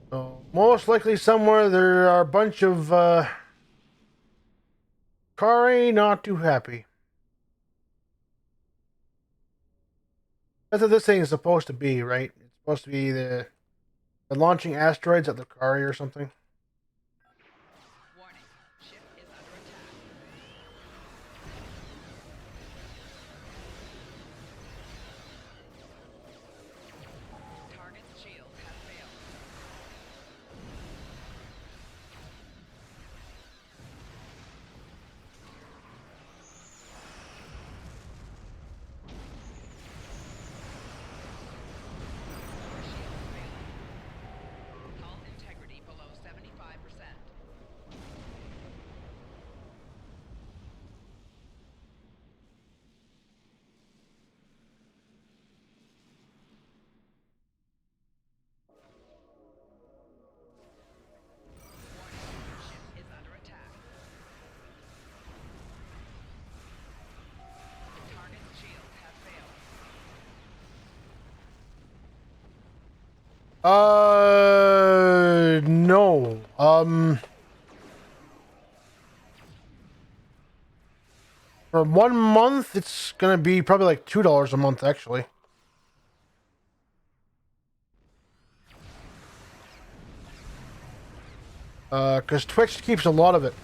So, most likely somewhere there are a bunch of, Kari not too happy. That's what this thing is supposed to be, right? It's supposed to be the launching asteroids at the Kari or something. Warning. Ship is under attack. Target's shield has failed. Four shields failing. Hull integrity below 75%. Warning. Ship is under attack. Target's shield has failed. No. For 1 month, it's gonna be probably like $2 a month, actually. Because Twitch keeps a lot of it.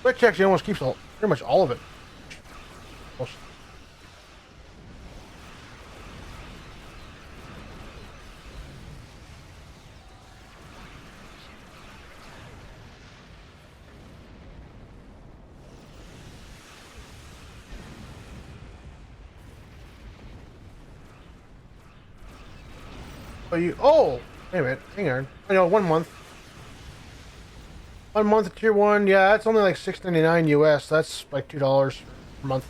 Twitch actually almost keeps pretty much all of it. Almost. Oh, wait a minute. Hang on. I know, 1 month. 1 month of tier 1. Yeah, that's only like $6.99 US. That's like $2 per month.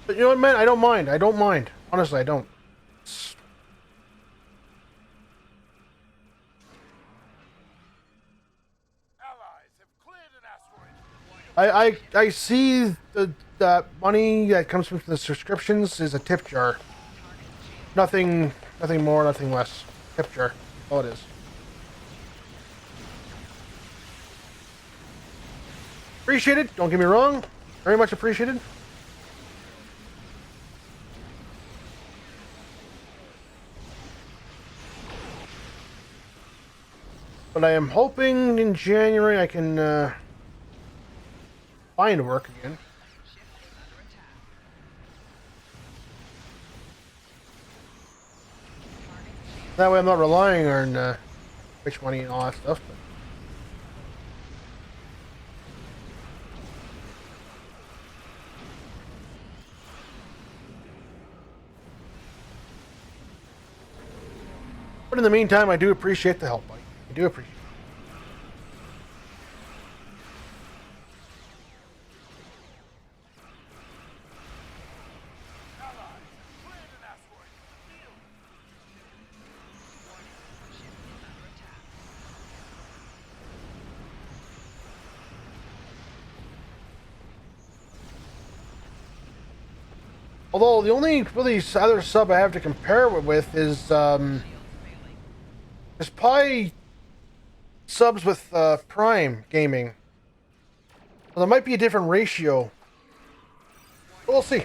But you know what, man? I don't mind. I don't mind. Honestly, I don't. Allies have cleared an asteroid. I see that money that comes from the subscriptions is a tip jar. Nothing more, nothing less. Tip jar. All it is. Appreciated. Don't get me wrong. Very much appreciated. But I am hoping in January I can find work again. That way I'm not relying on Twitch money and all that stuff. But in the meantime, I do appreciate the help, buddy. I do appreciate it. Although the only really other sub I have to compare it with is probably subs with Prime Gaming. So there might be a different ratio. But we'll see.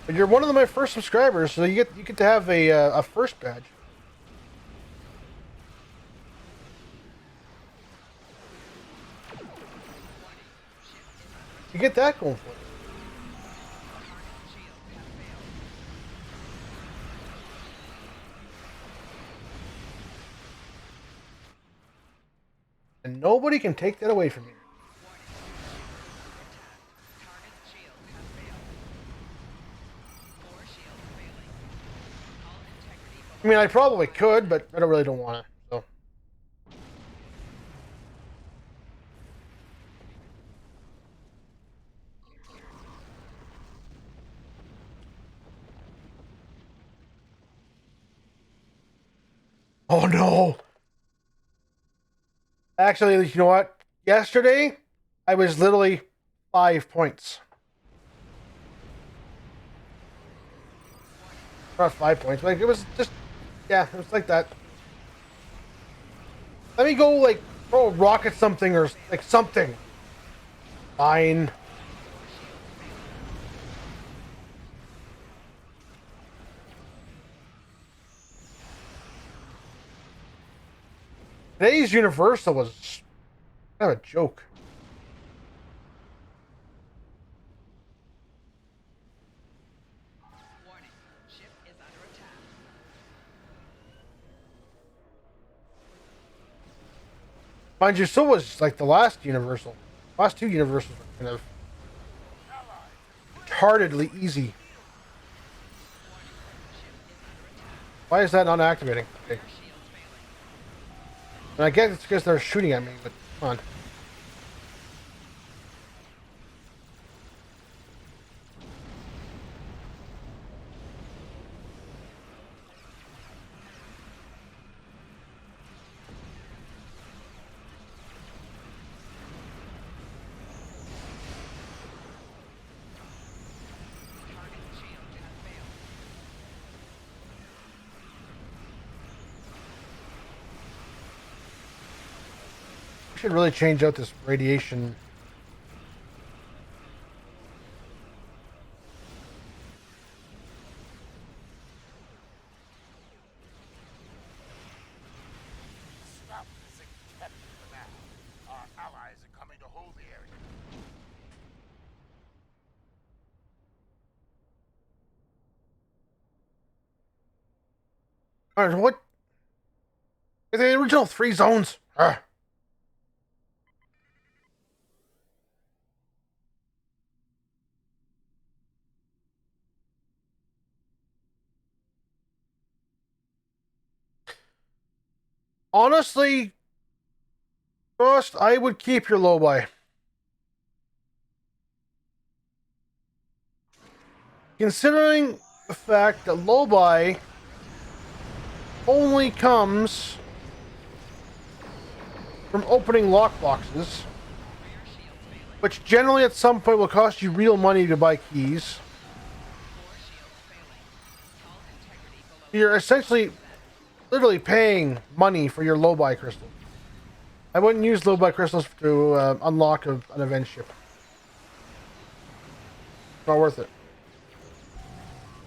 But you're one of my first subscribers, so you get to have a first badge. You get that going for you. And nobody can take that away from you. I mean, I probably could, but I really don't want to. So. Oh no! Actually, you know what? Yesterday, I was literally 5 points. Not 5 points, like it was just. Yeah, it was like that. Let me go, like, throw a rock at something or, like, something. Fine. Today's Universal was kind of a joke. Mind you, so was like the last Universal. Last two Universals were kind of retardedly easy. Why is that not activating? Okay. And I guess it's because they're shooting at me, but come on. should really change out this radiation. Stop this encampment for now. Our allies are coming to hold the area. Alright, what? The original 3 zones. Honestly, Frost, I would keep your low buy. Considering the fact that low buy only comes from opening lockboxes, which generally at some point will cost you real money to buy keys. You're essentially literally paying money for your low buy crystal. I wouldn't use low buy crystals to unlock an event ship. Not worth it.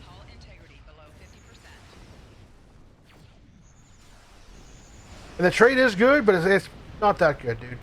Hull integrity below 50%. And the trade is good, but it's not that good, dude.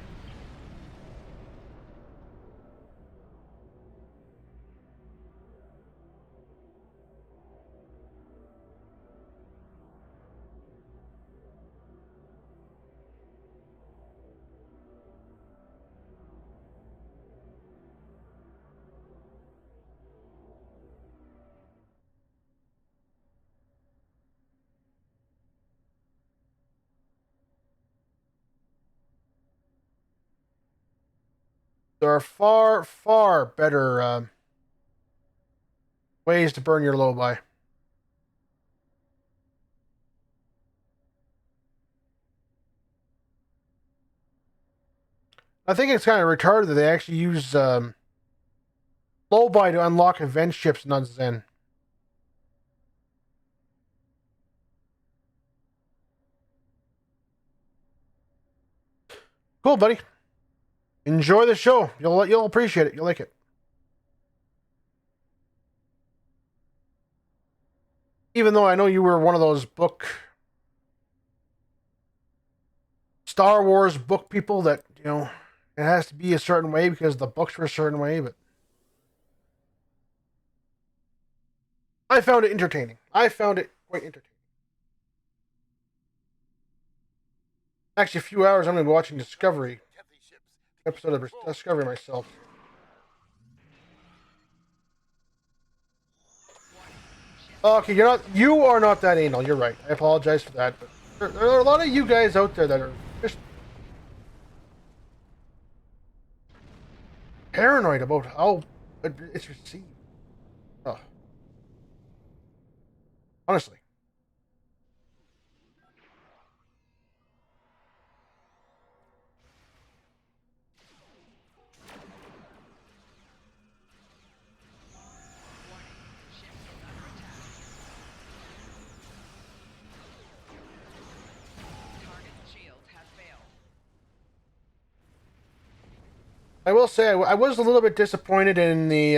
There are far, far better ways to burn your low buy. I think it's kind of retarded that they actually use low buy to unlock event ships, not Zen. Cool, buddy. Enjoy the show. You'll appreciate it. You'll like it. Even though I know you were one of those Star Wars book people that, it has to be a certain way because the books were a certain way, but I found it entertaining. I found it quite entertaining. Actually, a few hours I'm going to be watching Discovery. Episode of Discovery myself. Okay, you are not that anal. You're right. I apologize for that. But there are a lot of you guys out there that are just paranoid about how it's received. Oh. Honestly. I will say I was a little bit disappointed in the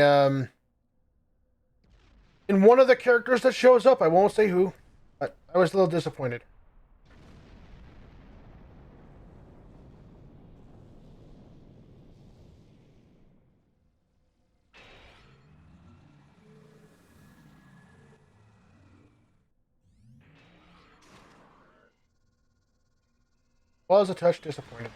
in one of the characters that shows up. I won't say who, but I was a little disappointed. Was a touch disappointed.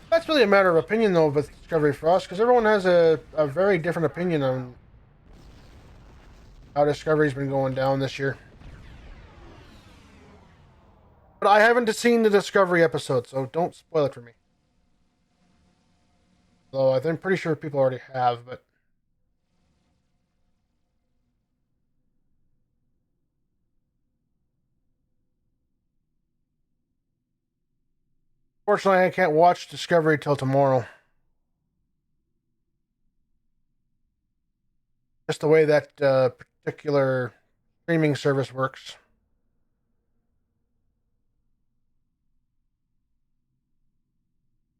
That's really a matter of opinion, though, with Discovery Frost, because everyone has a very different opinion on how Discovery's been going down this year. But I haven't seen the Discovery episode, so don't spoil it for me. Though I'm pretty sure people already have, but... Fortunately, I can't watch Discovery till tomorrow. Just the way that particular streaming service works.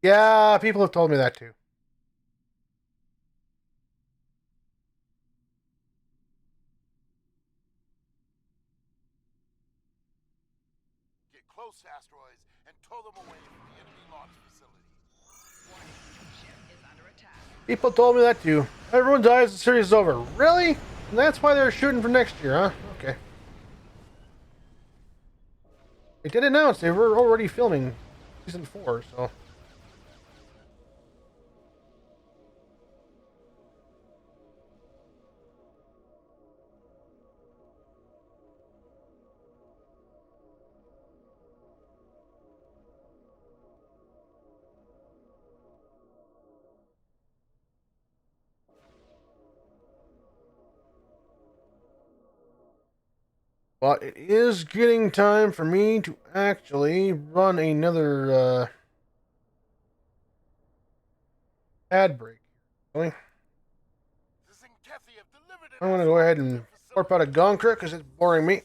Yeah, people have told me that too. Get close to asteroids and tow them away from the enemy launch facility. Warning, ship is under attack. People told me that too. Everyone dies, the series is over. Really? And that's why they're shooting for next year, huh? Okay. They did announce they were already filming season 4, so. But it is getting time for me to actually run another ad break. Really? The Zinkethi have delivered I'm an going to go ahead asteroid to and their facility. warp out of Gonkra because it's boring me.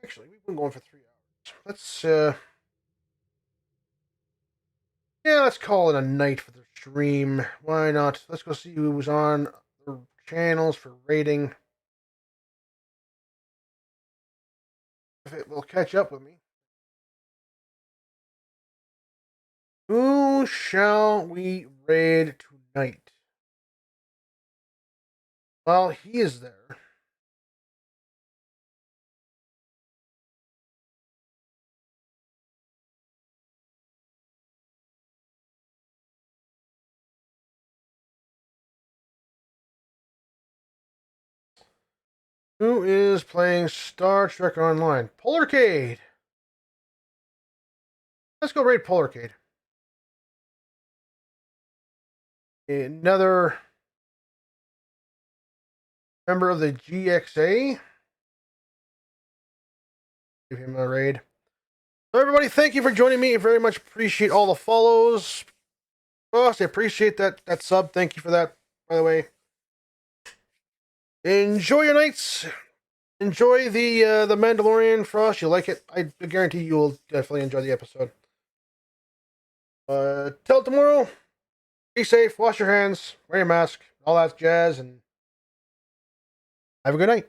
Actually, we've been going for 3 hours. Let's call it a night for the stream. Why not? Let's go see who was on the channels for rating. If it will catch up with me. Who shall we raid tonight? Well, he is there. Who is playing Star Trek Online? Polarcade. Let's go raid Polarcade. Another member of the GXA. Give him a raid. So everybody, thank you for joining me. I very much appreciate all the follows. Ross, I appreciate that sub. Thank you for that, by the way. Enjoy your nights. Enjoy the Mandalorian, Frost. You'll like it. I guarantee you will definitely enjoy the episode. Till tomorrow, be safe, wash your hands, wear your mask, all that jazz, and have a good night.